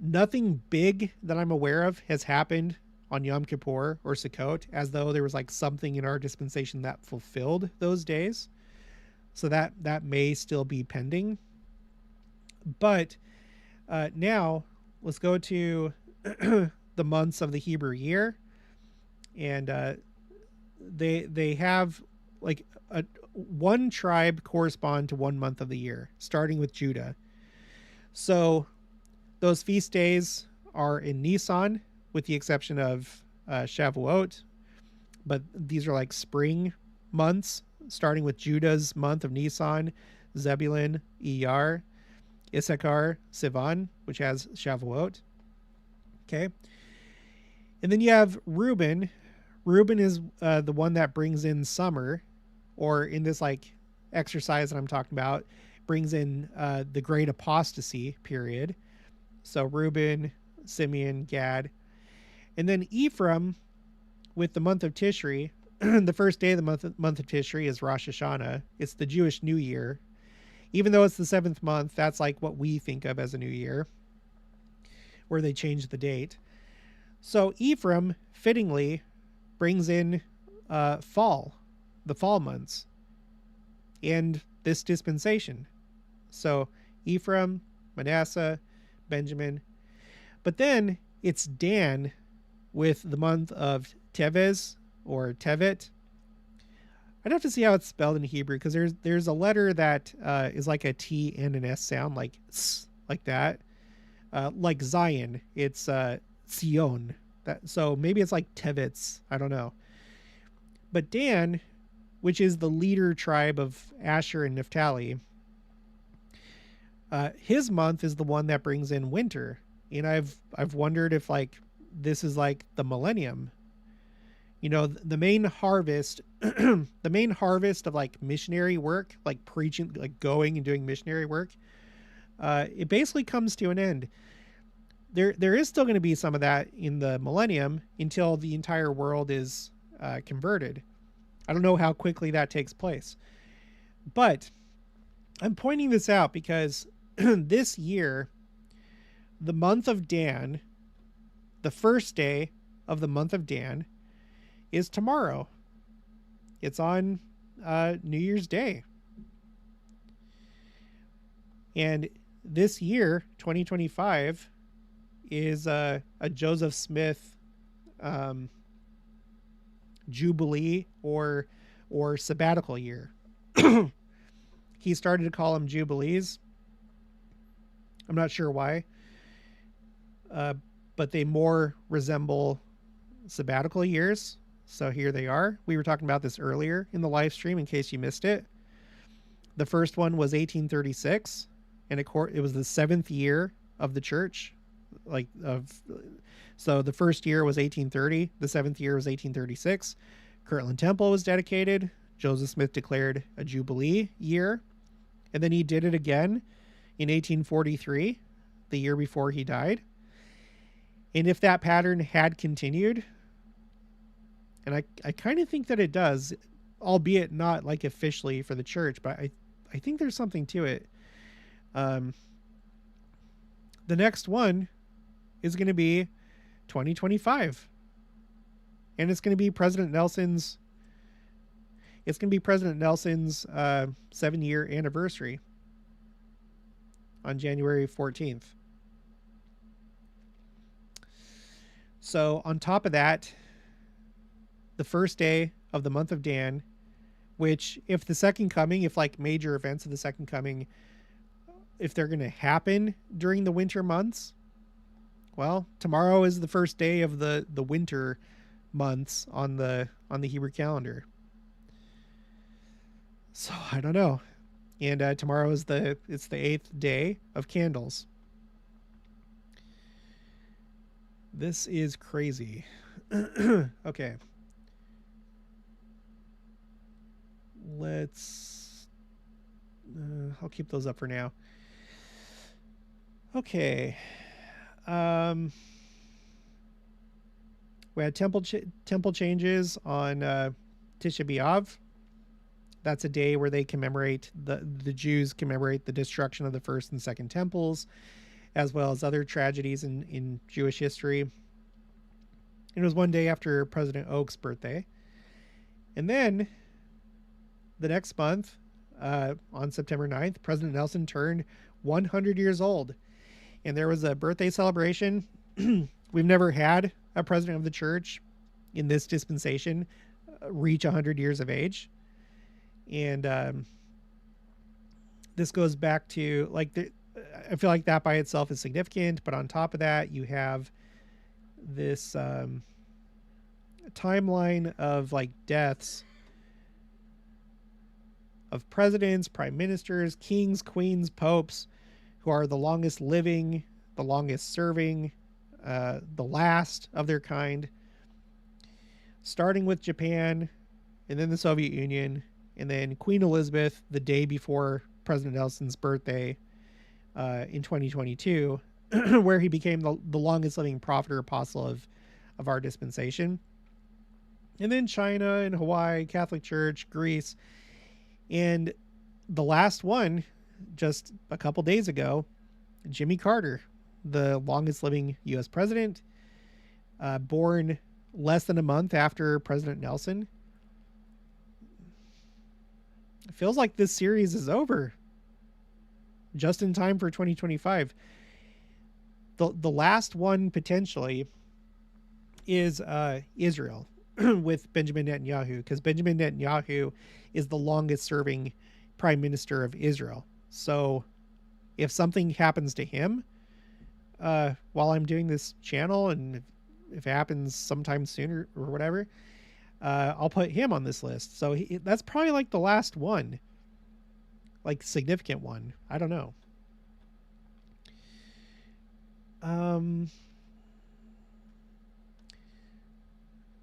Nothing big that I'm aware of has happened on Yom Kippur or Sukkot, as though there was like something in our dispensation that fulfilled those days. So that may still be pending. But now let's go to the months of the Hebrew year, and they have like one tribe correspond to 1 month of the year, starting with Judah. So those feast days are in Nisan, with the exception of Shavuot, but these are like spring months, starting with Judah's month of Nisan, Zebulun, Iyar, Issachar, Sivan, which has Shavuot. Okay. And then you have Reuben. Reuben is the one that brings in summer, or in this like exercise that I'm talking about, brings in the great apostasy period. So Reuben, Simeon, Gad. And then Ephraim, with the month of Tishri, the first day of the month of Tishri is Rosh Hashanah. It's the Jewish New Year. Even though it's the 7th month, that's like what we think of as a new year, where they change the date. So Ephraim, fittingly, brings in fall, the fall months, and this dispensation. So Ephraim, Manasseh, Benjamin. But then it's Dan with the month of Teves or Tevet. I'd have to see how it's spelled in Hebrew, because there's a letter that is like a T and an S sound, like s, like that. Like Zion, it's Sion. So maybe it's like Tevetz. I don't know. But Dan, which is the leader tribe of Asher and Naphtali, his month is the one that brings in winter. And I've wondered if like this is like the millennium. You know, the main harvest, the main harvest of like missionary work, like preaching, like going and doing missionary work, it basically comes to an end. There is still going to be some of that in the millennium until the entire world is converted. I don't know how quickly that takes place, but I'm pointing this out because this year, the month of Dan, the first day of the month of Dan, is tomorrow. It's on New Year's Day. And this year, 2025, is a Joseph Smith Jubilee or sabbatical year. He started to call them Jubilees. I'm not sure why. But they more resemble sabbatical years. So here they are. We were talking about this earlier in the live stream in case you missed it. The first one was 1836, and it was the 7th year of the church. So the first year was 1830. The 7th year was 1836. Kirtland Temple was dedicated. Joseph Smith declared a Jubilee year. And then he did it again in 1843, the year before he died. And if that pattern had continued, and I kind of think that it does, albeit not like officially for the church, but I think there's something to it. The next one is going to be 2025. And it's going to be President Nelson's 7-year anniversary on January 14th. So on top of that, the first day of the month of Dan, which if the second coming, if like major events of the second coming, if they're going to happen during the winter months, well, tomorrow is the first day of the winter months on the Hebrew calendar. So I don't know. And tomorrow is it's the 8th day of candles. This is crazy. Okay. I'll keep those up for now. Okay. We had temple changes on Tisha B'Av. That's a day where they commemorate, the Jews commemorate the destruction of the first and second temples, as well as other tragedies in Jewish history. It was one day after President Oak's birthday. And then the next month, on September 9th, President Nelson turned 100 years old. And there was a birthday celebration. We've never had a president of the church in this dispensation reach 100 years of age. And this goes back to, like, I feel like that by itself is significant. But on top of that, you have this timeline of, like, deaths of presidents, prime ministers, kings, queens, popes, who are the longest living, the longest serving, the last of their kind, starting with Japan and then the Soviet Union, and then Queen Elizabeth the day before President Nelson's birthday in 2022, where he became the longest living prophet or apostle of our dispensation. And then China and Hawaii, Catholic Church, Greece. And the last one, just a couple days ago, Jimmy Carter, the longest living U.S. president, born less than a month after President Nelson. It feels like this series is over just in time for 2025. The last one potentially is Israel with Benjamin Netanyahu, because Benjamin Netanyahu is the longest serving prime minister of Israel. So if something happens to him while I'm doing this channel, and if it happens sometime sooner or whatever, I'll put him on this list. So that's probably like the last one, like significant one. I don't know.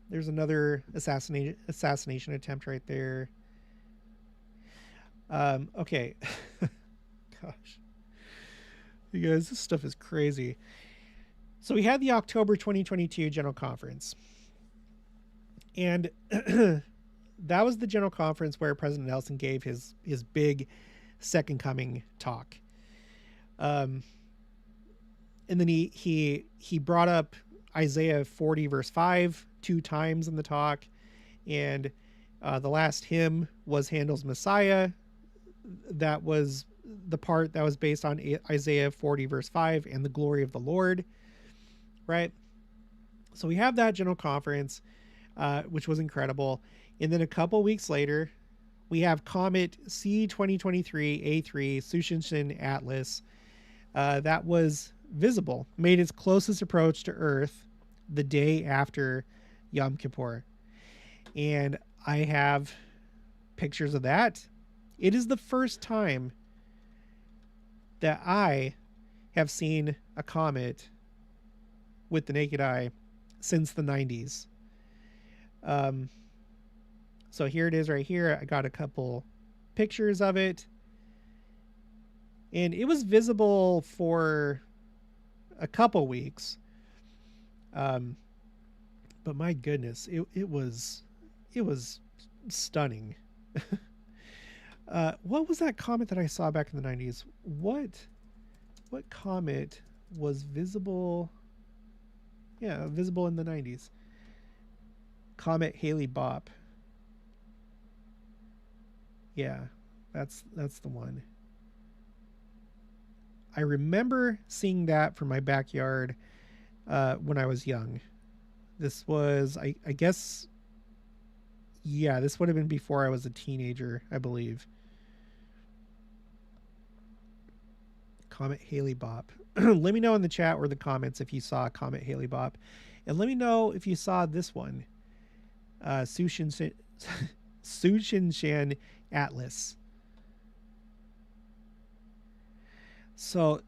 There's another assassination attempt right there. Okay. Gosh. You guys, this stuff is crazy. So we had the October 2022 General Conference. And that was the General Conference where President Nelson gave his big second coming talk. And then he brought up Isaiah 40 verse 5 2 times in the talk. And the last hymn was Handel's Messiah. That was the part that was based on Isaiah 40 verse 5 and the glory of the Lord. Right? So we have that General Conference, which was incredible. And then a couple weeks later, we have Comet C2023A3 Sushinshin Atlas. That was visible, made its closest approach to Earth the day after Yom Kippur. And I have pictures of that. It is the first time that I have seen a comet with the naked eye since the 90s. So here it is right here. I got a couple pictures of it. And it was visible for a couple weeks. But my goodness, it was stunning. What was that comet that I saw back in the 90s? What comet was visible? Yeah, visible in the 90s. Comet Halley-Bopp. Yeah, that's the one. I remember seeing that from my backyard when I was young. This was, I guess, yeah, this would have been before I was a teenager, I believe. Comet Halley-Bopp. Let me know in the chat or the comments if you saw Comet Halley-Bopp. And let me know if you saw this one. Sushinshan Atlas. So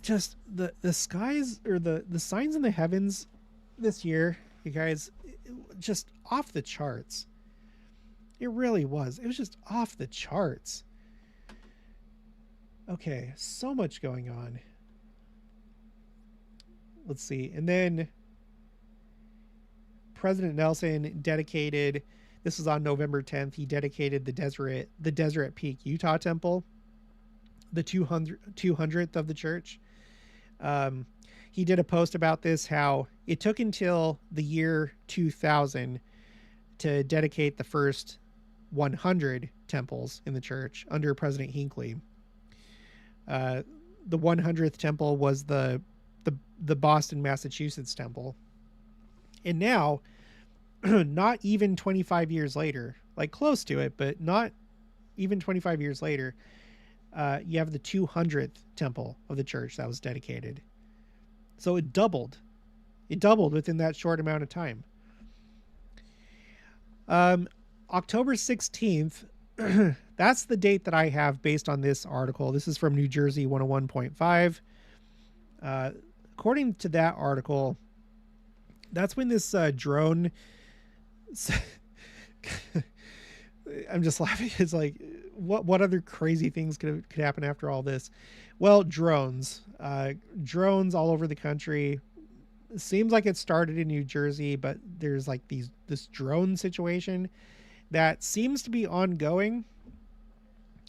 just the skies, or the signs in the heavens this year, you guys, just off the charts. It really was. It was just off the charts. Okay, so much going on. Let's see. And then President Nelson dedicated This was on November 10th. He dedicated the Deseret Peak, Utah temple, the 200th of the church. He did a post about this, how it took until the year 2000 to dedicate the first 100 temples in the church under President Hinckley. The 100th temple was the Boston, Massachusetts temple. And now, not even 25 years later, like close to it, but not even 25 years later, you have the 200th temple of the church that was dedicated. So it doubled. It doubled within that short amount of time. October 16th, that's the date that I have based on this article. This is from New Jersey 101.5. According to that article, that's when this drone... I'm just laughing. It's like, what other crazy things could happen after all this? Well, drones all over the country. It seems like it started in New Jersey, but there's like this drone situation that seems to be ongoing.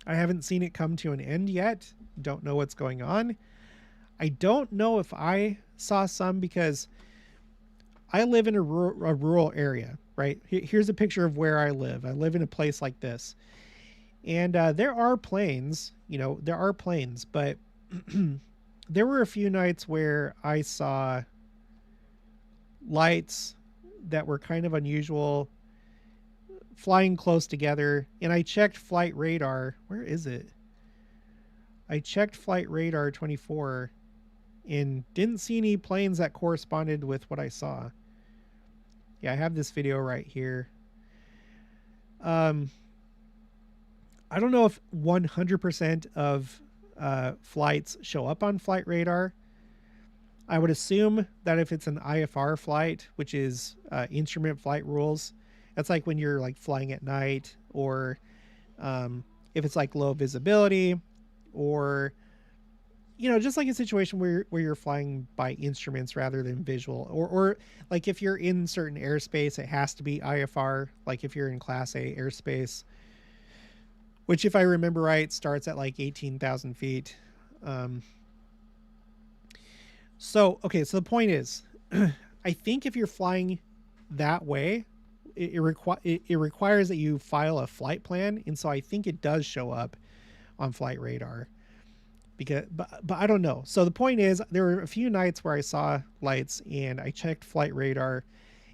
I haven't seen it come to an end yet. Don't know what's going on. I don't know if I saw some, because I live in a rural area, right? Here's a picture of where I live. I live in a place like this. And there are planes, but there were a few nights where I saw lights that were kind of unusual, flying close together. And I checked flight radar. Where is it? I checked flight radar 24 and didn't see any planes that corresponded with what I saw. Yeah, I have this video right here. I don't know if 100% of flights show up on flight radar. I would assume that if it's an IFR flight, which is instrument flight rules, that's like when you're like flying at night, or if it's like low visibility, or just like a situation where you're flying by instruments rather than visual, or like if you're in certain airspace, it has to be IFR. Like if you're in Class A airspace, which, if I remember right, starts at like 18,000 feet. So the point is, I think if you're flying that way, it requires that you file a flight plan. And so I think it does show up on flight radar, but I don't know. So the point is, there were a few nights where I saw lights, and I checked flight radar,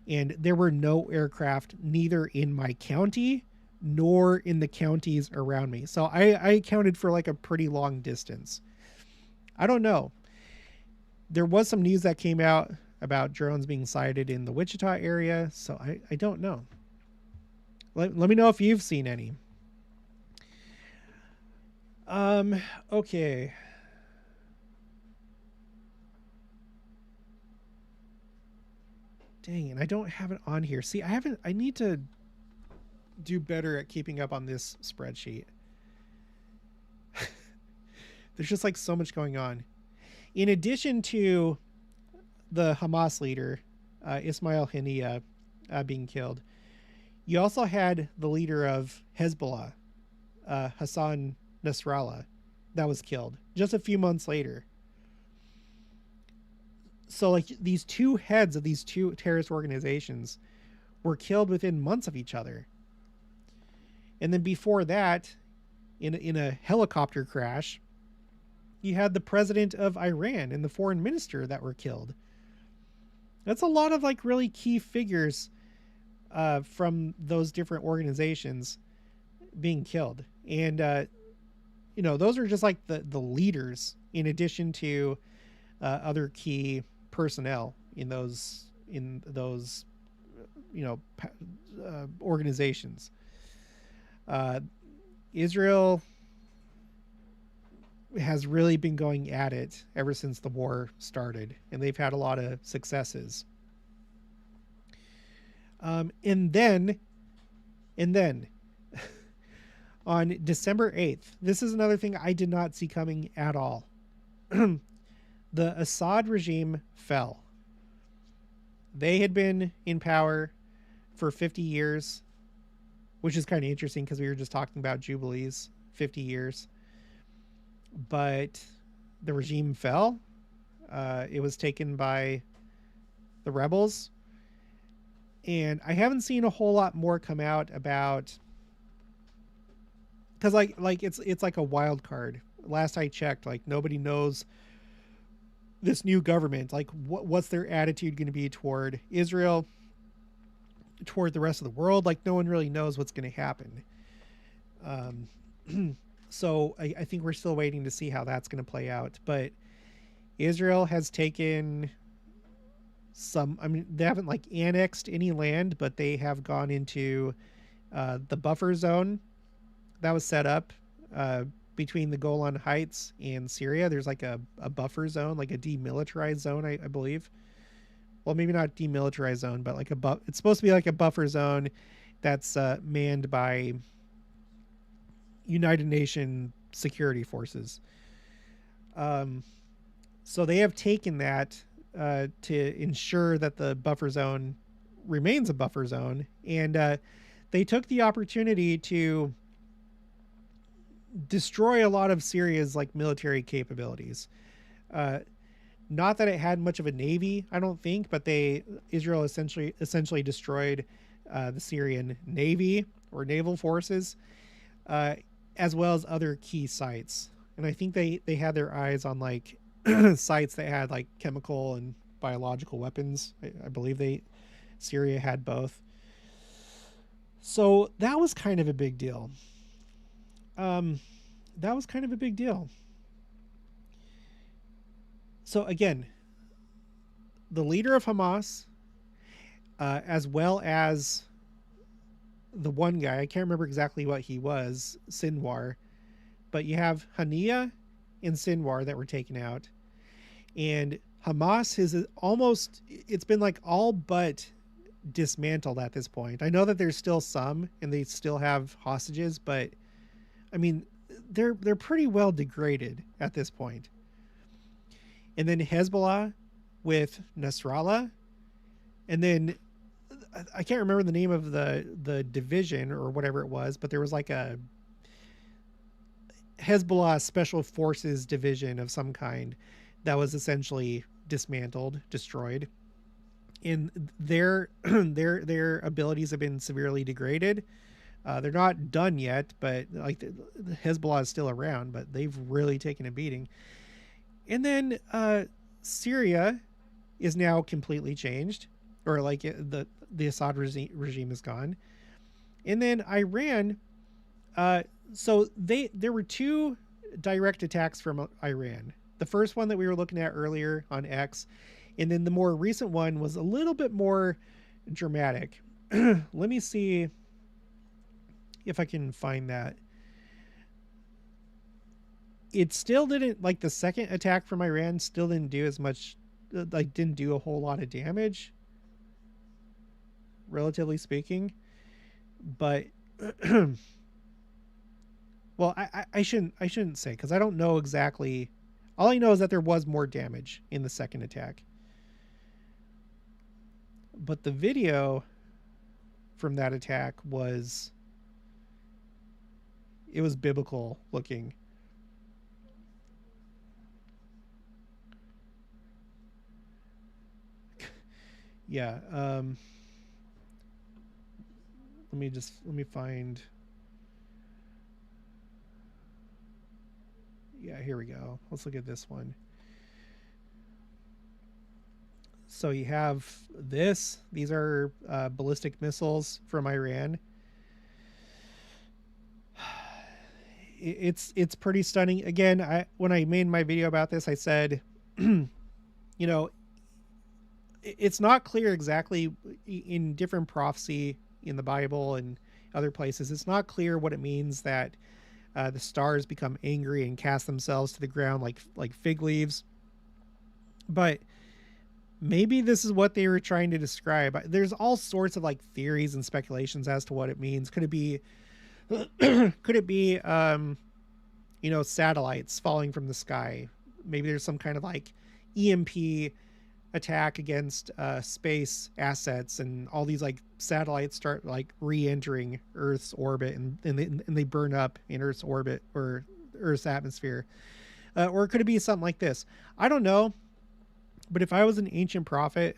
and there were no aircraft, neither in my county nor in the counties around me. So I counted for like a pretty long distance. I don't know. There was some news that came out about drones being sighted in the Wichita area. So I don't know. Let me know if you've seen any. Okay. Dang it, I don't have it on here. See, I need to do better at keeping up on this spreadsheet. There's just like so much going on. In addition to the Hamas leader, Ismail Haniyeh, being killed, you also had the leader of Hezbollah, Hassan Nasrallah, that was killed just a few months later. So like these two heads of these two terrorist organizations were killed within months of each other. And then before that, in a helicopter crash, you had the president of Iran and the foreign minister that were killed. That's a lot of like really key figures from those different organizations being killed. And, those are just like the leaders, in addition to other key personnel in those organizations. Israel has really been going at it ever since the war started, and they've had a lot of successes. And then on December 8th, this is another thing I did not see coming at all. The Assad regime fell. They had been in power for 50 years. which is kind of interesting because we were just talking about Jubilees, 50 years. But the regime fell. It was taken by the rebels. And I haven't seen a whole lot more come out about, because like it's like a wild card. Last I checked, like nobody knows this new government, like what's their attitude going to be toward Israel, toward the rest of the world. Like no one really knows what's going to happen. So I think we're still waiting to see how that's going to play out. But Israel has taken some, I mean, they haven't like annexed any land, but they have gone into the buffer zone that was set up between the Golan Heights and Syria. There's like a buffer zone, like a demilitarized zone, I believe. Well, maybe not demilitarized zone, but like it's supposed to be like a buffer zone that's manned by United Nations security forces. So they have taken that to ensure that the buffer zone remains a buffer zone. And they took the opportunity to destroy a lot of Syria's like military capabilities. Not that it had much of a navy, I don't think, but Israel essentially destroyed the Syrian navy or naval forces, as well as other key sites. And I think they had their eyes on like sites that had like chemical and biological weapons. I believe Syria had both. So that was kind of a big deal. So again, the leader of Hamas, as well as the one guy, I can't remember exactly what he was, Sinwar, but you have Hania and Sinwar that were taken out. And Hamas it's been like all but dismantled at this point. I know that there's still some and they still have hostages, but I mean, they're pretty well degraded at this point. And then Hezbollah with Nasrallah, and then I can't remember the name of the division or whatever it was, but there was like a Hezbollah Special Forces division of some kind that was essentially dismantled, destroyed. And their abilities have been severely degraded. They're not done yet, but like the Hezbollah is still around, but they've really taken a beating. And then Syria is now completely changed, or like the Assad regime is gone. And then Iran, so there were two direct attacks from Iran. The first one that we were looking at earlier on X, and then the more recent one was a little bit more dramatic. Let me see if I can find that. It still didn't, like the second attack from Iran still didn't do as much, like didn't do a whole lot of damage, relatively speaking. But well, I shouldn't say, because I don't know exactly. All I know is that there was more damage in the second attack. But the video from that attack was biblical looking. Yeah. Let me find. Yeah, here we go. Let's look at this one. So you have this. These are ballistic missiles from Iran. It's pretty stunning. Again, when I made my video about this, I said, you know, it's not clear exactly in different prophecy in the Bible and other places. It's not clear what it means that the stars become angry and cast themselves to the ground like fig leaves. But maybe this is what they were trying to describe. There's all sorts of like theories and speculations as to what it means. Could it be satellites falling from the sky? Maybe there's some kind of like EMP attack against space assets, and all these like satellites start like re-entering Earth's orbit, and they burn up in Earth's orbit or Earth's atmosphere. Or could it be something like this? I don't know. But if I was an ancient prophet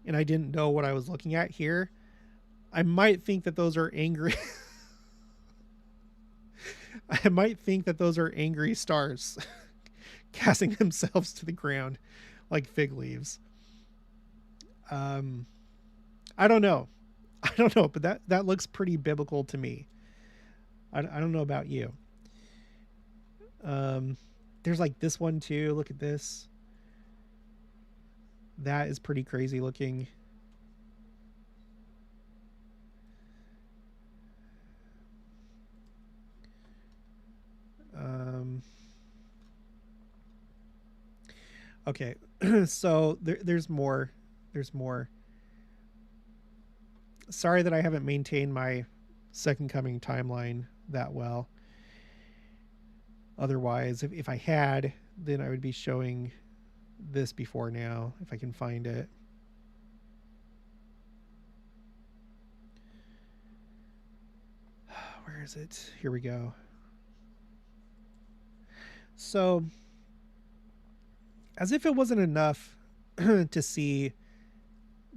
and I didn't know what I was looking at here, I might think that those are angry. I might think that those are angry stars casting themselves to the ground like fig leaves. I don't know. I don't know, but that looks pretty biblical to me. I don't know about you. There's like this one too. Look at this. That is pretty crazy looking. Okay, so there's more. There's more. Sorry that I haven't maintained my Second Coming timeline that well. Otherwise, if I had, then I would be showing this before now, if I can find it. Where is it? Here we go. So, as if it wasn't enough to see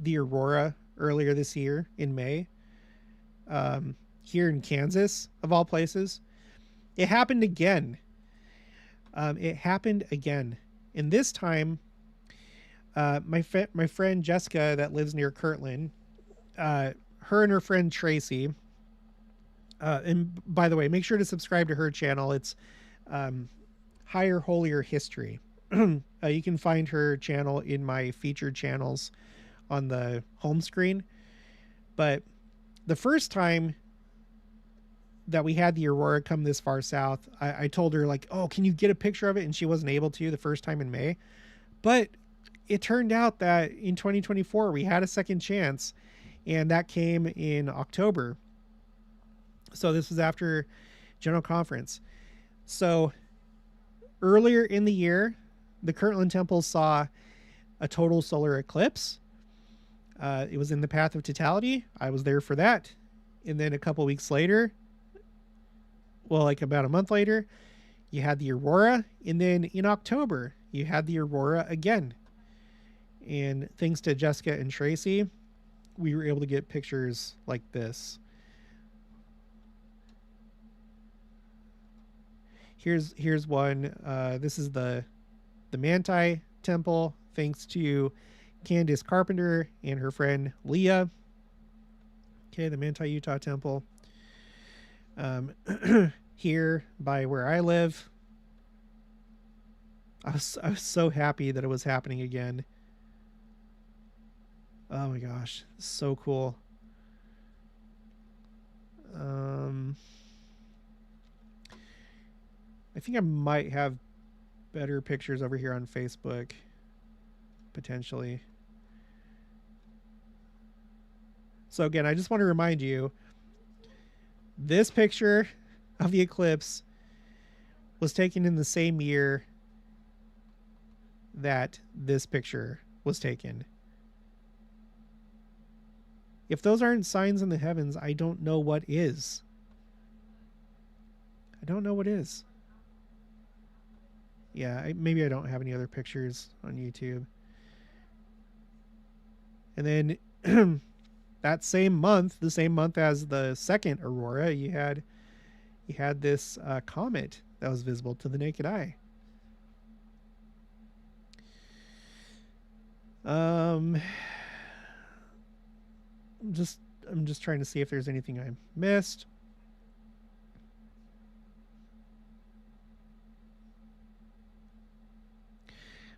the aurora earlier this year in May, here in Kansas, of all places, it happened again. It happened again. And this time, my friend Jessica that lives near Kirtland, her and her friend Tracy, and by the way, make sure to subscribe to her channel. It's Higher Holier History. You can find her channel in my featured channels on the home screen. But the first time that we had the aurora come this far south, I told her like, oh, can you get a picture of it? And she wasn't able to the first time in May. But it turned out that in 2024, we had a second chance, and that came in October. So this was after General Conference. So earlier in the year, the Kirtland Temple saw a total solar eclipse. It was in the path of totality. I was there for that. And then a couple weeks later, well, like about a month later, you had the aurora. And then in October, you had the aurora again. And thanks to Jessica and Tracy, we were able to get pictures like this. Here's one. This is the Manti Temple, thanks to Candace Carpenter and her friend Leah. Okay, the Manti, Utah Temple. Here by where I live. I was so happy that it was happening again. Oh my gosh, so cool. I think I might have better pictures over here on Facebook, potentially. So again, I just want to remind you, this picture of the eclipse was taken in the same year that this picture was taken. If those aren't signs in the heavens, I don't know what is. I don't know what is. Yeah, maybe I don't have any other pictures on YouTube. And then that same month, the same month as the second aurora, you had this comet that was visible to the naked eye. I'm just trying to see if there's anything I missed.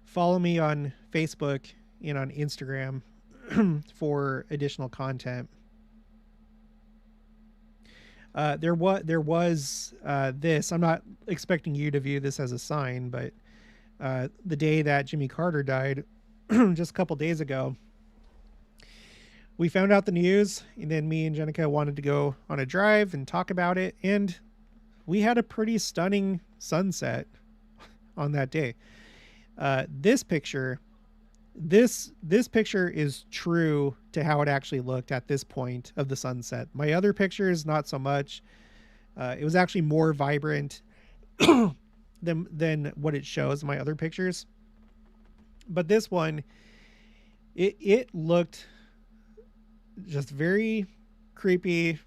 Follow me on Facebook and on Instagram for additional content. There was this. I'm not expecting you to view this as a sign, but the day that Jimmy Carter died, just a couple days ago, we found out the news, and then me and Jenica wanted to go on a drive and talk about it, and we had a pretty stunning sunset on that day. This picture This picture is true to how it actually looked at this point of the sunset. My other pictures, not so much. It was actually more vibrant than what it shows in my other pictures. But this one, it looked just very creepy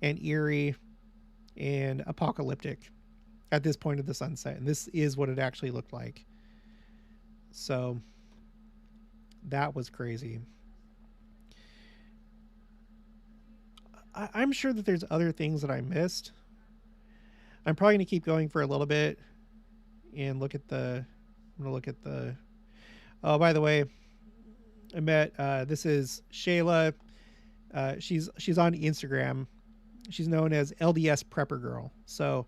and eerie and apocalyptic at this point of the sunset. And this is what it actually looked like. So that was crazy. I'm sure that there's other things that I missed. I'm probably going to keep going for a little bit and look at the... I'm going to look at the... Oh, by the way, I met... this is Shayla. She's on Instagram. She's known as LDS Prepper Girl. So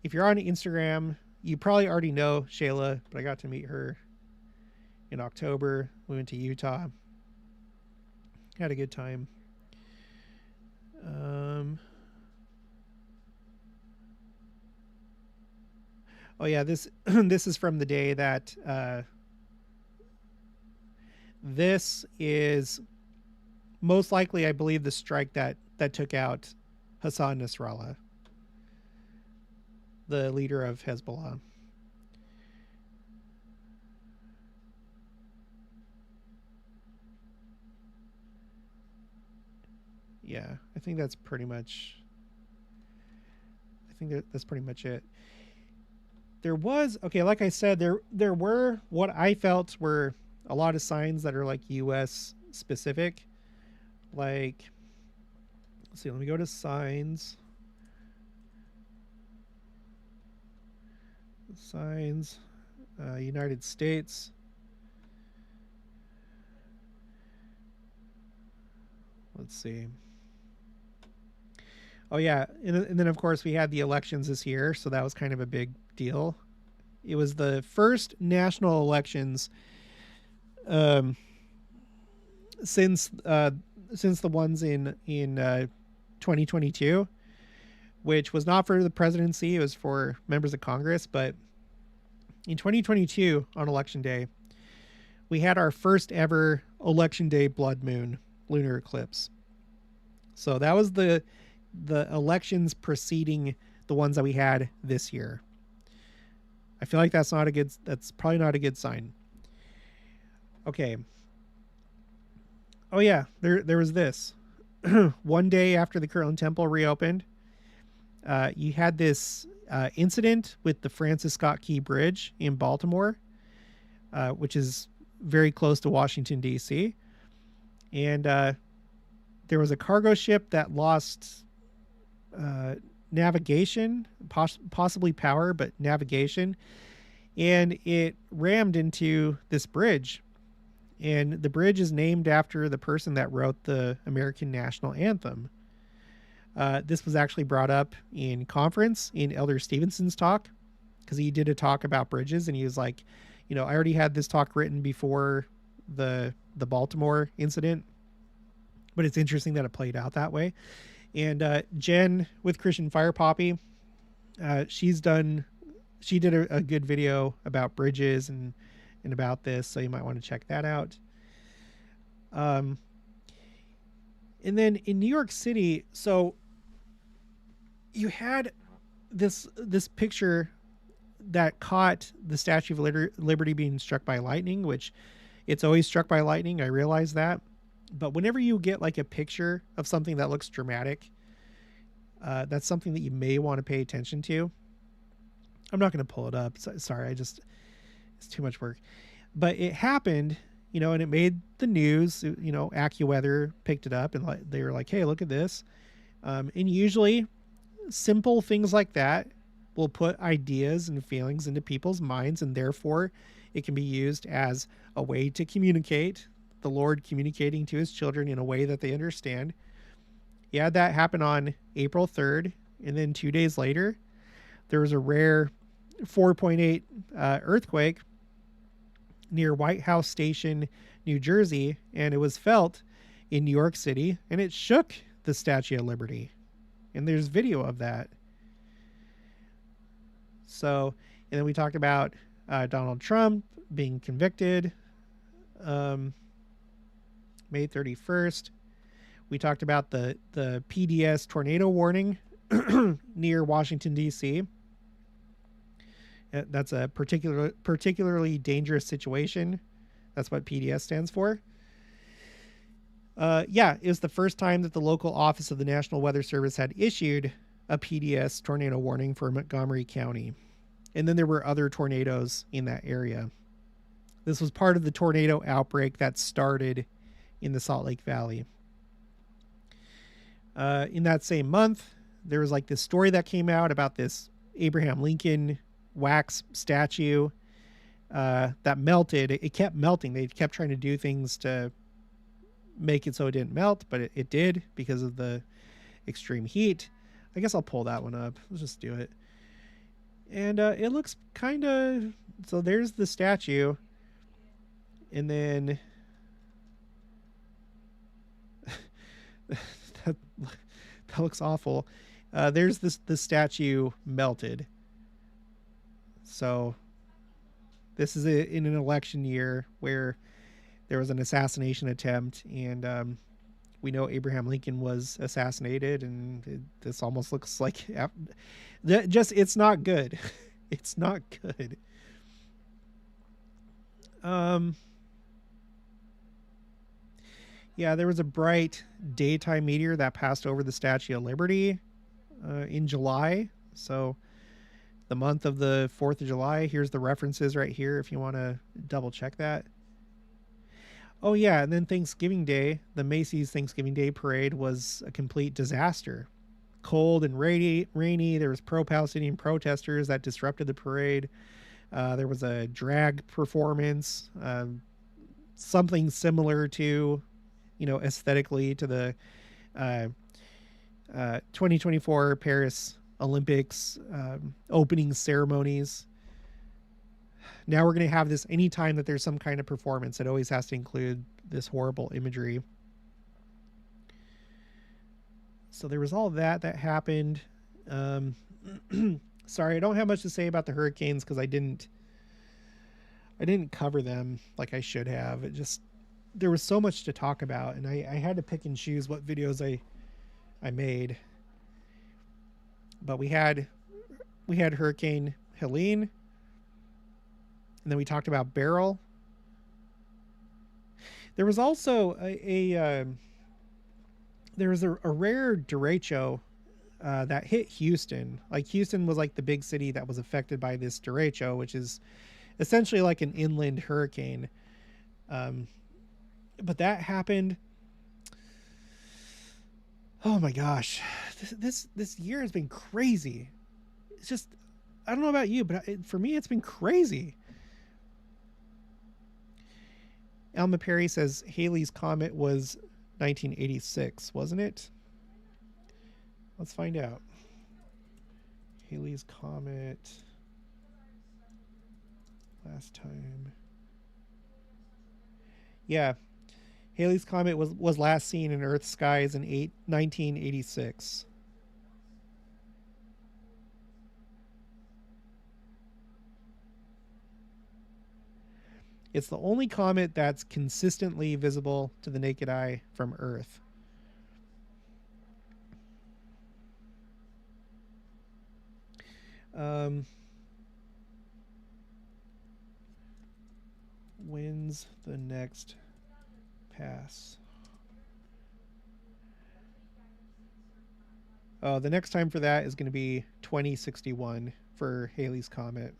if you're on Instagram, you probably already know Shayla, but I got to meet her in October. We went to Utah. Had a good time. Oh yeah, this this is from the day that this is most likely, I believe, the strike that took out Hassan Nasrallah, the leader of Hezbollah. Yeah, I think that's pretty much... I think that's pretty much it. There was... Okay, like I said, there were what I felt were a lot of signs that are like U.S. specific. Like... Let's see, let me go to signs. Signs. United States. Let's see. Oh yeah, and then of course we had the elections this year, so that was kind of a big deal. It was the first national elections since the ones in 2022, which was not for the presidency, it was for members of Congress. But in 2022 on election day, we had our first ever election day blood moon lunar eclipse. So that was the elections preceding the ones that we had this year. I feel like that's probably not a good sign. Okay. Oh yeah, there was this. One day after the Kirtland Temple reopened, you had this incident with the Francis Scott Key Bridge in Baltimore, which is very close to Washington, D.C. And there was a cargo ship that lost navigation, possibly power, but navigation. And it rammed into this bridge. And the bridge is named after the person that wrote the American national anthem. This was actually brought up in conference in Elder Stevenson's talk, because he did a talk about bridges, and he was like, I already had this talk written before the Baltimore incident, but it's interesting that it played out that way. And Jen with Christian Fire Poppy, she did a good video about bridges and about this, so you might want to check that out. And then in New York City, so you had this picture that caught the Statue of Liberty being struck by lightning, which it's always struck by lightning. I realize that. But whenever you get like a picture of something that looks dramatic, that's something that you may want to pay attention to. I'm not going to pull it up. Sorry, it's too much work. But it happened, and it made the news. AccuWeather picked it up, and they were like, "Hey, look at this." And usually, simple things like that will put ideas and feelings into people's minds, and therefore, it can be used as a way to communicate. The Lord communicating to his children in a way that they understand. Yeah, that happened on April 3rd. And then 2 days later, there was a rare 4.8 earthquake near White House Station, New Jersey. And it was felt in New York City, and it shook the Statue of Liberty. And there's video of that. So, and then we talked about Donald Trump being convicted May 31st. We talked about the PDS tornado warning near Washington, D.C. That's a particularly dangerous situation. That's what PDS stands for. Yeah, it was the first time that the local office of the National Weather Service had issued a PDS tornado warning for Montgomery County. And then there were other tornadoes in that area. This was part of the tornado outbreak that started in the Salt Lake Valley. In that same month, there was like this story that came out about this Abraham Lincoln wax statue that melted. It kept melting. They kept trying to do things to make it so it didn't melt, but it did because of the extreme heat. I guess I'll pull that one up. Let's just do it. And it looks kind of... So there's the statue. And then... that looks awful. There's the statue melted. So this is in an election year where there was an assassination attempt, and we know Abraham Lincoln was assassinated, and this almost looks like it's not good. It's not good. Yeah, there was a bright daytime meteor that passed over the Statue of Liberty in July. So the month of the 4th of July, here's the references right here if you want to double check that. Oh yeah, and then Thanksgiving Day, the Macy's Thanksgiving Day parade was a complete disaster. Cold and rainy. There was pro-Palestinian protesters that disrupted the parade. There was a drag performance, something similar to, aesthetically to the 2024 Paris Olympics opening ceremonies. Now we're going to have this anytime that there's some kind of performance. It always has to include this horrible imagery. So there was all that happened. Sorry, I don't have much to say about the hurricanes because I didn't cover them like I should have. There was so much to talk about, and I had to pick and choose what videos I made. But we had Hurricane Helene, and then we talked about Beryl. There was also a rare derecho that hit Houston. Like Houston was like the big city that was affected by this derecho, which is essentially like an inland hurricane. But that happened. Oh my gosh, this year has been crazy. It's just, I don't know about you, but for me, it's been crazy. Alma Perry says Halley's Comet was 1986, wasn't it? Let's find out. Halley's Comet. Last time. Yeah. Halley's Comet was last seen in Earth's skies in 1986. It's the only comet that's consistently visible to the naked eye from Earth. When's the next pass? Oh, the next time for that is going to be 2061 for Halley's Comet.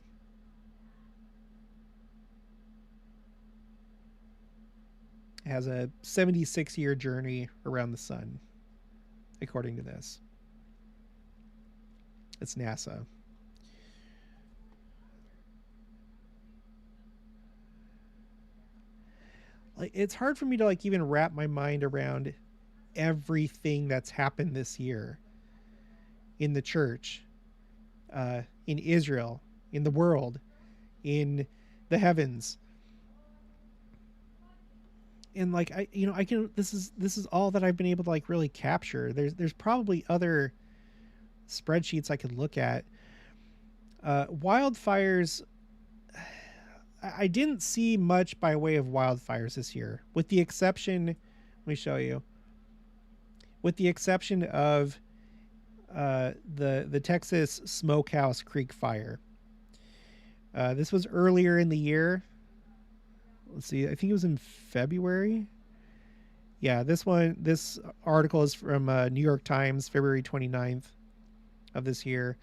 It has a 76-year journey around the sun, according to this. It's NASA. Like, it's hard for me to even wrap my mind around everything that's happened this year in the church, in Israel, in the world, in the heavens. And I can, this is all that I've been able to really capture. There's probably other spreadsheets I could look at. Wildfires, I didn't see much by way of wildfires this year, with the exception, let me show you, with the exception of the Texas Smokehouse Creek fire. This was earlier in the year. Let's see, I think it was in February. Yeah, this article is from New York Times, February 29th of this year.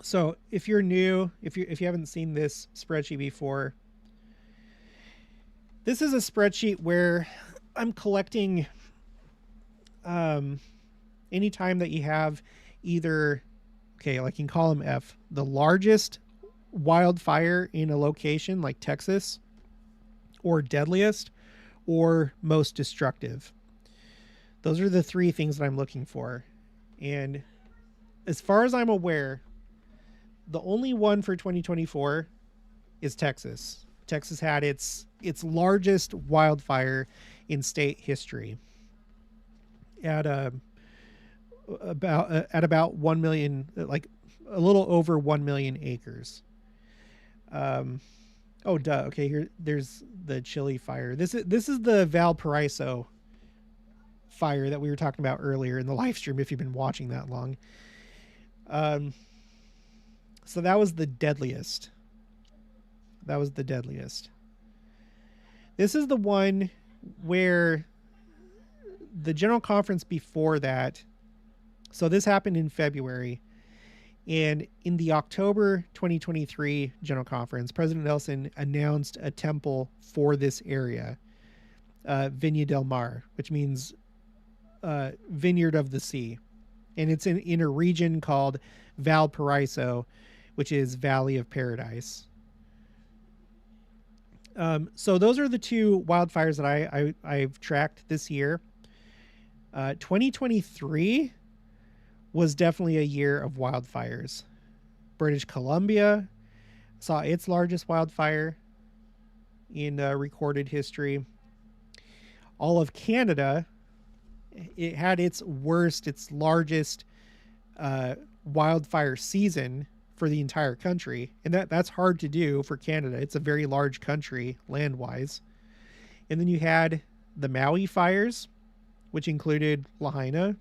So if you're new, if you haven't seen this spreadsheet before, this is a spreadsheet where I'm collecting any time that you have either, okay, like in column F, the largest wildfire in a location like Texas, or deadliest, or most destructive. Those are the three things that I'm looking for. And as far as I'm aware, the only one for 2024 is Texas. Texas had its largest wildfire in state history at about 1 million, like a little over 1 million acres. Oh, duh. Okay, here there's the Chile fire. This is the Valparaiso fire that we were talking about earlier in the live stream, if you've been watching that long. So that was the deadliest. This is the one where the general conference before that, so this happened in February, and in the October 2023 general conference, President Nelson announced a temple for this area, Viña del Mar, which means vineyard of the sea. And it's in a region called Valparaiso, which is Valley of Paradise. So those are the two wildfires that I've tracked this year. 2023 was definitely a year of wildfires. British Columbia saw its largest wildfire in recorded history. All of Canada, it had its largest wildfire season for the entire country. And that's hard to do for Canada. It's a very large country land-wise. And then you had the Maui fires, which included Lahaina.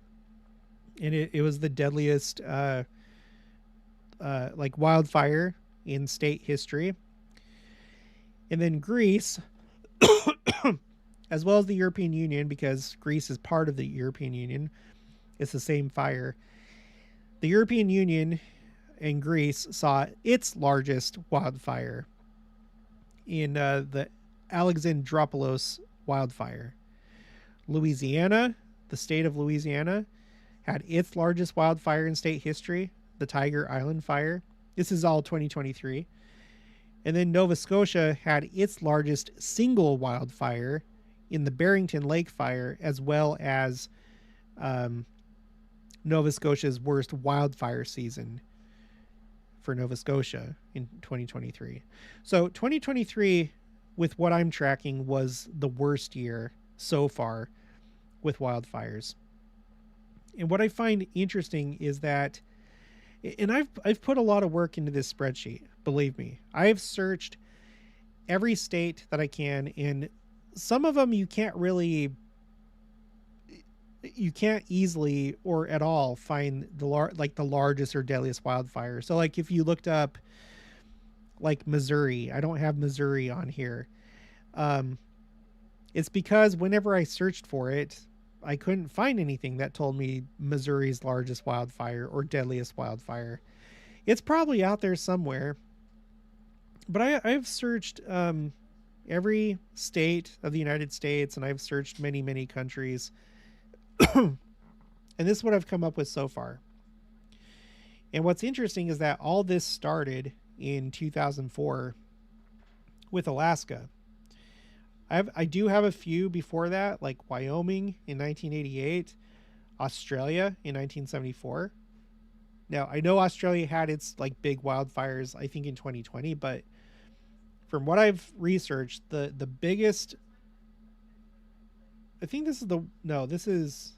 And it was the deadliest like wildfire in state history. And then Greece, as well as the European Union, because Greece is part of the European Union, it's the same fire. The European Union and Greece saw its largest wildfire in the Alexandroupolis wildfire. Louisiana, the state of Louisiana, had its largest wildfire in state history, the Tiger Island fire. This is all 2023. And then Nova Scotia had its largest single wildfire in the Barrington Lake fire, as well as Nova Scotia's worst wildfire season for Nova Scotia in 2023. So 2023, with what I'm tracking, was the worst year so far with wildfires. And what I find interesting is that, and I've put a lot of work into this spreadsheet, believe me. I've searched every state that I can, and some of them you can't easily or at all find the largest or deadliest wildfire. So like if you looked up like Missouri, I don't have Missouri on here. It's because whenever I searched for it, I couldn't find anything that told me Missouri's largest wildfire or deadliest wildfire. It's probably out there somewhere, but I've searched every state of the United States, and I've searched many, many countries. And this is what I've come up with so far. And what's interesting is that all this started in 2004 with Alaska. I do have a few before that, like Wyoming in 1988, Australia in 1974. Now, I know Australia had its like big wildfires, I think in 2020, but from what I've researched, the biggest, I think this is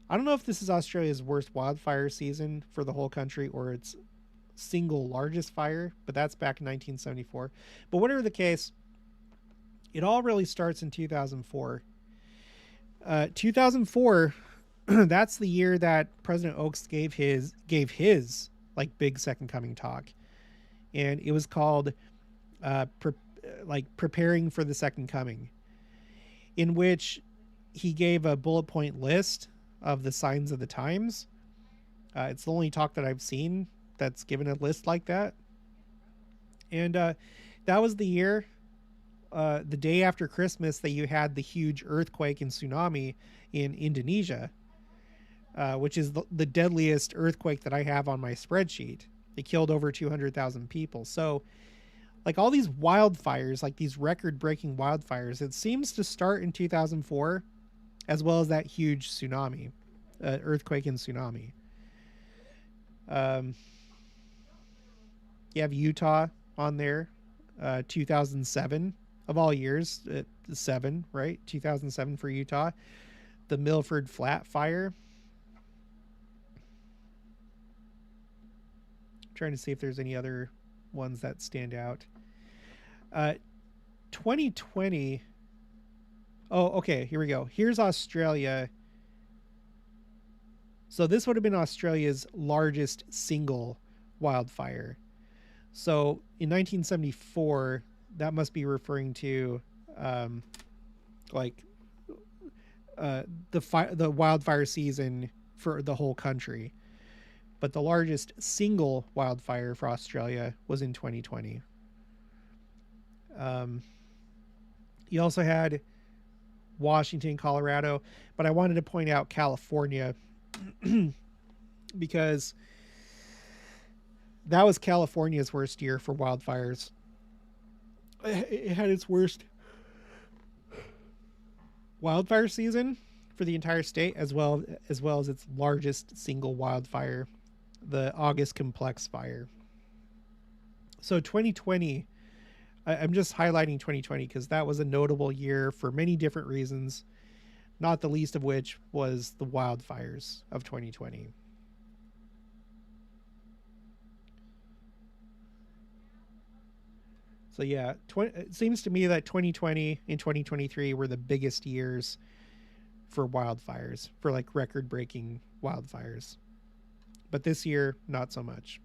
I don't know if this is Australia's worst wildfire season for the whole country, or it's single largest fire, but that's back in 1974. But whatever the case, it all really starts in 2004. 2004, that's the year that President Oaks gave his like big second coming talk, and it was called preparing for the second coming, in which he gave a bullet point list of the signs of the times. It's the only talk that I've seen that's given a list like that. And that was the year, the day after Christmas, that you had the huge earthquake and tsunami in Indonesia, which is the deadliest earthquake that I have on my spreadsheet. It killed over 200,000 people. So, like, all these wildfires, like these record-breaking wildfires, it seems to start in 2004, as well as that huge tsunami, earthquake and tsunami. You have Utah on there, 2007 of all years, 7, right? 2007 for Utah. The Milford Flat Fire. I'm trying to see if there's any other ones that stand out. 2020. Oh, okay, here we go. Here's Australia. So this would have been Australia's largest single wildfire. So in 1974, that must be referring to the wildfire season for the whole country. But the largest single wildfire for Australia was in 2020. You also had Washington, Colorado, but I wanted to point out California because that was California's worst year for wildfires. It had its worst wildfire season for the entire state, as well as its largest single wildfire, the August Complex Fire. So 2020, I'm just highlighting 2020 because that was a notable year for many different reasons, not the least of which was the wildfires of 2020. So yeah, it seems to me that 2020 and 2023 were the biggest years for wildfires, for like record-breaking wildfires. But this year, not so much.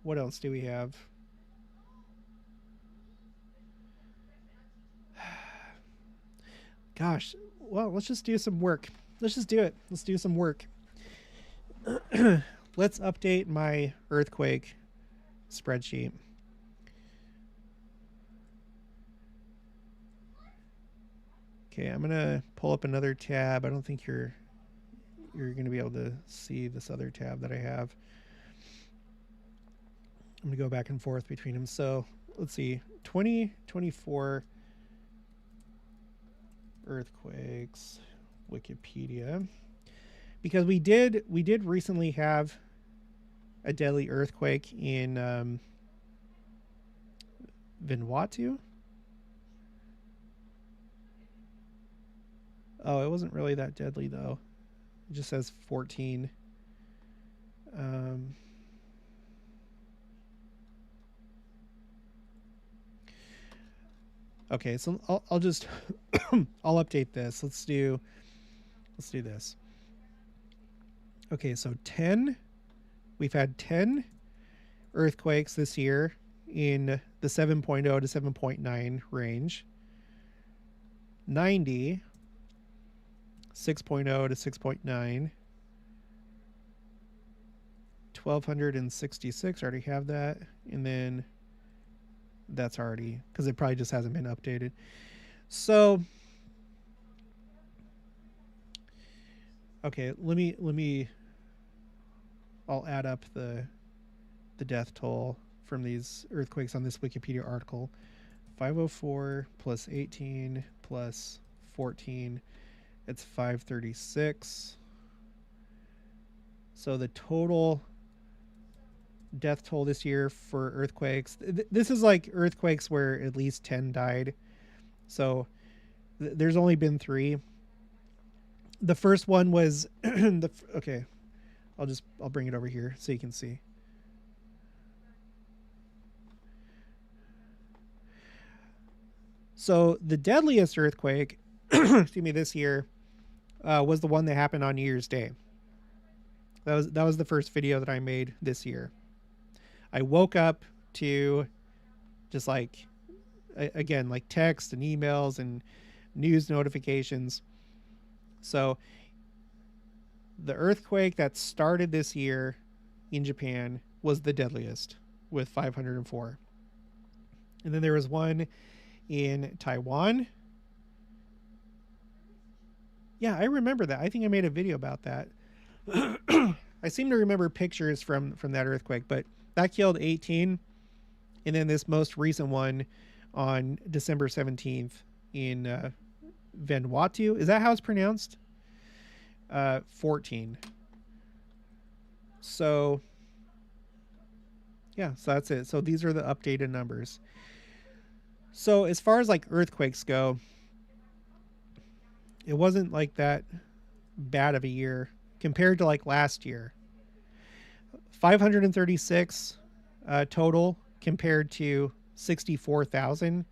What else do we have? Gosh, well, let's just do some work. Let's just do it. Let's do some work. Let's update my earthquake spreadsheet. Okay, I'm gonna pull up another tab. I don't think you're gonna be able to see this other tab that I have. I'm gonna go back and forth between them. So let's see, 2024 earthquakes, Wikipedia, because we did recently have a deadly earthquake in Vanuatu. Oh, it wasn't really that deadly though. It just says 14. Okay, so I'll just I'll update this. Let's do this. Okay, so 10. We've had 10 earthquakes this year in the 7.0 to 7.9 range. 90, 6.0 to 6.9. 1266, already have that. And then that's already, because it probably just hasn't been updated. So okay, let me I'll add up the death toll from these earthquakes on this Wikipedia article. 504 plus 18 plus 14, it's 536. So the total death toll this year for earthquakes, this is like earthquakes where at least 10 died. So there's only been 3. The first one was okay. I'll bring it over here so you can see. So the deadliest earthquake, excuse me, this year was the one that happened on New Year's Day. That was the first video that I made this year. I woke up to just like, again, like text and emails and news notifications. So the earthquake that started this year in Japan was the deadliest with 504. And then there was one in Taiwan. Yeah, I remember that. I think I made a video about that. I seem to remember pictures from that earthquake, but that killed 18. And then this most recent one on December 17th in Vanuatu. Is that how it's pronounced? 14. So yeah, so that's it. So these are the updated numbers. So as far as like earthquakes go, it wasn't like that bad of a year compared to like last year. 536 total compared to 64,000.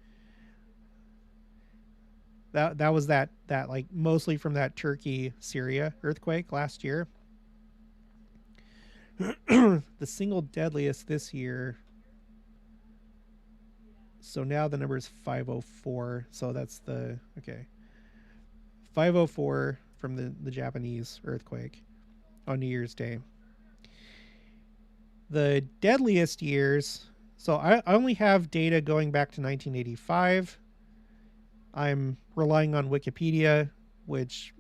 That was that like mostly from that Turkey Syria earthquake last year. The single deadliest this year. So now the number is 504. So that's the, okay. 504 from the Japanese earthquake on New Year's Day. The deadliest years, so I only have data going back to 1985. I'm relying on Wikipedia, which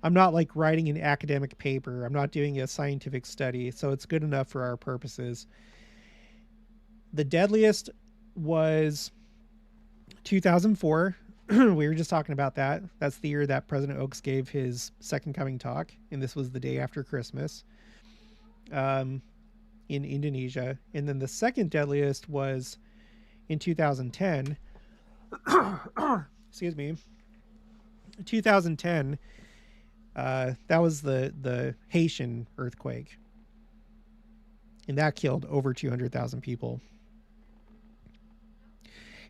I'm not like writing an academic paper. I'm not doing a scientific study, so it's good enough for our purposes. The deadliest was 2004. We were just talking about that. That's the year that President Oaks gave his Second Coming talk, and this was the day after Christmas in Indonesia. And then the second deadliest was in 2010. Excuse me. 2010. That was the Haitian earthquake, and that killed over 200,000 people.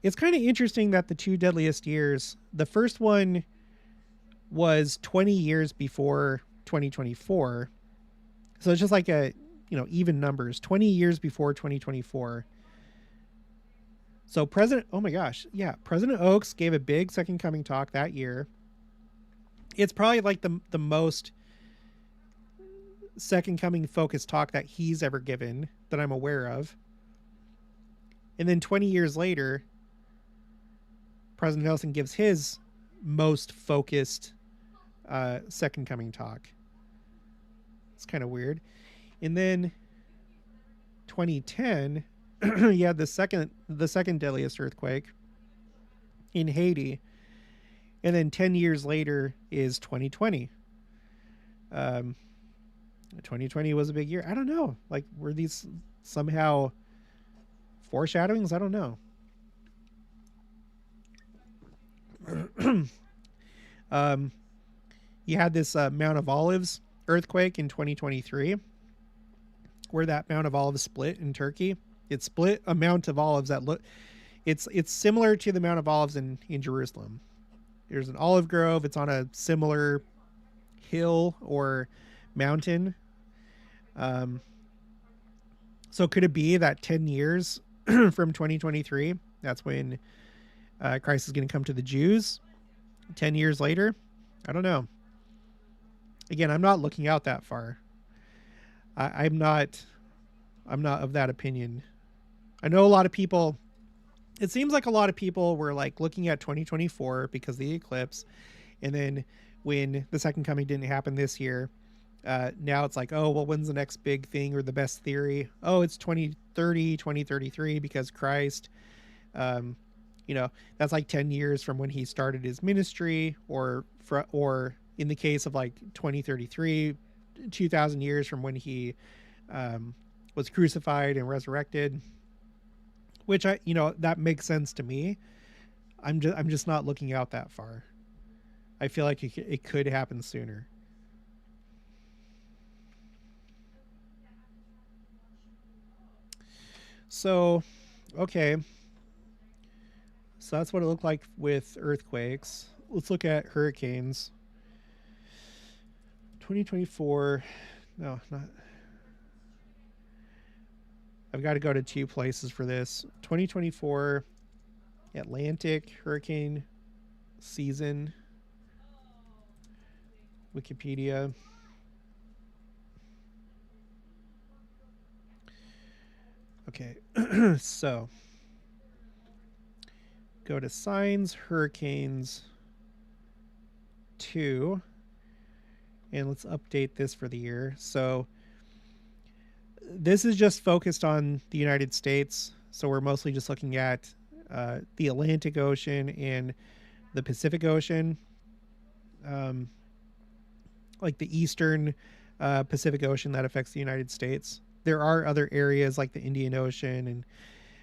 It's kind of interesting that the two deadliest years, the first one was 20 years before 2024. So it's just like a, even numbers, 20 years before 2024. So President Oaks gave a big Second Coming talk that year. It's probably like the most Second Coming focused talk that he's ever given that I'm aware of. And then 20 years later, President Nelson gives his most focused Second Coming talk. It's kind of weird. And then 2010, you had the second deadliest earthquake in Haiti. And then 10 years later is 2020. 2020 was a big year. I don't know. Like, were these somehow foreshadowings? I don't know. You had this Mount of Olives earthquake in 2023, where that Mount of Olives split in Turkey. It split a Mount of Olives that it's similar to the Mount of Olives in Jerusalem. There's an olive grove. It's on a similar hill or mountain. So could it be that 10 years from 2023, that's when Christ is going to come to the Jews 10 years later? I don't know. Again, I'm not looking out that far. I'm not of that opinion. I know a lot of people, it seems like a lot of people were like looking at 2024 because of the eclipse. And then when the Second Coming didn't happen this year, now it's like, oh, well, when's the next big thing or the best theory? Oh, it's 2030, 2033 because Christ, that's like 10 years from when he started his ministry, or in the case of like 2033, 2000 years from when he was crucified and resurrected, which that makes sense to me. I'm just not looking out that far. I feel like it could happen sooner. So, okay. So that's what it looked like with earthquakes. Let's look at hurricanes. 2024. No, not. I've got to go to two places for this. 2024 Atlantic hurricane season. Wikipedia. Okay, so go to signs, hurricanes 2, and let's update this for the year. So this is just focused on the United States. So we're mostly just looking at the Atlantic Ocean and the Pacific Ocean, like the Eastern Pacific Ocean that affects the United States. There are other areas like the Indian Ocean and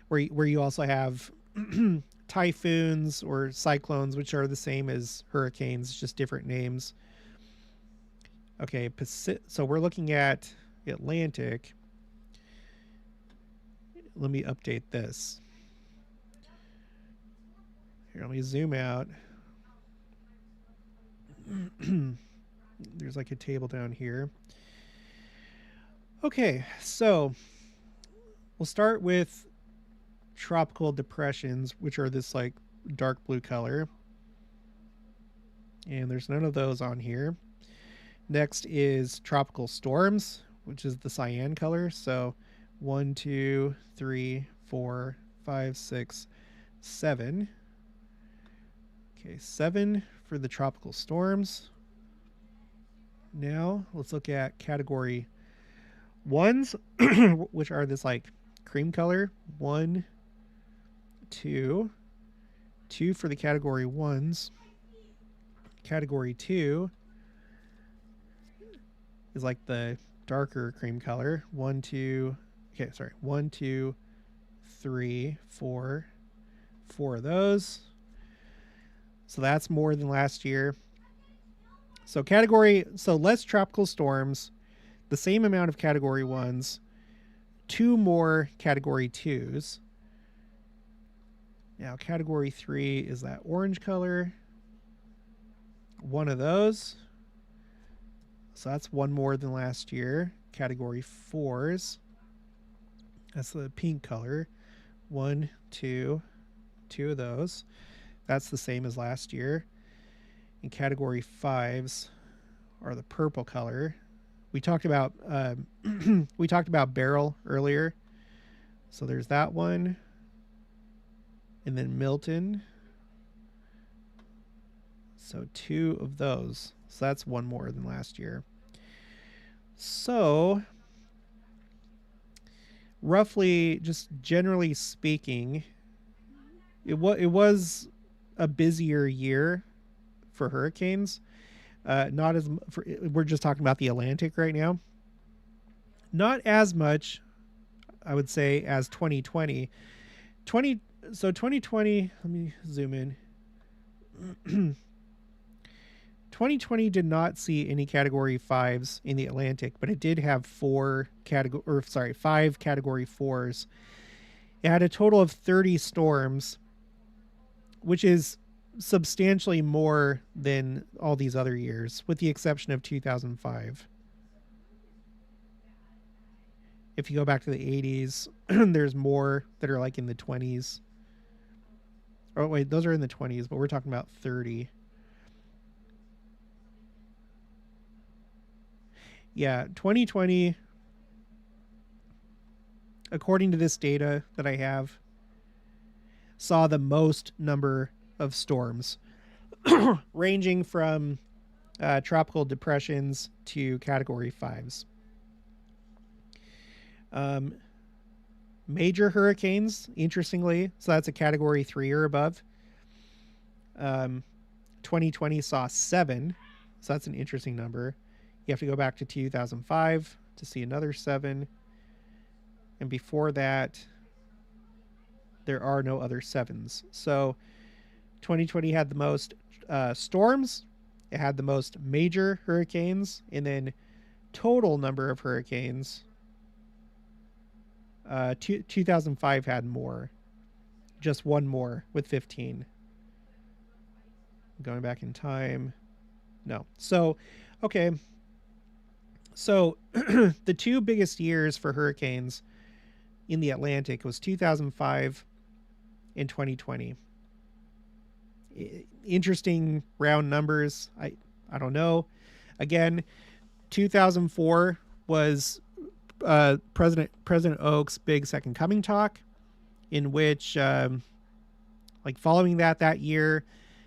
where you also have typhoons or cyclones, which are the same as hurricanes, just different names. Okay, so we're looking at Atlantic. Let me update this. Here, let me zoom out. There's like a table down here. Okay, so we'll start with tropical depressions, which are this like dark blue color. And there's none of those on here. Next is tropical storms, which is the cyan color. So 1, 2, 3, 4, 5, 6, 7. Okay, 7 for the tropical storms. Now let's look at category 1s, which are this like cream color. 1, 2, 2 for the category 1s. Category 2 is like the darker cream color. 1, 2, okay, sorry. 1, 2, 3, 4. 4 of those. So that's more than last year. So less tropical storms, the same amount of category 1s, 2 more category 2s. Now category 3 is that orange color. 1 of those. So that's 1 more than last year. Category 4s. That's the pink color. 1, 2, 2 of those. That's the same as last year. And category 5s are the purple color. We talked about Beryl earlier. So there's that one. And then Milton. So 2 of those. So that's 1 more than last year. So roughly, just generally speaking, it was a busier year for hurricanes. Not as we're just talking about the Atlantic right now. Not as much, I would say, as 2020. 2020. Let me zoom in. 2020 did not see any category 5s in the Atlantic, but it did have 5 category 4s. It had a total of 30 storms, which is substantially more than all these other years, with the exception of 2005. If you go back to the 80s, there's more that are like in the 20s. Oh, wait, those are in the 20s, but we're talking about 30. Yeah, 2020, according to this data that I have, saw the most number of storms, ranging from tropical depressions to category 5s. Major hurricanes, interestingly, so that's a category 3 or above. 2020 saw 7, so that's an interesting number. You have to go back to 2005 to see another 7. And before that, there are no other 7s. So 2020 had the most storms. It had the most major hurricanes, and then total number of hurricanes. 2005 had more, just one more with 15. Going back in time, no. So, okay. So the two biggest years for hurricanes in the Atlantic was 2005 and 2020. Interesting round numbers. I don't know. Again, 2004 was President Oak's big second coming talk, in which like following that year,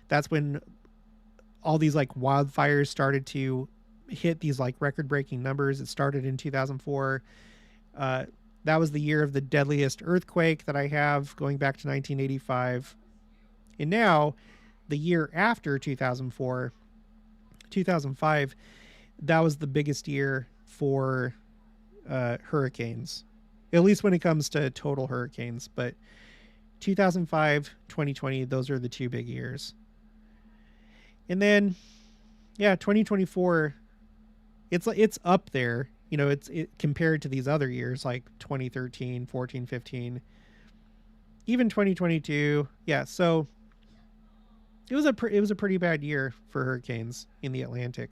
that's when all these like wildfires started to hit these like record breaking numbers. It started in 2004. That was the year of the deadliest earthquake that I have, going back to 1985. And now the year after 2004, 2005, that was the biggest year for hurricanes, at least when it comes to total hurricanes. But 2005, 2020, those are the two big years. And then, yeah, 2024, it's up there. You know, it's compared to these other years like 2013, 14, 15, even 2022. Yeah, so it was a pretty bad year for hurricanes in the Atlantic.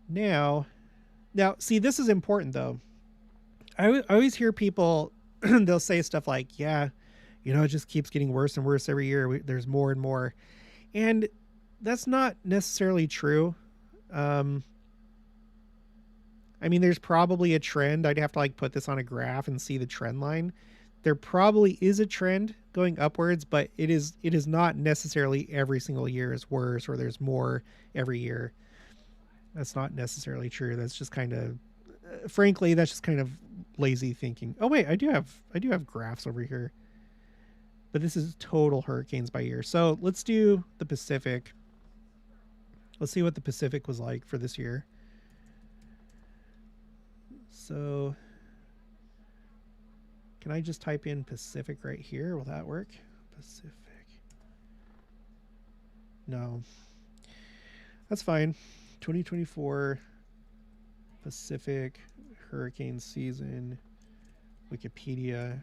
Now, see, this is important though. I always hear people they'll say stuff like, "Yeah, you know, it just keeps getting worse and worse every year. There's more and more," and that's not necessarily true. I mean, there's probably a trend. I'd have to like put this on a graph and see the trend line. There probably is a trend going upwards, but it is not necessarily every single year is worse or there's more every year. That's not necessarily true. That's just kind of, frankly, that's just kind of lazy thinking. Oh wait, I do have graphs over here, but this is total hurricanes by year. So let's do the Pacific. Let's see what the Pacific was like for this year. So can I just type in Pacific right here? Will that work? Pacific. No. That's fine. 2024 Pacific hurricane season, Wikipedia.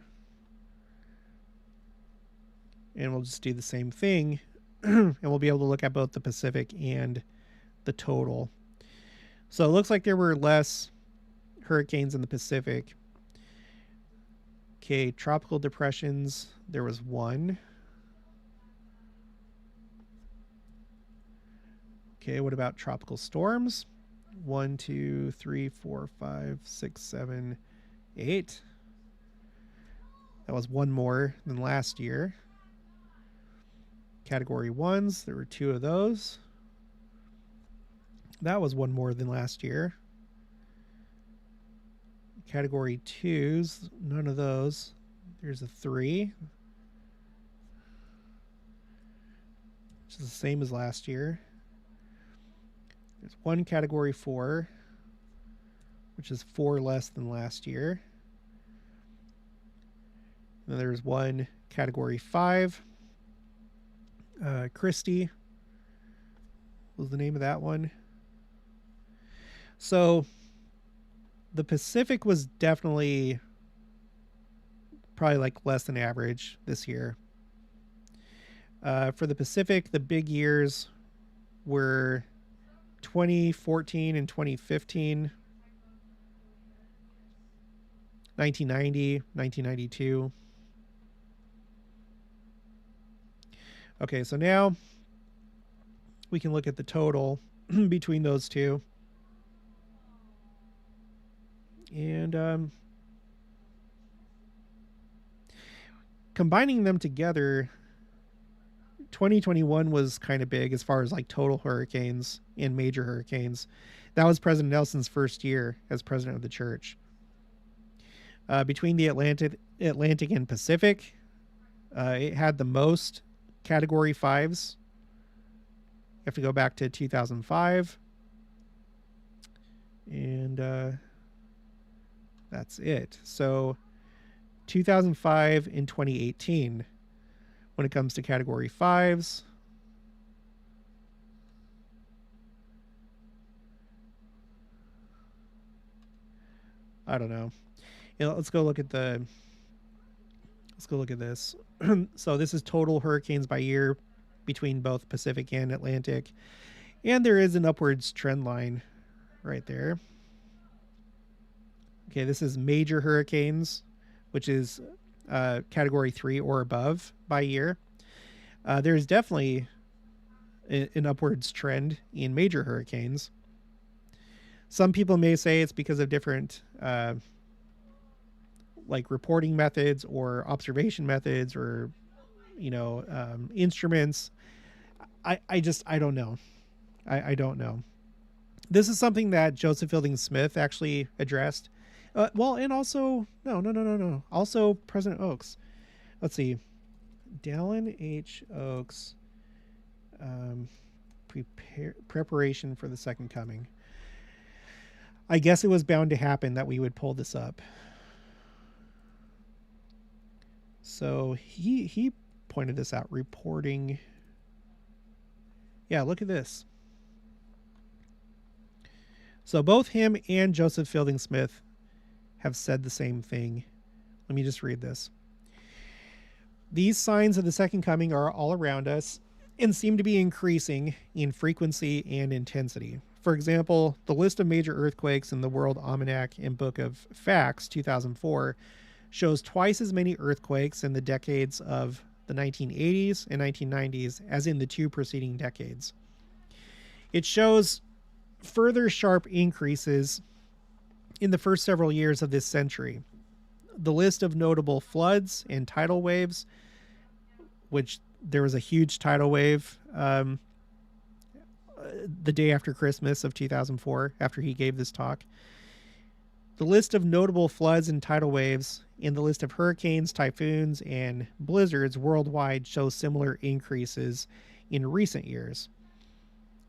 And we'll just do the same thing. And we'll be able to look at both the Pacific and the total. So it looks like there were less hurricanes in the Pacific. Okay, tropical depressions, there was one. Okay, what about tropical storms? 1, 2, 3, 4, 5, 6, 7, 8. That was one more than last year. Category 1s, there were 2 of those. That was one more than last year. Category 2s, none of those. There's a 3, which is the same as last year. There's one category 4, which is 4 less than last year. And then there's one category 5. Christie was the name of that one. So the Pacific was definitely probably like less than average this year. For the Pacific, the big years were 2014 and 2015, 1990, 1992. Okay, so now we can look at the total between those two. And combining them together, 2021 was kind of big as far as like total hurricanes and major hurricanes. That was President Nelson's first year as president of the church. Between the Atlantic and Pacific, it had the most category 5s. You have to go back to 2005. And that's it. So 2005 and 2018 when it comes to category 5s. I don't know. Let's go look at this. So this is total hurricanes by year between both Pacific and Atlantic. And there is an upwards trend line right there. Okay, this is major hurricanes, which is category 3 or above by year. There's definitely an upwards trend in major hurricanes. Some people may say it's because of different like reporting methods or observation methods or, instruments. I don't know. I don't know. This is something that Joseph Fielding Smith actually addressed. And also, no. Also President Oaks. Let's see. Dallin H. Oaks, preparation for the second coming. I guess it was bound to happen that we would pull this up. So he pointed this out, reporting. Yeah, look at this. So both him and Joseph Fielding Smith have said the same thing. Let me just read this. These signs of the second coming are all around us and seem to be increasing in frequency and intensity. For example, the list of major earthquakes in the World Almanac and Book of Facts 2004 shows twice as many earthquakes in the decades of the 1980s and 1990s as in the two preceding decades. It shows further sharp increases in the first several years of this century. The list of notable floods and tidal waves, which there was a huge tidal wave the day after Christmas of 2004, after he gave this talk. The list of notable floods and tidal waves and the list of hurricanes, typhoons, and blizzards worldwide shows similar increases in recent years.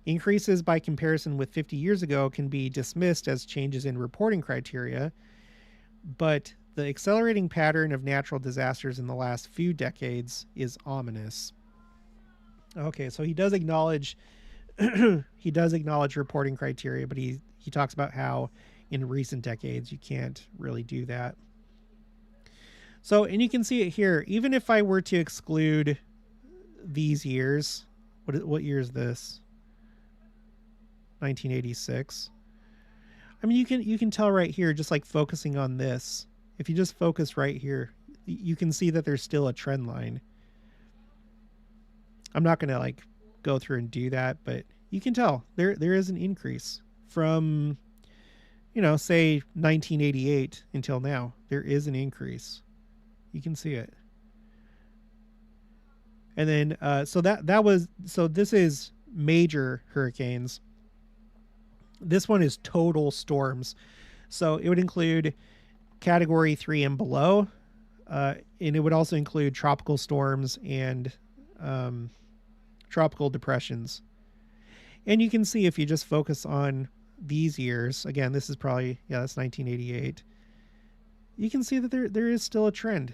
Increases by comparison with 50 years ago can be dismissed as changes in reporting criteria, but the accelerating pattern of natural disasters in the last few decades is ominous. Okay, so he does acknowledge reporting criteria, but he talks about how in recent decades you can't really do that. So, and you can see it here. Even if I were to exclude these years, what year is this? 1986. I mean, you can tell right here, just like focusing on this. If you just focus right here, you can see that there's still a trend line. I'm not going to like go through and do that, but you can tell there is an increase from, say 1988 until now. There is an increase. You can see it. And then, so this is major hurricanes. This one is total storms. So it would include category 3 and below. And it would also include tropical storms and tropical depressions. And you can see if you just focus on these years, again, this is probably, that's 1988. You can see that there is still a trend.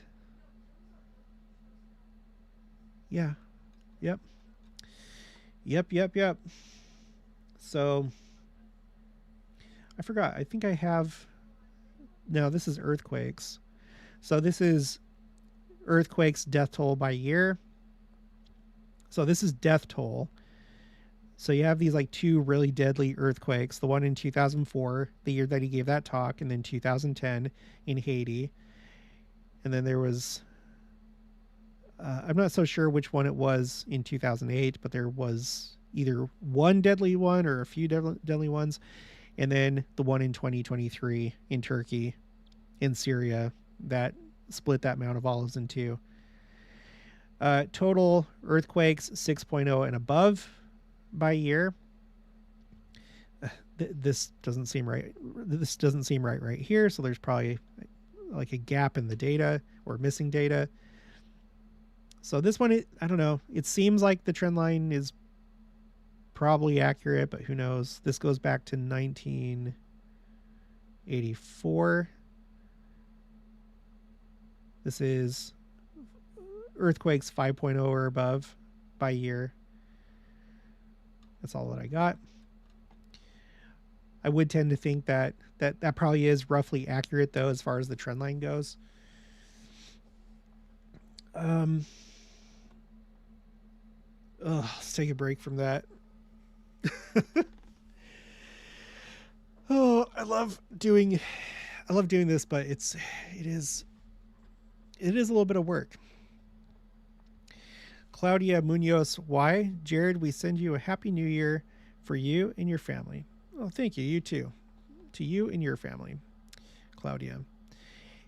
Yeah. Yep. So I forgot. I think I have. No, this is earthquakes. So this is earthquakes death toll by year. So this is death toll. So you have these like two really deadly earthquakes. The one in 2004, the year that he gave that talk, and then 2010 in Haiti. And then there was, I'm not so sure which one it was in 2008, but there was either one deadly one or a few deadly ones. And then the one in 2023 in Turkey, in Syria, that split that Mount of Olives in two. Total earthquakes 6.0 and above by year. This doesn't seem right. This doesn't seem right here. So there's probably like a gap in the data or missing data. So this one, I don't know. It seems like the trend line is probably accurate, but who knows? This goes back to 1984. This is earthquakes 5.0 or above by year. That's all that I got. I would tend to think that probably is roughly accurate, though, as far as the trend line goes. Let's take a break from that. Oh, I love doing this, but it is a little bit of work. Claudia Munoz, why? Jared, we send you a happy new year for you and your family. Oh, thank you. You too. To you and your family, Claudia.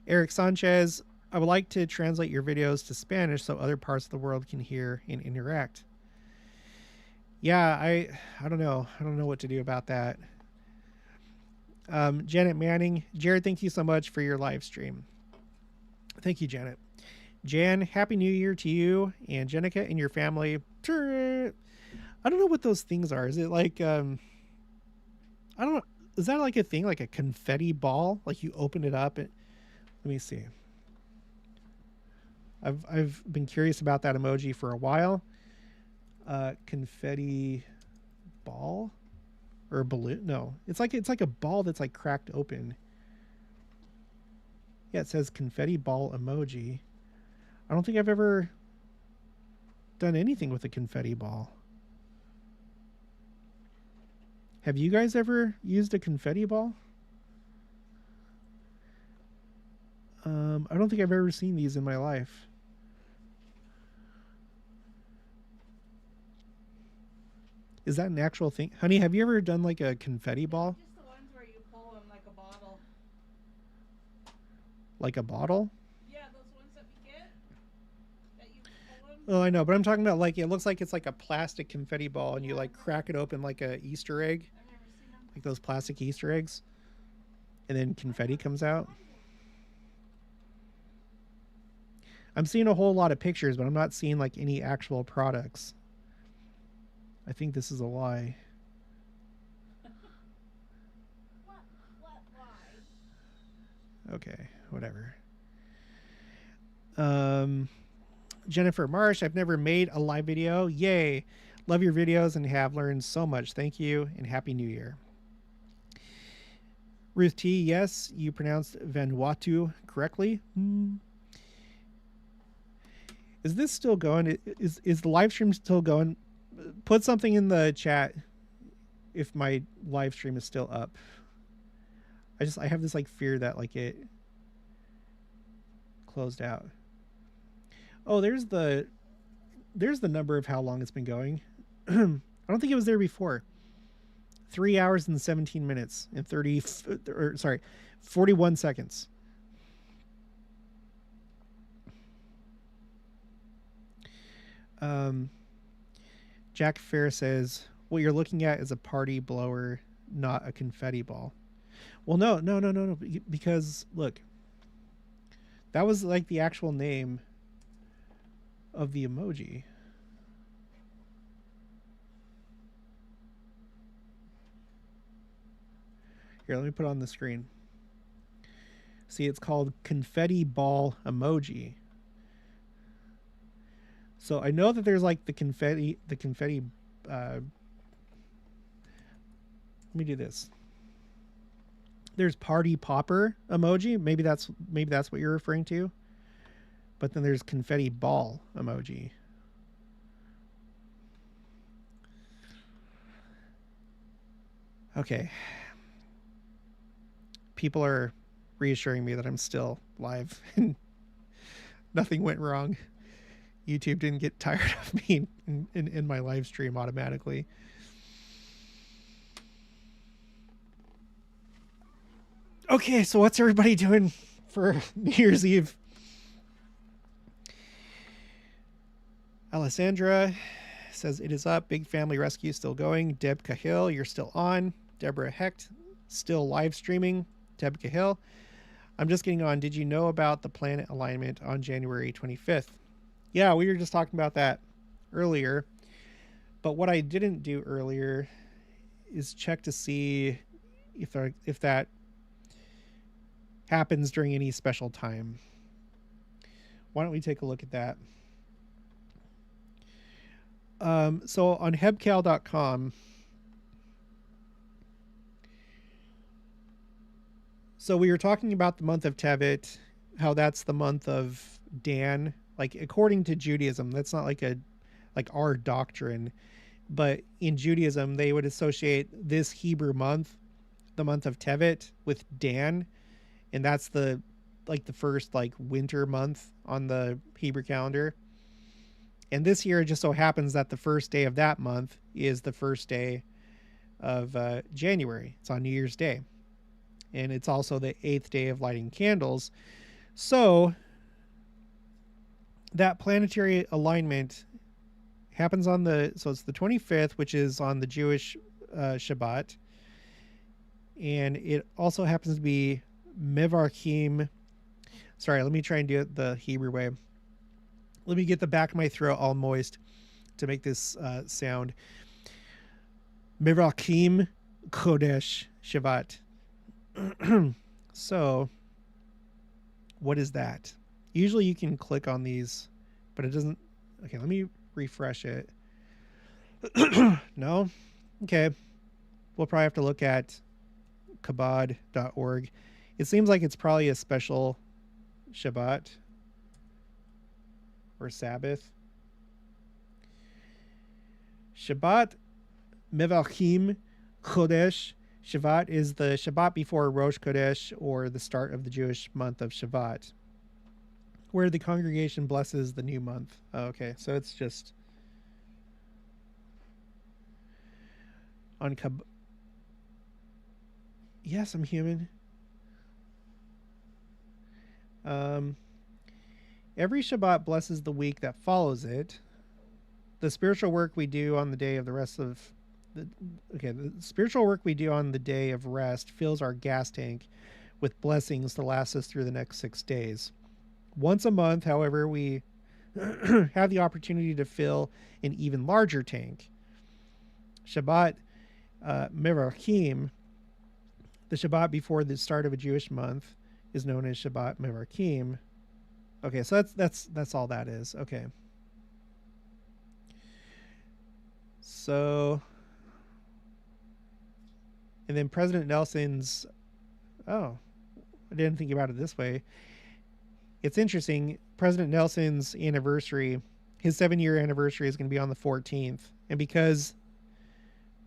Eric Sanchez, I would like to translate your videos to Spanish so other parts of the world can hear and interact. Yeah, I don't know. I don't know what to do about that. Janet Manning, Jared, thank you so much for your live stream. Thank you, Janet. Jan, happy new year to you and Jenica and your family. I don't know what those things are. Is it like I don't know. Is that like a thing, like a confetti ball? Like you open it up and let me see. I've been curious about that emoji for a while. Confetti ball or a balloon? No, it's like a ball that's like cracked open. Yeah, it says confetti ball emoji. I don't think I've ever done anything with a confetti ball. Have you guys ever used a confetti ball? I don't think I've ever seen these in my life. Is that an actual thing? Honey, have you ever done like a confetti ball? Just the ones where you pull them like a bottle. Like a bottle? Yeah, those ones that we get. That you pull them. Oh, I know, but I'm talking about like, it looks like it's like a plastic confetti ball and you like crack it open like a Easter egg. I've never seen them. Like those plastic Easter eggs. And then confetti comes out. I'm seeing a whole lot of pictures, but I'm not seeing like any actual products. I think this is a lie. Why? Okay, whatever. Jennifer Marsh, I've never made a live video. Yay. Love your videos and have learned so much. Thank you and Happy New Year. Ruth T, yes, you pronounced Vanuatu correctly. Is this still going? Is the live stream still going? Put something in the chat if my live stream is still up. I have this like fear that like it closed out. Oh, there's the number of how long it's been going. I don't think it was there before. 3 hours and 17 minutes and 41 seconds. Jack Fair says, what you're looking at is a party blower, not a confetti ball. Well, no. Because look, that was like the actual name of the emoji. Here, let me put it on the screen. See, it's called confetti ball emoji. So I know that there's like the confetti, let me do this. There's party popper emoji. Maybe that's what you're referring to. But then there's confetti ball emoji. Okay. People are reassuring me that I'm still live and nothing went wrong. YouTube didn't get tired of me in my live stream automatically. Okay, so what's everybody doing for New Year's Eve? Alessandra says it is up. Big Family Rescue still going. Deb Cahill, you're still on. Deborah Hecht, still live streaming. Deb Cahill, I'm just getting on. Did you know about the planet alignment on January 25th? Yeah, we were just talking about that earlier. But what I didn't do earlier is check to see if that happens during any special time. Why don't we take a look at that? So on hebcal.com, so we were talking about the month of Tevet, how that's the month of Dan. Like according to Judaism, that's not like our doctrine, but in Judaism they would associate this Hebrew month, the month of Tevet, with Dan, and that's the first like winter month on the Hebrew calendar. And this year it just so happens that the first day of that month is the first day of January. It's on New Year's Day. And it's also the 8th day of lighting candles. So that planetary alignment happens on so it's the 25th, which is on the Jewish Shabbat. And it also happens to be Mevarchim. Sorry, let me try and do it the Hebrew way. Let me get the back of my throat all moist to make this sound. Mevarchim Kodesh Shabbat. So, what is that? Usually you can click on these, but it doesn't. Okay, let me refresh it. No? Okay. We'll probably have to look at kabod.org. It seems like it's probably a special Shabbat or Sabbath. Shabbat Mevarchim Chodesh. Shabbat is the Shabbat before Rosh Chodesh, or the start of the Jewish month of Shabbat, where the congregation blesses the new month. Oh, okay, so it's just on Yes, I'm human. Every Shabbat blesses the week that follows it. The spiritual work we do on the day of the spiritual work we do on the day of rest fills our gas tank with blessings to last us through the next 6 days. Once a month, however, we have the opportunity to fill an even larger tank. Shabbat Mevarchim, the Shabbat before the start of a Jewish month, is known as Shabbat Mevarchim. Okay, so that's all that is. Okay. So, and then President Nelson's, oh, I didn't think about it this way. It's interesting. President Nelson's anniversary, his 7-year anniversary, is going to be on the 14th. And because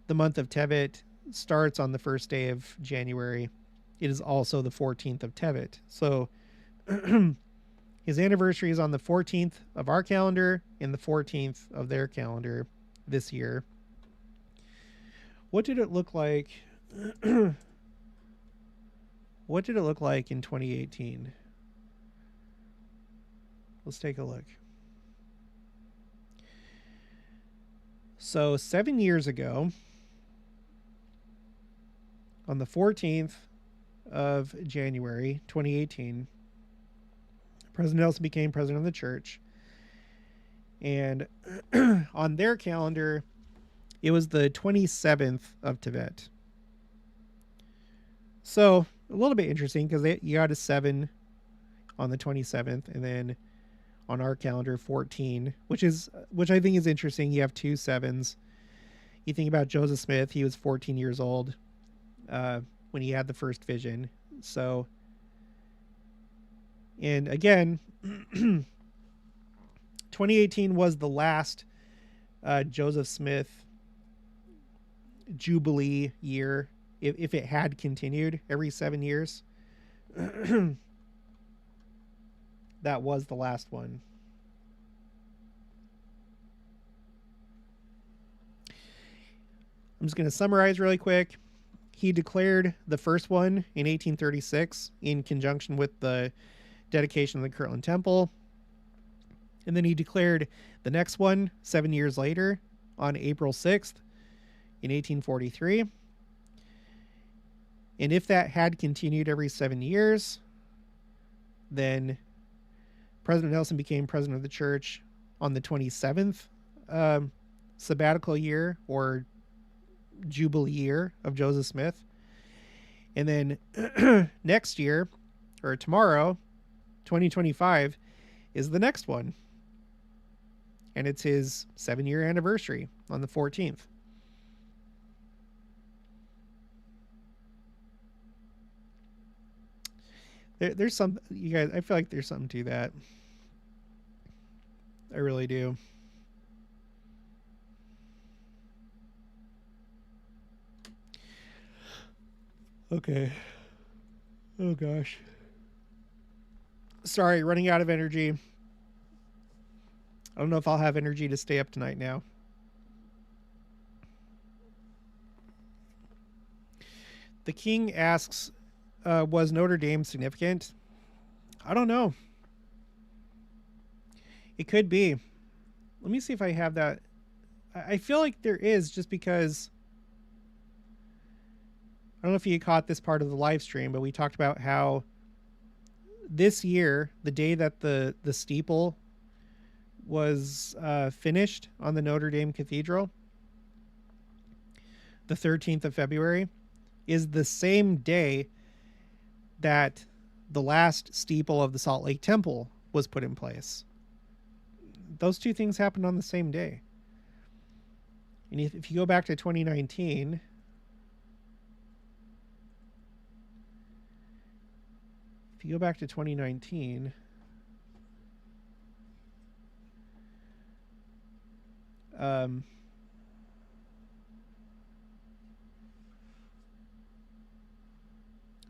the month of Tevet starts on the first day of January, it is also the 14th of Tevet. So his anniversary is on the 14th of our calendar and the 14th of their calendar this year. What did it look like? What did it look like in 2018? Let's take a look. So 7 years ago, on the 14th of January 2018, President Nelson became president of the church. And on their calendar, it was the 27th of Tevet. So a little bit interesting, because you got a 7 on the 27th, and then on our calendar 14, which I think is interesting. You have 2 7s. You think about Joseph Smith; he was 14 years old when he had the first vision. So, and again, 2018 was the last Joseph Smith Jubilee year, if it had continued every 7 years. That was the last one. I'm just going to summarize really quick. He declared the first one in 1836 in conjunction with the dedication of the Kirtland Temple. And then he declared the next one 7 years later on April 6th in 1843. And if that had continued every 7 years, then President Nelson became president of the church on the 27th sabbatical year, or Jubilee year, of Joseph Smith. And then next year, or tomorrow, 2025, is the next one. and it's his 7-year anniversary on the 14th. There's some, you guys, I feel like there's something to that. I really do. Okay. Oh gosh. Sorry, running out of energy. I don't know if I'll have energy to stay up tonight now. The king asks, was Notre Dame significant? I don't know. It could be. Let me see if I have that. I feel like there is, just because I don't know if you caught this part of the live stream, but we talked about how this year, the day that the steeple was finished on the Notre Dame Cathedral, the 13th of February, is the same day that the last steeple of the Salt Lake Temple was put in place. Those two things happened on the same day. And if you go back to 2019,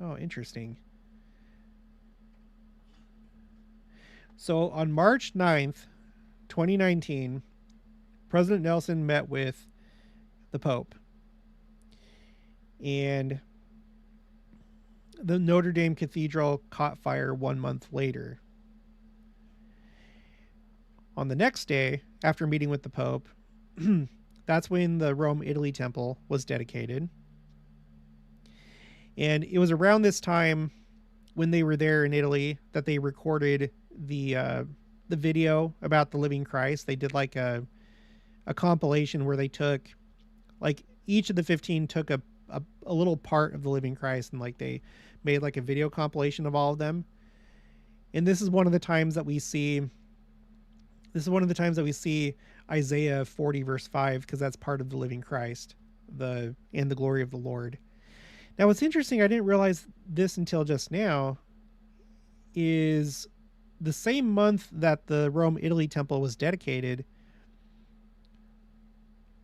oh, interesting. So on March 9th, 2019, President Nelson met with the Pope. And the Notre Dame Cathedral caught fire 1 month later. On the next day, after meeting with the Pope, that's when the Rome, Italy temple was dedicated. And it was around this time, when they were there in Italy, that they recorded the video about the living Christ. They did like a compilation where they took, like, each of the 15 took a little part of the living Christ, and like they made like a video compilation of all of them. And this is one of the times that we see Isaiah 40 verse 5, because that's part of the living Christ, and the glory of the Lord. Now, what's interesting, I didn't realize this until just now, is the same month that the Rome, Italy temple was dedicated,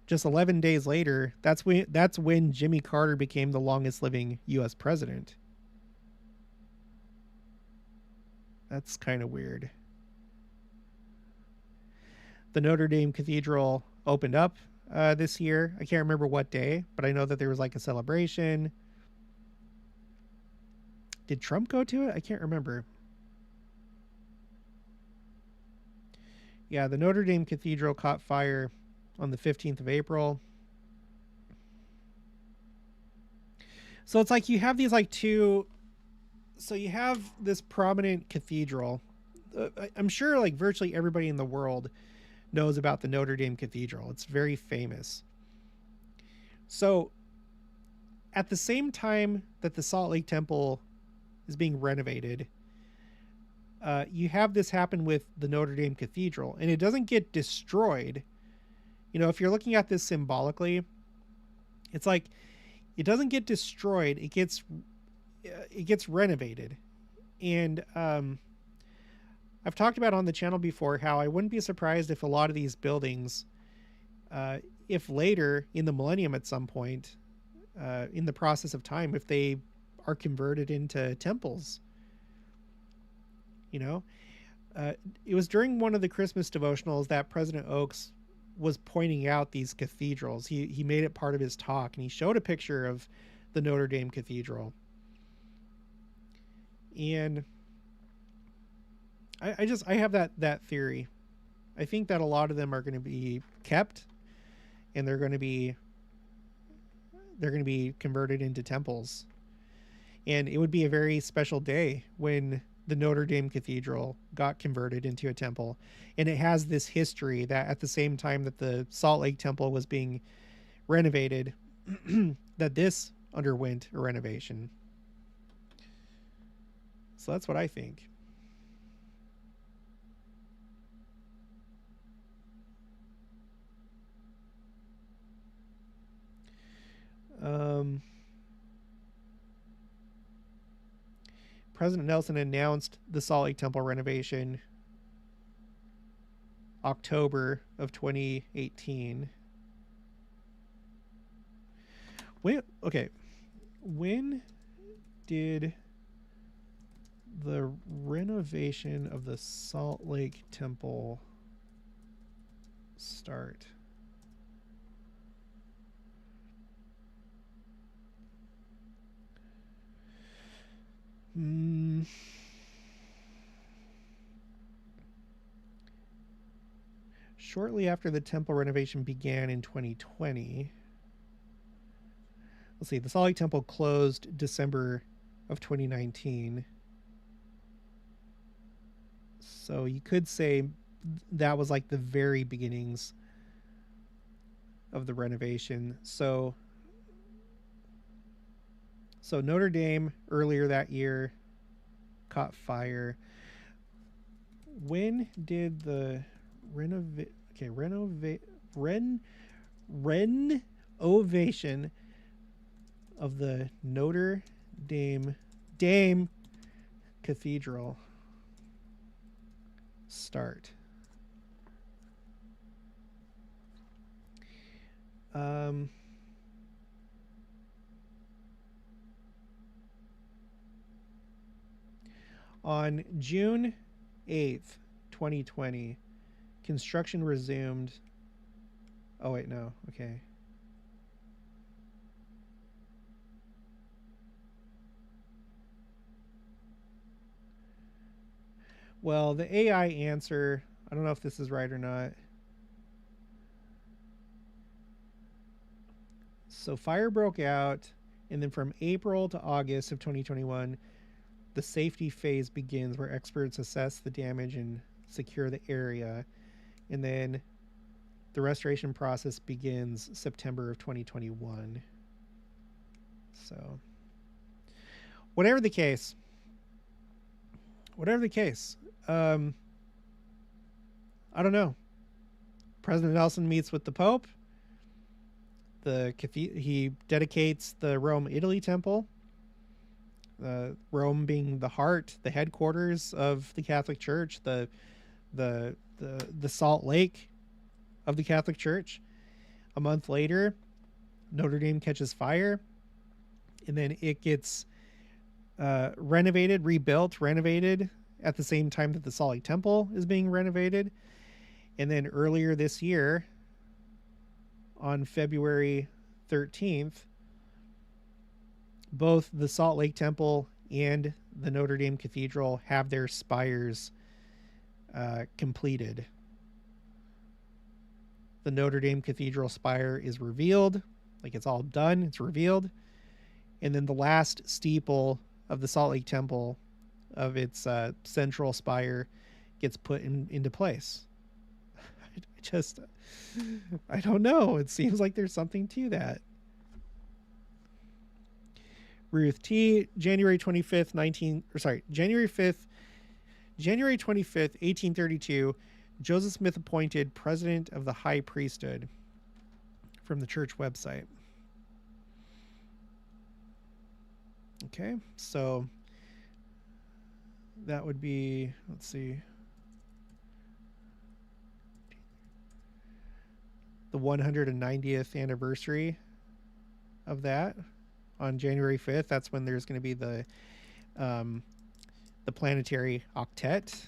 just 11 days later, that's when Jimmy Carter became the longest living U.S. president. That's kind of weird. The Notre Dame Cathedral opened up this year. I can't remember what day, but I know that there was like a celebration. Did Trump go to it? I can't remember. Yeah, the Notre Dame Cathedral caught fire on the 15th of April. So it's like you have these like two. So you have this prominent cathedral. I'm sure like virtually everybody in the world knows about the Notre Dame Cathedral. It's very famous. So at the same time that the Salt Lake Temple is being renovated, you have this happen with the Notre Dame Cathedral, and it doesn't get destroyed. You know, if you're looking at this symbolically, it's like it doesn't get destroyed. It gets renovated. And I've talked about on the channel before how I wouldn't be surprised if a lot of these buildings, if later in the millennium at some point, in the process of time, if they are converted into temples. You know, it was during one of the Christmas devotionals that President Oaks was pointing out these cathedrals. He made it part of his talk, and he showed a picture of the Notre Dame Cathedral. And I have that theory. I think that a lot of them are going to be kept, and they're going to be converted into temples. And it would be a very special day when the Notre Dame Cathedral got converted into a temple. And it has this history that at the same time that the Salt Lake Temple was being renovated, that this underwent a renovation. So that's what I think. President Nelson announced the Salt Lake Temple renovation October of 2018. When did the renovation of the Salt Lake Temple start? Shortly after the temple renovation began in 2020. Let's see, the Salt Lake Temple closed December of 2019. So you could say that was like the very beginnings of the renovation. So Notre Dame earlier that year caught fire. When did the renovation of the Notre Dame Cathedral start? On June 8th, 2020, construction resumed. Oh, wait, no. Okay. Well, the AI answer, I don't know if this is right or not. So fire broke out, and then from April to August of 2021, the safety phase begins where experts assess the damage and secure the area. And then the restoration process begins September of 2021. So whatever the case, I don't know. President Nelson meets with the Pope. He dedicates the Rome, Italy temple. Rome being the heart, the headquarters of the Catholic Church, the Salt Lake of the Catholic Church. A month later, Notre Dame catches fire, and then it gets renovated at the same time that the Salt Lake Temple is being renovated. And then earlier this year, on February 13th, both the Salt Lake Temple and the Notre Dame Cathedral have their spires completed. The Notre Dame Cathedral spire is revealed, like it's all done, it's revealed. And then the last steeple of the Salt Lake Temple, of its central spire, gets put into place. I don't know. It seems like there's something to that. Ruth T. January 25th, 1832, Joseph Smith appointed president of the high priesthood, from the church website. Okay, so that would be, let's see, the 190th anniversary of that on January 5th. That's when there's going to be the planetary octet.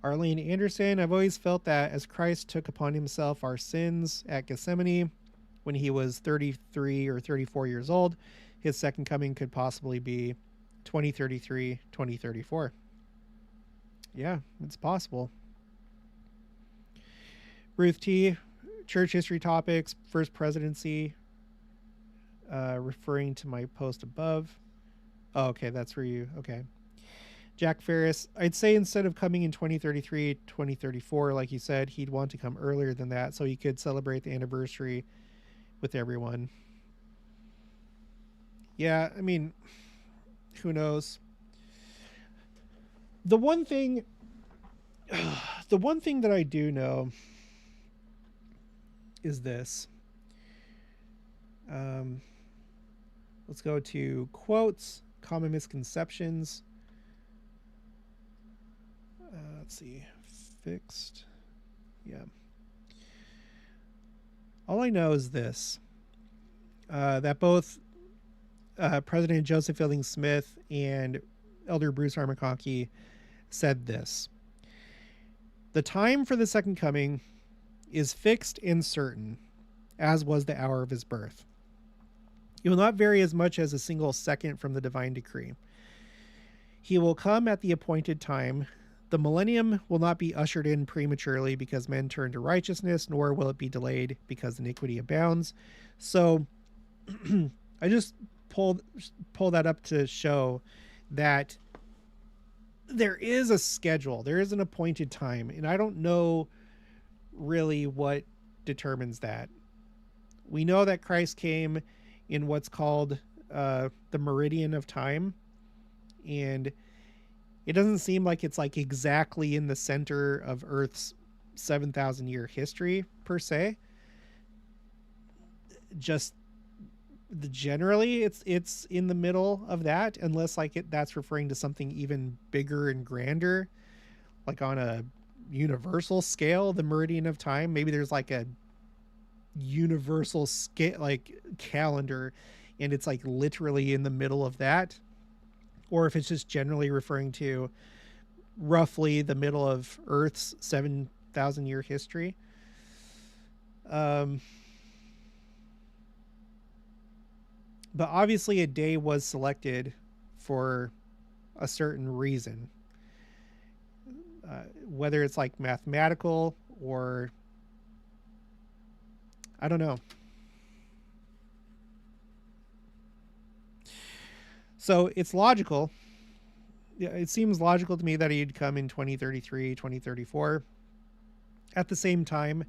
Arlene Anderson, I've always felt that as Christ took upon himself our sins at Gethsemane when he was 33 or 34 years old, his second coming could possibly be 2033, 2034. Yeah, it's possible. Ruth T, church history topics, first presidency, referring to my post above. Oh, okay, that's where you, okay. Jack Ferris, I'd say instead of coming in 2033, 2034, like you said, he'd want to come earlier than that so he could celebrate the anniversary with everyone. Yeah, I mean, who knows? The one thing that I do know is this. Um, let's go to quotes, common misconceptions. Let's see, fixed. Yeah. All I know is this: that both President Joseph Fielding Smith and Elder Bruce R. McConkie said this: "The time for the second coming is fixed and certain, as was the hour of his birth. It will not vary as much as a single second from the divine decree. He will come at the appointed time. The millennium will not be ushered in prematurely because men turn to righteousness, nor will it be delayed because iniquity abounds." So I just pull that up to show that there is a schedule, there is an appointed time, and I don't know really what determines that. We know that Christ came in what's called the meridian of time, and it doesn't seem like it's like exactly in the center of Earth's 7,000 year history per se. Just generally it's in the middle of that, unless like that's referring to something even bigger and grander, like on a universal scale, the meridian of time. Maybe there's like a universal scale, like calendar, and it's like literally in the middle of that, or if it's just generally referring to roughly the middle of Earth's 7,000 year history. But obviously a day was selected for a certain reason, whether it's like mathematical or I don't know. So it's logical. It seems logical to me that he'd come in 2033, 2034. At the same time,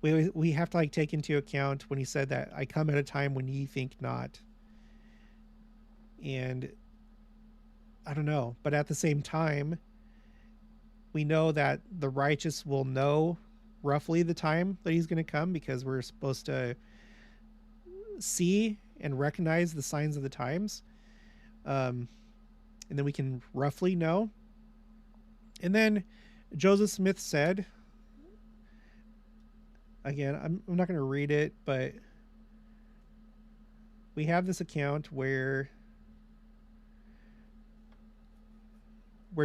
we have to like take into account when he said that I come at a time when ye think not. And I don't know, but at the same time, we know that the righteous will know roughly the time that he's going to come, because we're supposed to see and recognize the signs of the times. And then we can roughly know. And then Joseph Smith said, again, I'm not going to read it, but we have this account where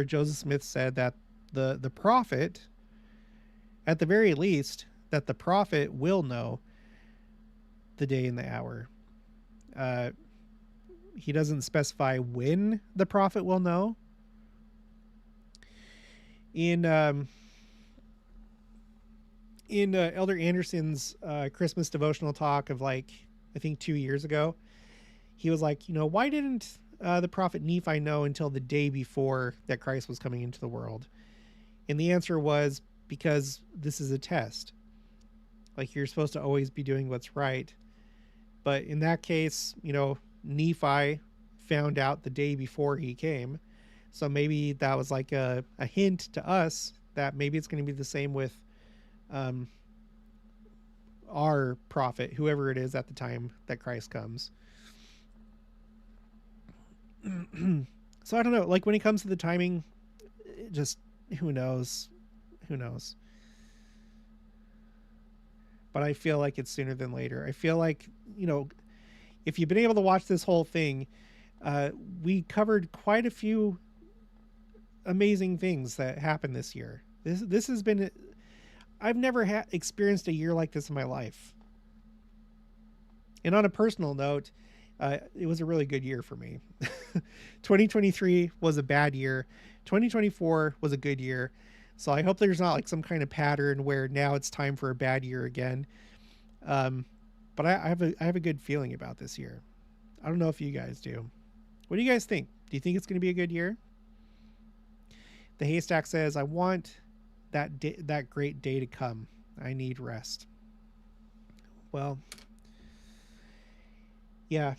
Joseph Smith said that the prophet, at the very least, that the prophet will know the day and the hour. He doesn't specify when the prophet will know. In Elder Anderson's Christmas devotional talk of like, I think 2 years ago, he was like, why didn't the prophet Nephi know until the day before that Christ was coming into the world? And the answer was, because this is a test. Like, you're supposed to always be doing what's right. But in that case, Nephi found out the day before he came. So maybe that was like a hint to us that maybe it's going to be the same with our prophet, whoever it is at the time that Christ comes. So I don't know, like when it comes to the timing, just who knows? But I feel like it's sooner than later. I feel like, if you've been able to watch this whole thing, we covered quite a few amazing things that happened this year. This has been, I've never experienced a year like this in my life. And on a personal note, it was a really good year for me. 2023 was a bad year. 2024 was a good year. So I hope there's not like some kind of pattern where now it's time for a bad year again. But I have a good feeling about this year. I don't know if you guys do. What do you guys think? Do you think it's going to be a good year? The Haystack says, I want that great day to come. I need rest. Well, yeah.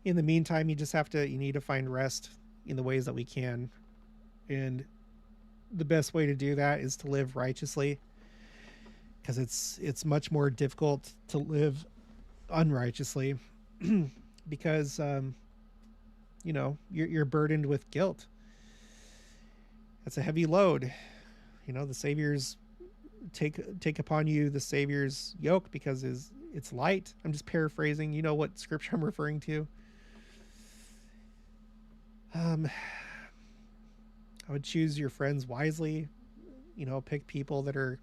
In the meantime, you need to find rest in the ways that we can. And the best way to do that is to live righteously, because it's much more difficult to live unrighteously because you're burdened with guilt. That's a heavy load. The Savior's take upon you the Savior's yoke because it's light. I'm just paraphrasing. You know what scripture I'm referring to. I would choose your friends wisely. Pick people that are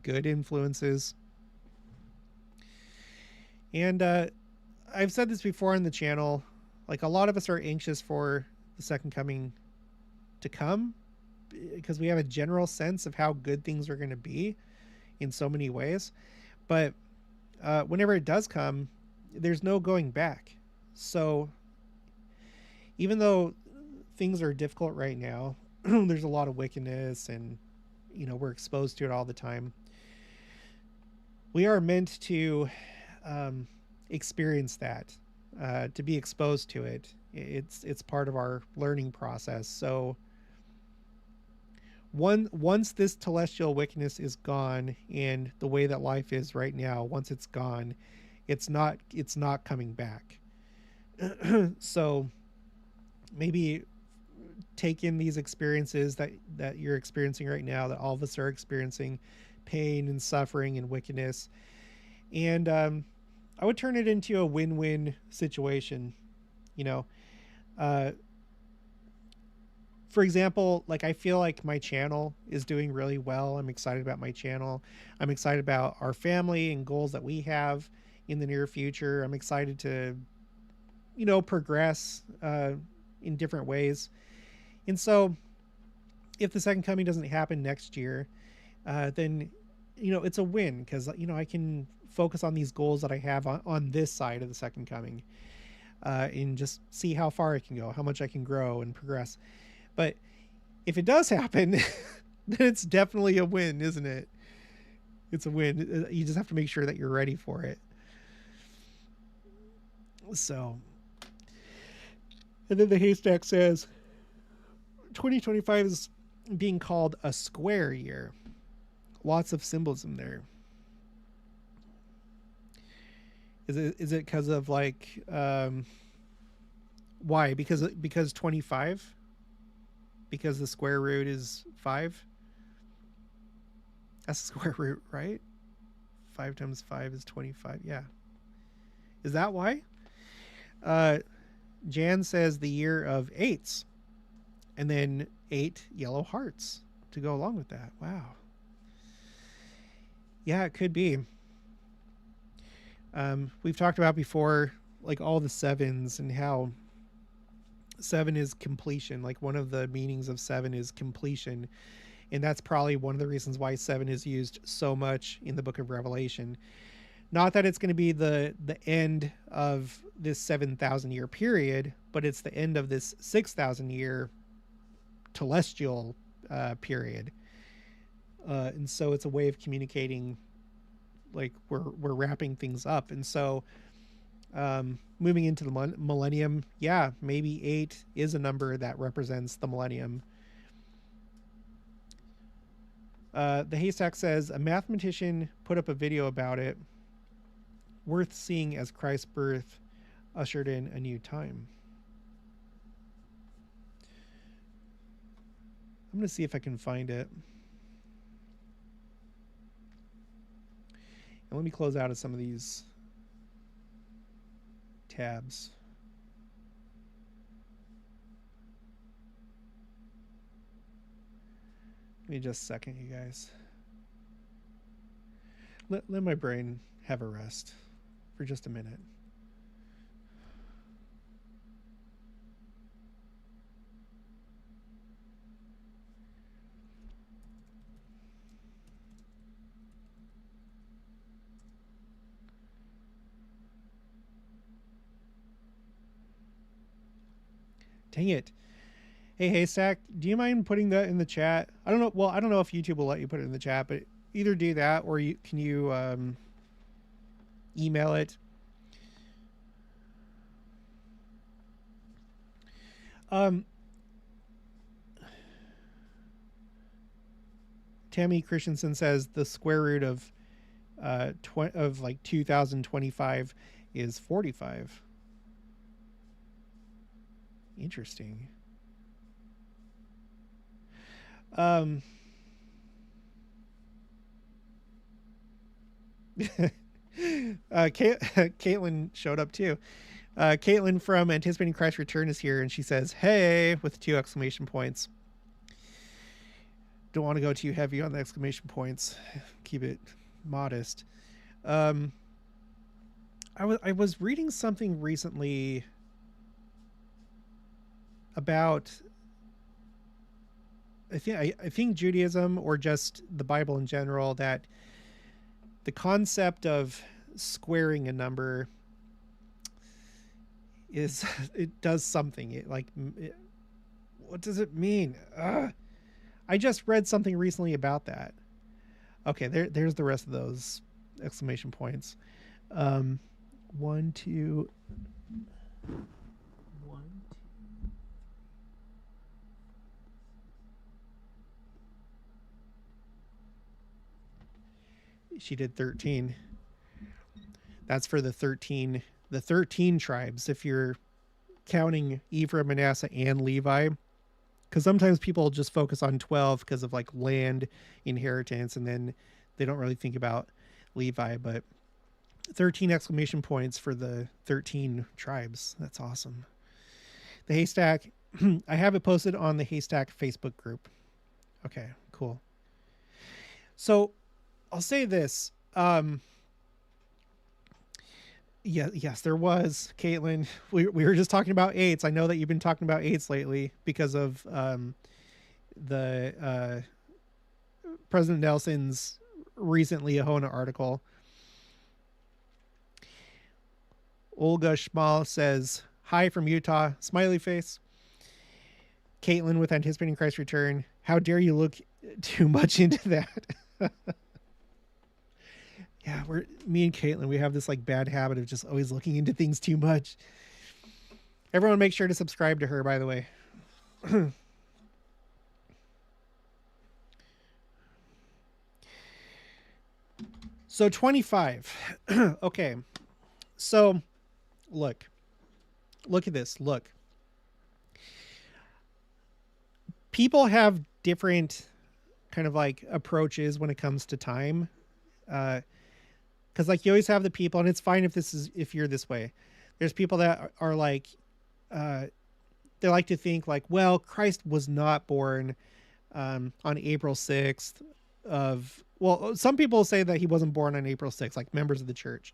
good influences. And I've said this before on the channel. Like, a lot of us are anxious for the second coming to come because we have a general sense of how good things are going to be in so many ways. But whenever it does come, there's no going back. So even though things are difficult right now, there's a lot of wickedness and, we're exposed to it all the time. We are meant to experience that, to be exposed to it. It's part of our learning process. So once this telestial wickedness is gone and the way that life is right now, once it's gone, it's not coming back. So maybe take in these experiences that you're experiencing right now, that all of us are experiencing, pain and suffering and wickedness. And I would turn it into a win-win situation. For example, like, I feel like my channel is doing really well. I'm excited about my channel. I'm excited about our family and goals that we have in the near future. I'm excited to, progress in different ways. And so if the second coming doesn't happen next year, then, it's a win because, I can focus on these goals that I have on this side of the second coming, and just see how far I can go, how much I can grow and progress. But if it does happen, then it's definitely a win, isn't it? It's a win. You just have to make sure that you're ready for it. So, and then the haystack says 2025 is being called a square year. Lots of symbolism there. Is it because of like why? Because 25? Because the square root is 5? That's the square root, right? 5 times 5 is 25. Yeah. Is that why? Jan says the year of 8s. And then 8 yellow hearts to go along with that. Wow. Yeah, it could be. We've talked about before, like, all the 7s and how 7 is completion. Like, one of the meanings of 7 is completion. And that's probably one of the reasons why 7 is used so much in the book of Revelation. Not that it's going to be the end of this 7,000 year period, but it's the end of this 6,000 year telestial period. And so it's a way of communicating, like, we're wrapping things up. And so moving into the millennium, yeah, maybe 8 is a number that represents the millennium. The haystack says a mathematician put up a video about it, worth seeing as Christ's birth ushered in a new time. I'm going to see if I can find it. And let me close out of some of these tabs. Give me just a second, you guys. Let my brain have a rest for just a minute. Dang it. Hey, Haystack, do you mind putting that in the chat? I don't know. Well, I don't know if YouTube will let you put it in the chat, but either do that or can you email it? Tammy Christensen says the square root of like 2025 is 45. Interesting. Caitlin showed up too. Caitlin from Anticipating Christ's Return is here, and she says, "Hey," with 2 exclamation points. Don't want to go too heavy on the exclamation points. Keep it modest. I was reading something recently about I think Judaism, or just the Bible in general, that the concept of squaring a number is it does something. What does it mean? I just read something recently about that. Okay, there's the rest of those exclamation points. 1, 2, 1, 2. She did 13. That's for the 13 tribes, if you're counting Ephraim, Manasseh, and Levi. Because sometimes people just focus on 12 because of like land inheritance, and then they don't really think about Levi. But 13 exclamation points for the 13 tribes. That's awesome. The haystack, I have it posted on the haystack Facebook group. Okay, cool. So I'll say this. Yes, there was, Caitlin. We were just talking about 8s. I know that you've been talking about 8s lately because of the President Nelson's recently Ahona article. Olga Schmal says, "Hi from Utah," smiley face. Caitlin with Anticipating Christ's Return, "How dare you look too much into that?" Yeah, me and Caitlin, we have this like bad habit of just always looking into things too much. Everyone make sure to subscribe to her, by the way. So 25. Okay. So look at this. Look, people have different kind of like approaches when it comes to time. Because like you always have the people, and it's fine if you're this way. There's people that are like, they like to think like, well, Christ was not born on April 6th some people say that he wasn't born on April 6th, like members of the church.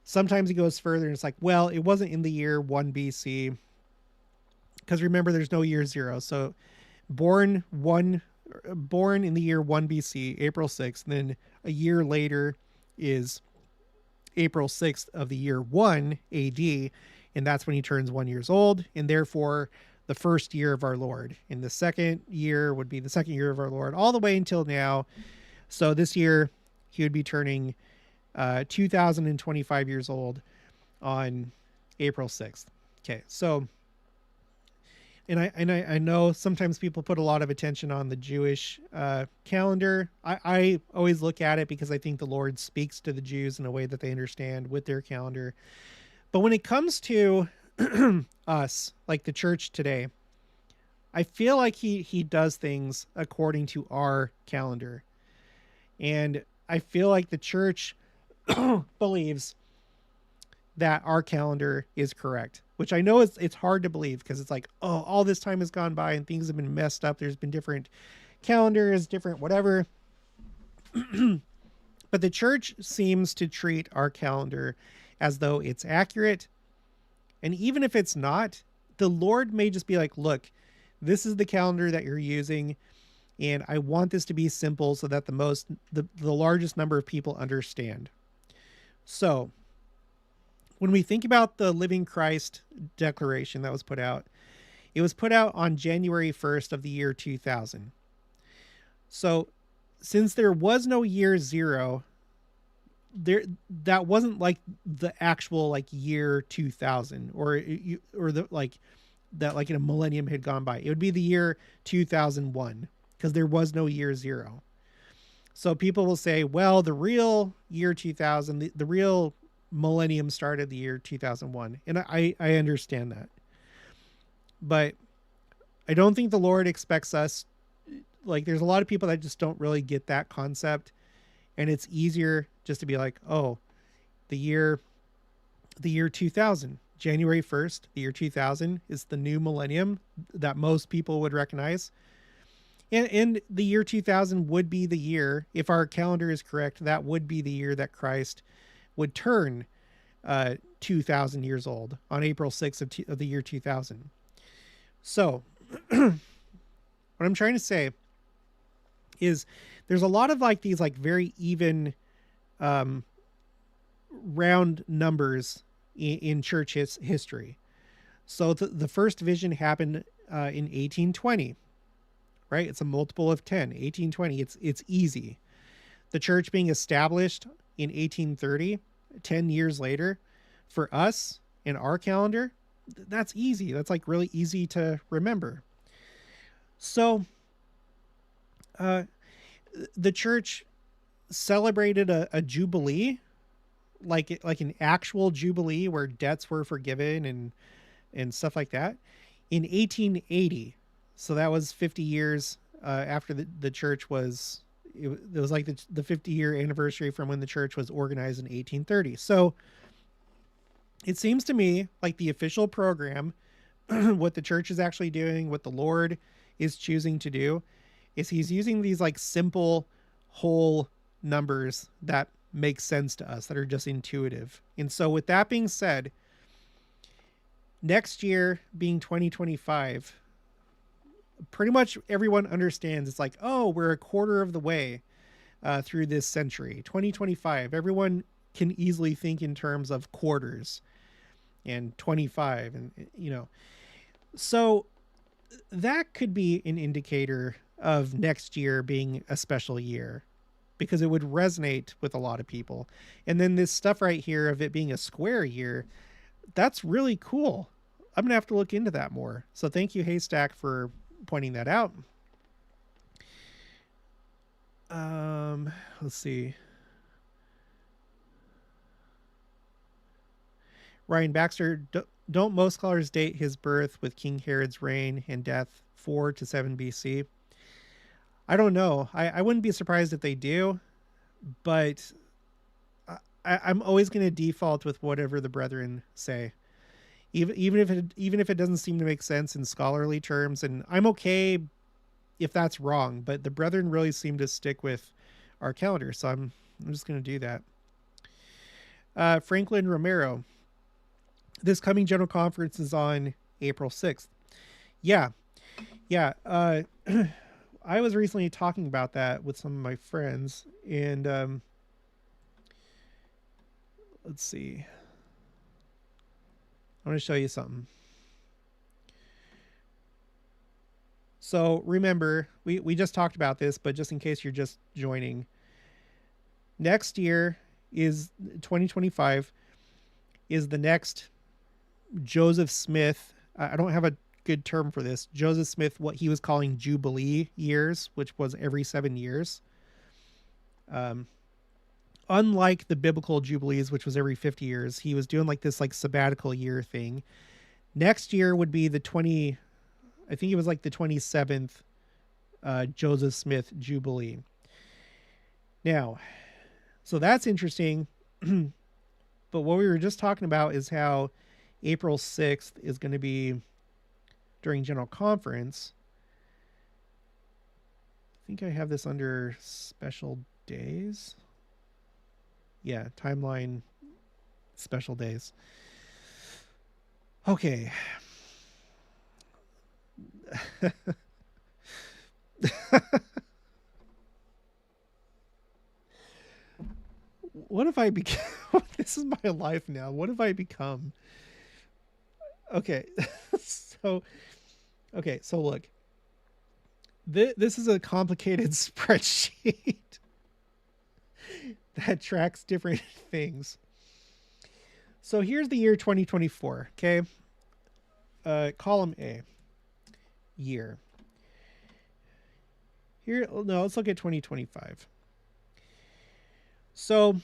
Sometimes he goes further and it's like, well, it wasn't in the year 1 BC. Because remember, there's no year 0. So born in the year 1 BC, April 6th, and then a year later is April 6th of the year 1 AD, and that's when he turns 1 year old, and therefore the first year of our Lord. And the second year would be the second year of our Lord, all the way until now. So this year he would be turning 2025 years old on April 6th. Okay, so and I know sometimes people put a lot of attention on the Jewish calendar. I always look at it because I think the Lord speaks to the Jews in a way that they understand with their calendar. But when it comes to us, like the church today, I feel like he does things according to our calendar. And I feel like the church believes that our calendar is correct, which I know it's hard to believe because it's like, oh, all this time has gone by and things have been messed up. There's been different calendars, different whatever. But the church seems to treat our calendar as though it's accurate. And even if it's not, the Lord may just be like, look, this is the calendar that you're using, and I want this to be simple so that the largest number of people understand. So when we think about the Living Christ Declaration that was put out, it was put out on January 1st of the year 2000. So since there was no year 0, that wasn't like the actual like year 2000 or the like that like in a millennium had gone by. It would be the year 2001 because there was no year 0. So people will say, well, the real year 2000, the real millennium started the year 2001. And I understand that. But I don't think the Lord expects us, like, there's a lot of people that just don't really get that concept. And it's easier just to be like, oh, the year 2000, January 1st, the year 2000 is the new millennium that most people would recognize. And the year 2000 would be the year, if our calendar is correct, that would be the year that Christ would turn 2,000 years old on April 6th of the year 2000. So what I'm trying to say is there's a lot of like these like very even round numbers in church history. So the first vision happened in 1820. Right? It's a multiple of 10, 1820. It's easy. The church being established in 1830, 10 years later, for us in our calendar, that's easy. That's like really easy to remember. So the church celebrated a jubilee, like an actual jubilee where debts were forgiven and stuff like that, in 1880. So that was 50 years after the church was, it was like the 50-year anniversary from when the church was organized in 1830. So it seems to me like the official program, what the church is actually doing, what the Lord is choosing to do, is he's using these like simple whole numbers that make sense to us, that are just intuitive. And so with that being said, next year being 2025, pretty much everyone understands it's like, oh, we're a quarter of the way through this century. 2025, everyone can easily think in terms of quarters and 25, and so that could be an indicator of next year being a special year, because it would resonate with a lot of people. And then this stuff right here of it being a square year, that's really cool. I'm gonna have to look into that more. So thank you, Haystack, for pointing that out. Let's see. Ryan Baxter, don't most scholars date his birth with King Herod's reign and death 4 to 7 BC? I don't know. I wouldn't be surprised if they do, but I'm always going to default with whatever the brethren say. Even if it doesn't seem to make sense in scholarly terms, and I'm okay if that's wrong, but the brethren really seem to stick with our calendar, so I'm just going to do that. Franklin Romero, this coming general conference is on April 6th. Yeah. I was recently talking about that with some of my friends, and let's see. I want to show you something. So remember, we just talked about this, but just in case you're just joining, next year is 2025 is the next Joseph Smith. I don't have a good term for this. Joseph Smith, what he was calling Jubilee years, which was every 7 years. Unlike the biblical Jubilees, which was every 50 years, he was doing like this like sabbatical year thing. Next year would be the 27th Joseph Smith Jubilee. Now, so that's interesting. But what we were just talking about is how April 6th is going to be during General Conference. I think I have this under special days. Yeah, timeline, special days. Okay. What have I become? This is my life now. What have I become? Okay. So look. This is a complicated spreadsheet that tracks different things. So here's the year 2024, okay? Column A, year. Here, no, let's look at 2025. So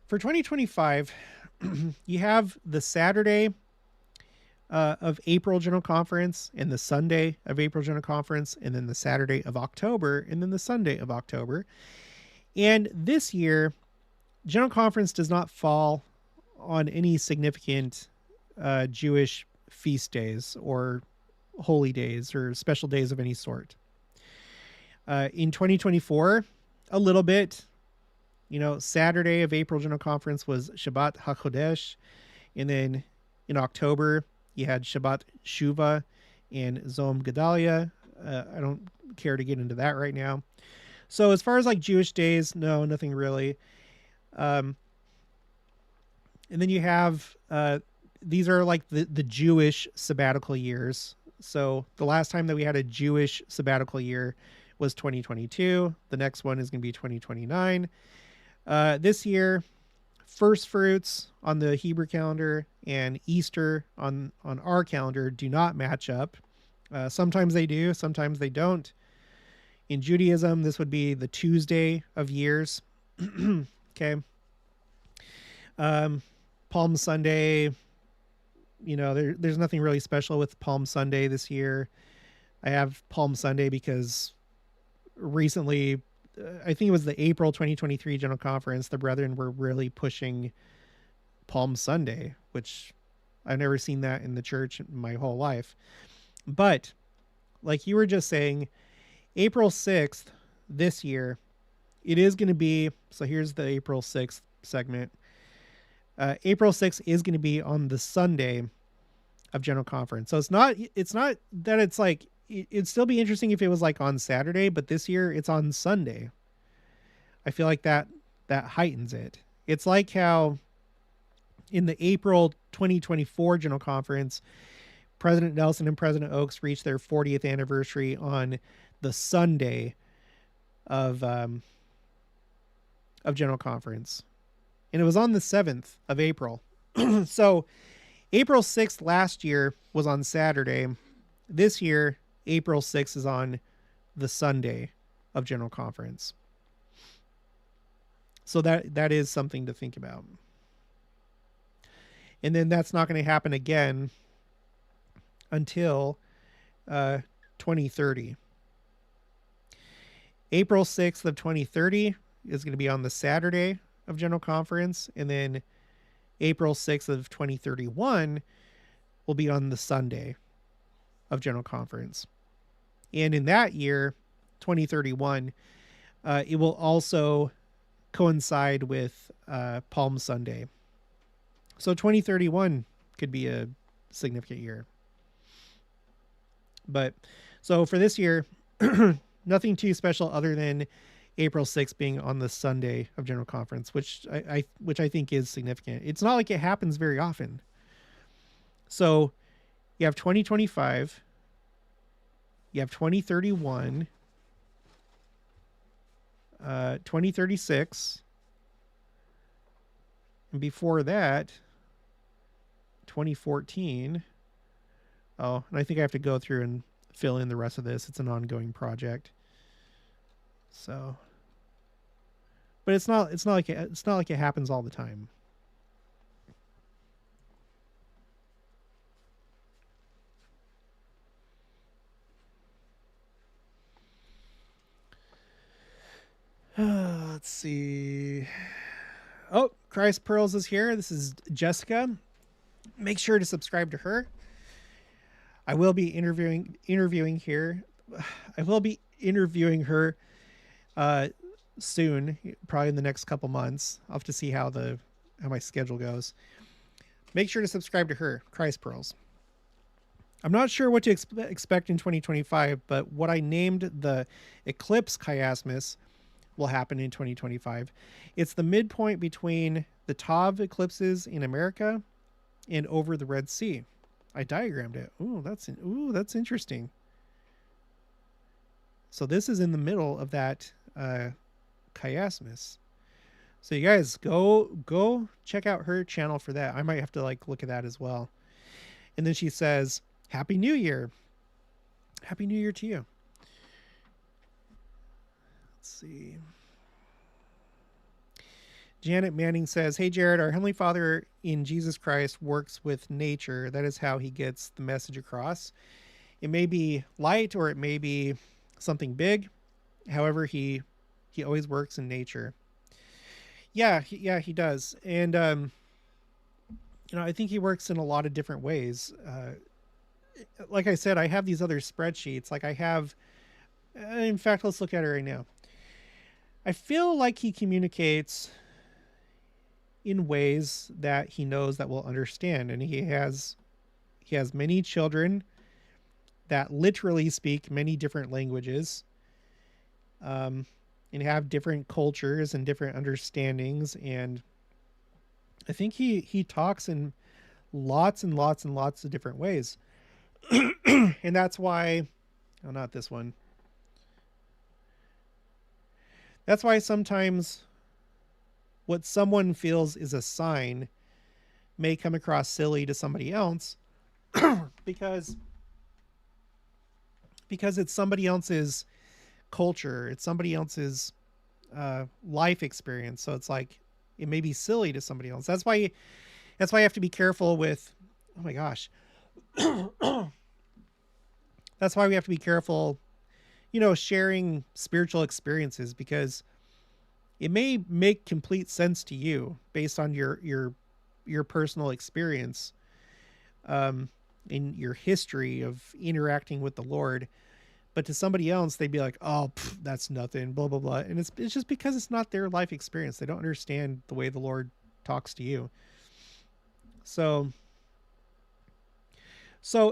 For 2025, you have the Saturday of April General Conference and the Sunday of April General Conference, and then the Saturday of October, and then the Sunday of October. And this year, General Conference does not fall on any significant Jewish feast days or holy days or special days of any sort. In 2024, a little bit. Saturday of April General Conference was Shabbat HaChodesh. And then in October, you had Shabbat Shuvah and Zom Gedalia. I don't care to get into that right now. So as far as like Jewish days, no, nothing really. And then you have, these are like the Jewish sabbatical years. So the last time that we had a Jewish sabbatical year was 2022. The next one is going to be 2029. This year, first fruits on the Hebrew calendar and Easter on our calendar do not match up. Sometimes they do, sometimes they don't. In Judaism, this would be the Tuesday of years. Okay. Palm Sunday, there's nothing really special with Palm Sunday this year. I have Palm Sunday because recently, I think it was the April 2023 General Conference, the brethren were really pushing Palm Sunday, which I've never seen that in the church my whole life. But like you were just saying, April 6th this year, it is going to be, so here's the April 6th segment. April 6th is going to be on the Sunday of General Conference. So it's not that it's like, it'd still be interesting if it was like on Saturday, but this year it's on Sunday. I feel like that heightens it. It's like how in the April 2024 General Conference, President Nelson and President Oaks reached their 40th anniversary on the Sunday of General Conference. And it was on the 7th of April. So April 6th last year was on Saturday. This year, April 6th is on the Sunday of General Conference. So that is something to think about. And then that's not going to happen again until 2030. April 6th of 2030 is going to be on the Saturday of General Conference, and then April 6th of 2031 will be on the Sunday of General Conference. And in that year, 2031, it will also coincide with Palm Sunday. So 2031 could be a significant year. But so for this year, nothing too special other than April 6th being on the Sunday of General Conference, which I think is significant. It's not like it happens very often. So you have 2025, you have 2031, 2036, and before that, 2014. Oh, and I think I have to go through and fill in the rest of this. It's an ongoing project. So, but it's not like it happens all the time. Let's see. Oh, Christ Pearls is here. This is Jessica. Make sure to subscribe to her. I will be interviewing here. I will be interviewing her soon, probably in the next couple months. I'll have to see how my schedule goes. Make sure to subscribe to her, Christ Pearls. I'm not sure what to expect in 2025, but what I named the Eclipse Chiasmus will happen in 2025. It's the midpoint between the Tav eclipses in America and over the Red Sea. I diagrammed it. Ooh, that's interesting. So this is in the middle of that chiasmus. So you guys go check out her channel for that. I might have to look at that as well. And then she says, Happy New Year. Happy New Year to you. Let's see. Janet Manning says, "Hey Jared, our Heavenly Father in Jesus Christ works with nature. That is how he gets the message across. It may be light or it may be something big. However, he always works in nature." Yeah, he does. And I think he works in a lot of different ways. Like I said, I have these other spreadsheets. Like I have, in fact, let's look at it right now. I feel like he communicates in ways that he knows that we'll understand, and he has many children that literally speak many different languages, and have different cultures and different understandings. And I think he talks in lots and lots and lots of different ways. And that's why, oh, not this one. That's why sometimes what someone feels is a sign may come across silly to somebody else because it's somebody else's culture, it's somebody else's life experience. So it's like it may be silly to somebody else. That's why I have to be careful with, oh my gosh. That's why we have to be careful, sharing spiritual experiences, because it may make complete sense to you based on your personal experience, in your history of interacting with the Lord. But to somebody else, they'd be like, "Oh, that's nothing, blah, blah, blah." And it's just because it's not their life experience. They don't understand the way the Lord talks to you. So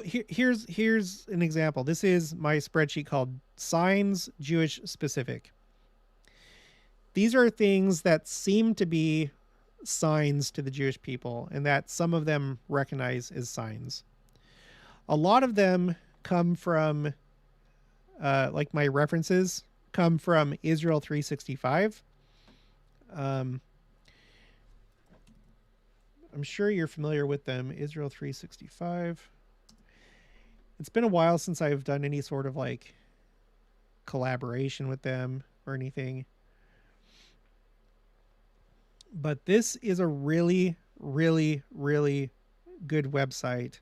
here's an example. This is my spreadsheet called Signs Jewish Specific. These are things that seem to be signs to the Jewish people and that some of them recognize as signs. A lot of them come from, like my references, come from Israel 365. I'm sure you're familiar with them. Israel 365. It's been a while since I've done any sort of like collaboration with them or anything. But this is a really, really, really good website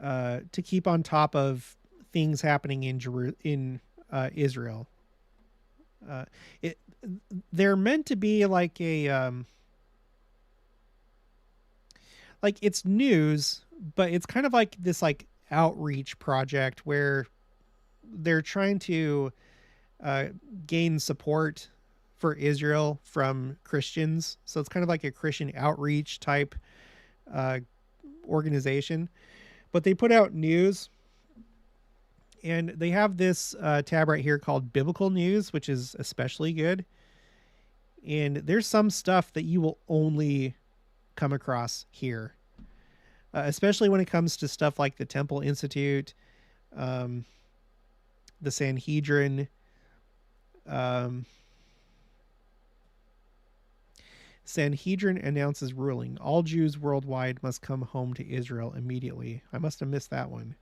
to keep on top of things happening in Israel. They're meant to be like a like it's news, but it's kind of like this like outreach project where they're trying to gain support for Israel from Christians. So it's kind of like a Christian outreach type organization. But they put out news, and they have this tab right here called Biblical News, which is especially good. And there's some stuff that you will only come across here, especially when it comes to stuff like the Temple Institute, the Sanhedrin, Sanhedrin announces ruling. All Jews worldwide must come home to Israel immediately. I must have missed that one.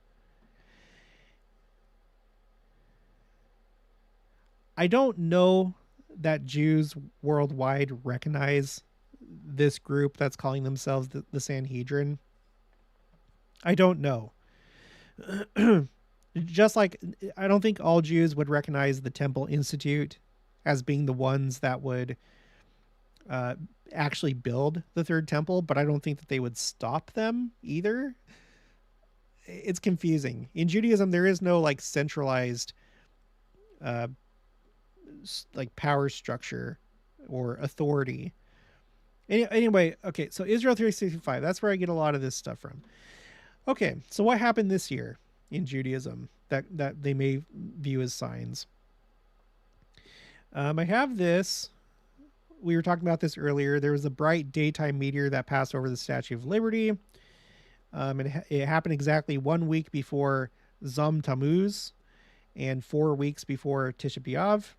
I don't know that Jews worldwide recognize this group that's calling themselves the Sanhedrin. I don't know. Just like I don't think all Jews would recognize the Temple Institute as being the ones that would actually build the third temple, but I don't think that they would stop them either. It's confusing. In Judaism, there is no like centralized like power structure or authority. Anyway, okay, so Israel 365, that's where I get a lot of this stuff from. Okay, so what happened this year in Judaism that they may view as signs? I have this. We were talking about this earlier. There was a bright daytime meteor that passed over the Statue of Liberty. It happened exactly 1 week before Zom Tammuz and 4 weeks before Tisha B'Av.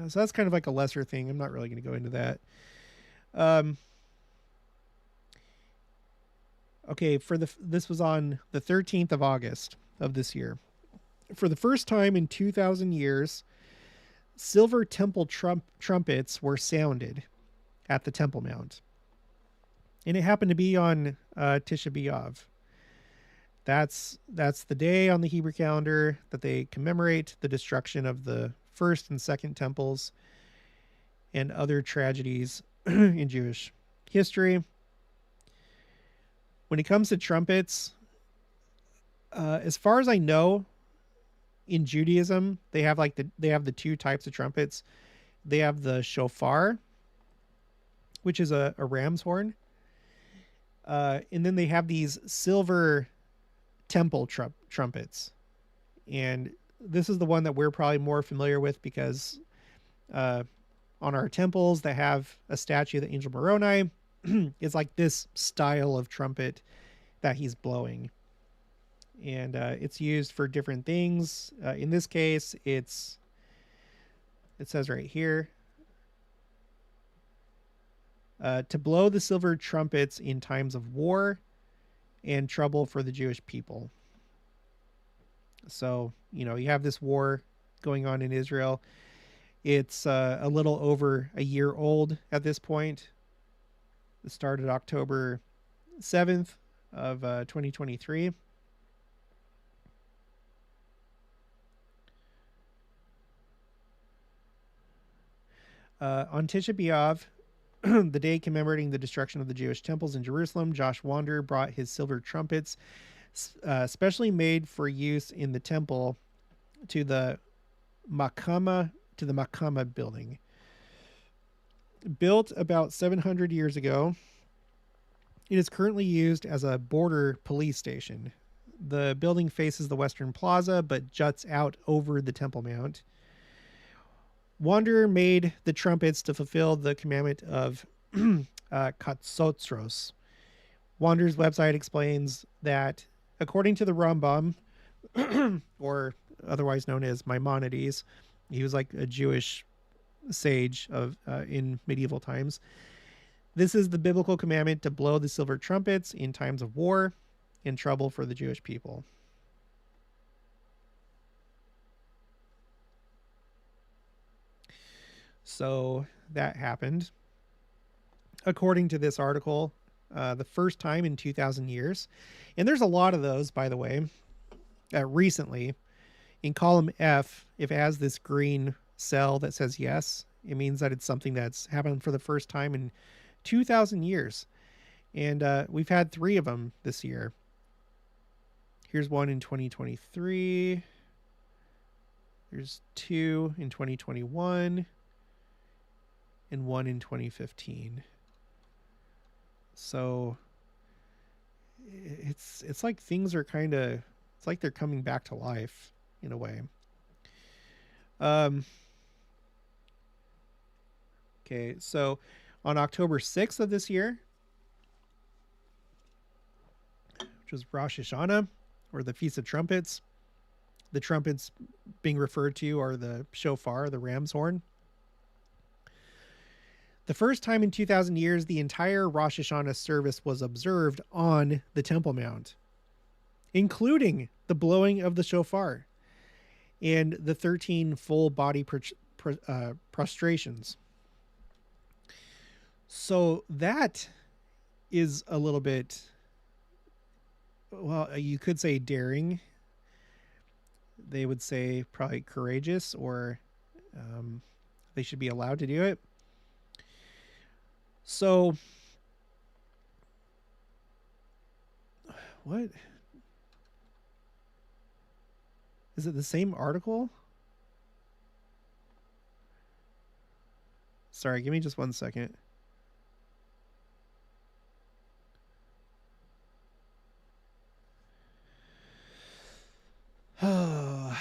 So that's kind of like a lesser thing. I'm not really going to go into that. Okay, this was on the 13th of August of this year. For the first time in 2,000 years, silver temple trumpets were sounded. at the Temple Mount. And it happened to be on Tisha B'Av. That's the day on the Hebrew calendar that they commemorate the destruction of the first and second temples and other tragedies in Jewish history. When it comes to trumpets, as far as I know, in Judaism, they have the two types of trumpets. They have the shofar, which is a ram's horn, and then they have these silver temple trumpets, and this is the one that we're probably more familiar with because on our temples that have a statue of the angel Moroni, it's like this style of trumpet that he's blowing, and it's used for different things. In this case, it says right here, to blow the silver trumpets in times of war and trouble for the Jewish people. So, you have this war going on in Israel. It's a little over a year old at this point. It started October 7th of 2023. On Tisha B'Av, the day commemorating the destruction of the Jewish temples in Jerusalem, Josh Wander brought his silver trumpets, specially made for use in the temple, to the Makama building. Built about 700 years ago, it is currently used as a border police station. The building faces the Western Plaza but juts out over the Temple Mount. Wanderer made the trumpets to fulfill the commandment of Katsotros. Wanderer's website explains that, according to the Rambam, or otherwise known as Maimonides, he was like a Jewish sage of in medieval times. This is the biblical commandment to blow the silver trumpets in times of war and trouble for the Jewish people. So that happened. According to this article, the first time in 2,000 years. And there's a lot of those, by the way, recently. In column F, if it has this green cell that says yes, it means that it's something that's happened for the first time in 2,000 years. And we've had 3 of them this year. Here's one in 2023. There's 2 in 2021. And 1 in 2015. So it's like things are it's like they're coming back to life in a way. Okay, so on October 6th of this year, which was Rosh Hashanah, or the Feast of Trumpets, the trumpets being referred to are the shofar, the ram's horn. The first time in 2,000 years, the entire Rosh Hashanah service was observed on the Temple Mount, including the blowing of the shofar and the 13 full body prostrations. So that is a little bit, well, you could say daring. They would say probably courageous, or they should be allowed to do it. So, what? Is it the same article? Sorry, give me just 1 second. Oh,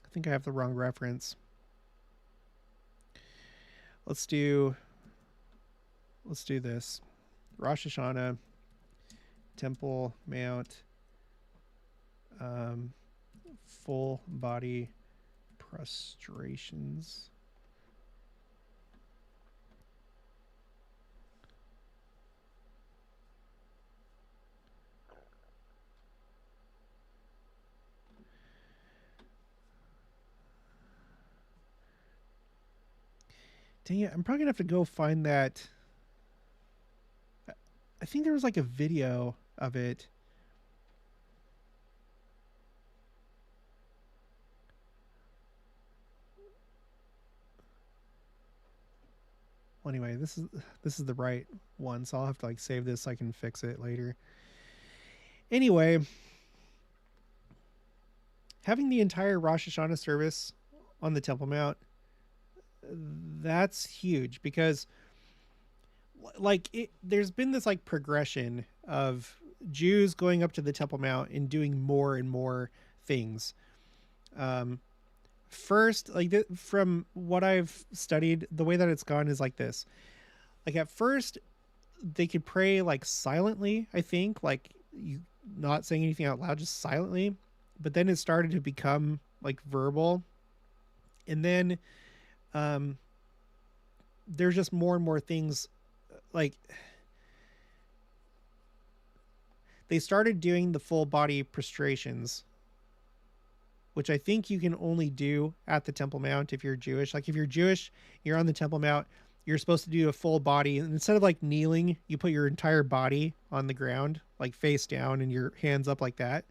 I think I have the wrong reference. Let's do this. Rosh Hashanah, Temple Mount, full body prostrations. Dang it, I'm probably gonna have to go find that. I think there was like a video of it. Well, anyway, this is the right one, so I'll have to like save this so I can fix it later. Anyway, having the entire Rosh Hashanah service on the Temple Mount, that's huge because there's been this like progression of Jews going up to the Temple Mount and doing more and more things. First, from what I've studied, the way that it's gone is like this. Like at first, they could pray like silently. I think like you not saying anything out loud, just silently. But then it started to become like verbal, and then there's just more and more things. Like they started doing the full body prostrations, which I think you can only do at the Temple Mount if you're Jewish. Like if you're Jewish, you're on the Temple Mount, you're supposed to do a full body. And instead of like kneeling, you put your entire body on the ground, like face down and your hands up like that.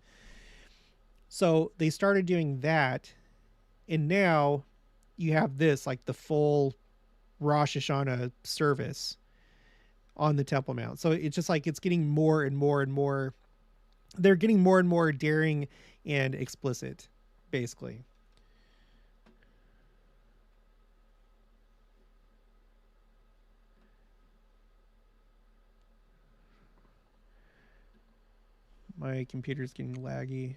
So they started doing that. And now you have this, like the full Rosh Hashanah service on the Temple Mount. So it's just like it's getting more and more and more. They're getting more and more daring and explicit, basically. My computer's getting laggy.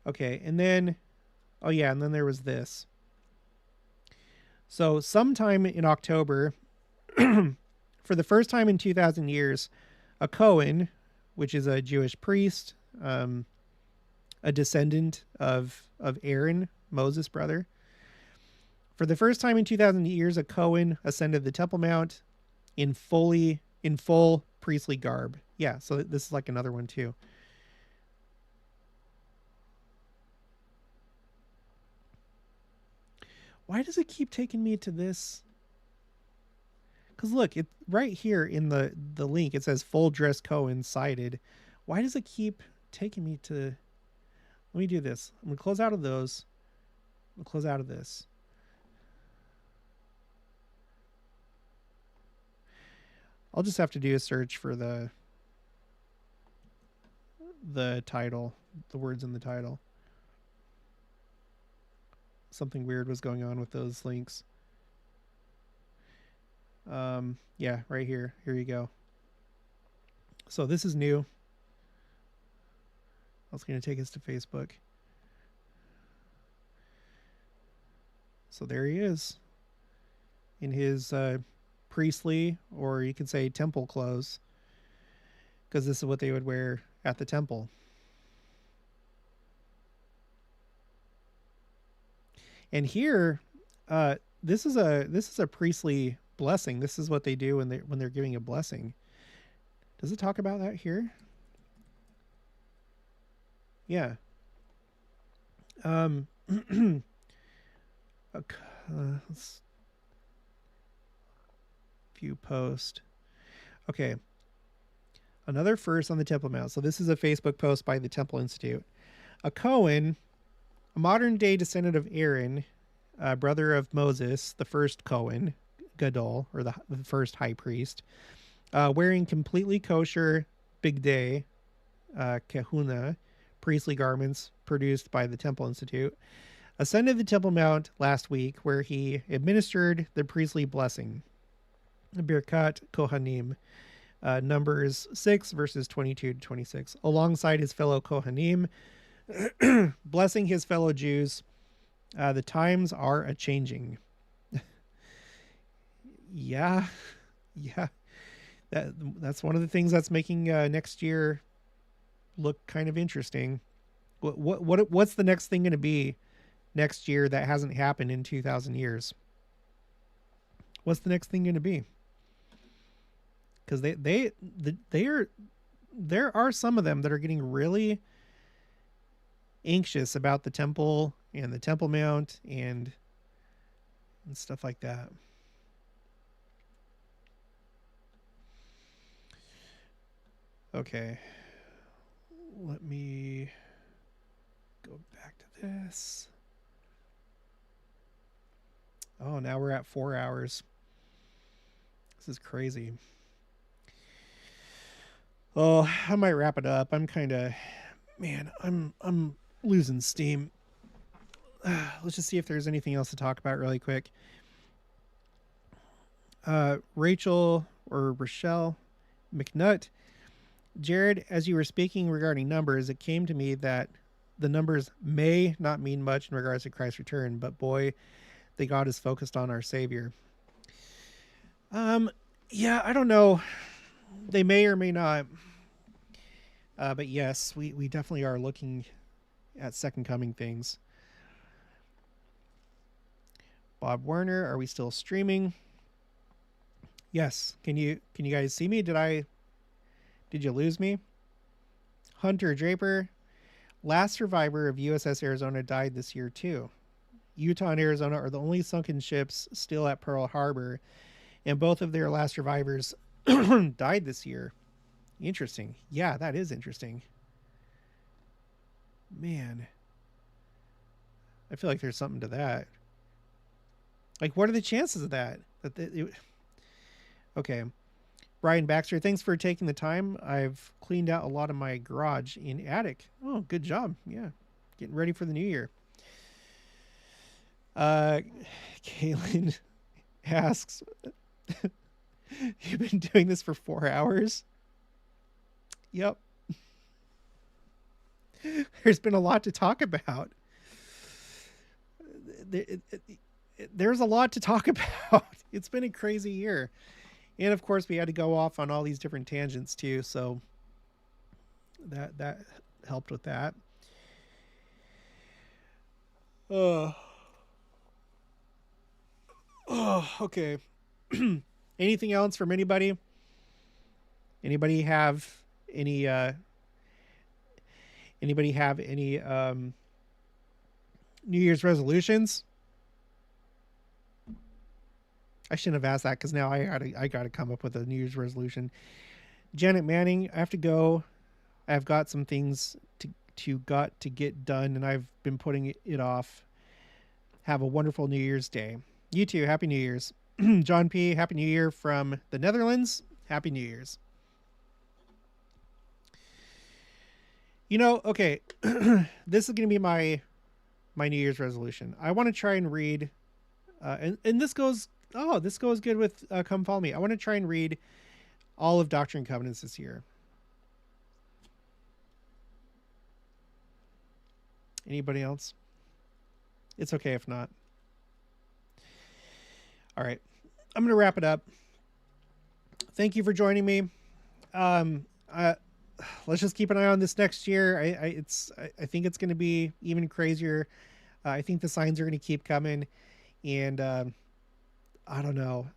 Okay, and then, oh yeah, and then there was this. So sometime in October, for the first time in 2,000 years, a Cohen, which is a Jewish priest, a descendant of Aaron, Moses' brother. For the first time in 2,000 years, a Cohen ascended the Temple Mount in full priestly garb. Yeah, so this is like another one too. Why does it keep taking me to this? Because look, it right here in the link, it says full dress Cohen cited. Why does it keep taking me to... Let me do this. I'm going to close out of those. We'll close out of this. I'll just have to do a search for the title, the words in the title. Something weird was going on with those links. Yeah, right here. Here you go. So this is new. That's going to take us to Facebook. So there he is in his priestly, or you could say temple clothes, because this is what they would wear at the temple. And here, this is a priestly blessing. This is what they do when they're giving a blessing. Does it talk about that here? Yeah. Let's view post. Okay. Another first on the Temple Mount. So this is a Facebook post by the Temple Institute. A Cohen, a modern day descendant of Aaron, brother of Moses, the first Cohen, Gadol, or the first high priest, wearing completely kosher bigdei, kahuna, priestly garments produced by the Temple Institute, ascended the Temple Mount last week, where he administered the priestly blessing, Birkat Kohanim, Numbers 6, verses 22 to 26, alongside his fellow Kohanim, blessing his fellow Jews. The times are a-changing. Yeah. That's one of the things that's making next year look kind of interesting. What's the next thing going to be next year that hasn't happened in 2,000 years? What's the next thing going to be? Because there are some of them that are getting really anxious about the temple and the Temple Mount, and and stuff like that. Okay. Let me go back to this. Oh, now we're at 4 hours. This is crazy. Oh, I might wrap it up. I'm kind of, man, I'm losing steam. Let's just see if there's anything else to talk about really quick. Rachel or Rochelle McNutt. Jared, as you were speaking regarding numbers, it came to me that the numbers may not mean much in regards to Christ's return, but boy, the God is focused on our Savior. Yeah, I don't know. They may or may not. But yes, we definitely are looking at second coming things. Bob Werner, are we still streaming? Yes. Can you guys see me? Did you lose me? Hunter Draper, last survivor of USS Arizona died this year too. Utah and Arizona are the only sunken ships still at Pearl Harbor, and both of their last survivors died this year. Interesting. Yeah, that is interesting. Man, I feel like there's something to that. Like, what are the chances of that? Okay. Brian Baxter, thanks for taking the time. I've cleaned out a lot of my garage and attic. Oh, good job. Yeah. Getting ready for the new year. Kaylin asks, you've been doing this for 4 hours? Yep. There's been a lot to talk about. There's a lot to talk about. It's been a crazy year. And of course we had to go off on all these different tangents too. So that helped with that. Okay. Anything else from anybody? Anybody have any New Year's resolutions? I shouldn't have asked that because now I gotta come up with a New Year's resolution. Janet Manning, I have to go. I've got some things to get done, and I've been putting it off. Have a wonderful New Year's Day. You too. Happy New Year's. John P. Happy New Year from the Netherlands. Happy New Year's. Okay. This is going to be my New Year's resolution. I want to try and read, and this goes good with Come Follow Me. I want to try and read all of Doctrine and Covenants this year. Anybody else? It's okay if not. All right. I'm going to wrap it up. Thank you for joining me. Let's just keep an eye on this next year. I think it's going to be even crazier. I think the signs are going to keep coming, and I don't know.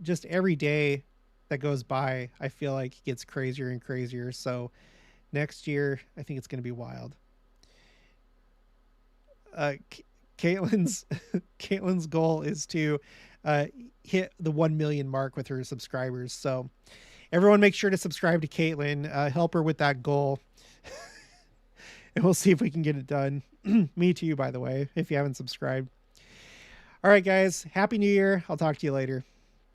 Just every day that goes by, I feel like it gets crazier and crazier. So next year, I think it's going to be wild. Caitlin's goal is to hit the 1 million mark with her subscribers. So everyone make sure to subscribe to Caitlin, help her with that goal. And we'll see if we can get it done. Me too, by the way, if you haven't subscribed. All right, guys. Happy New Year. I'll talk to you later.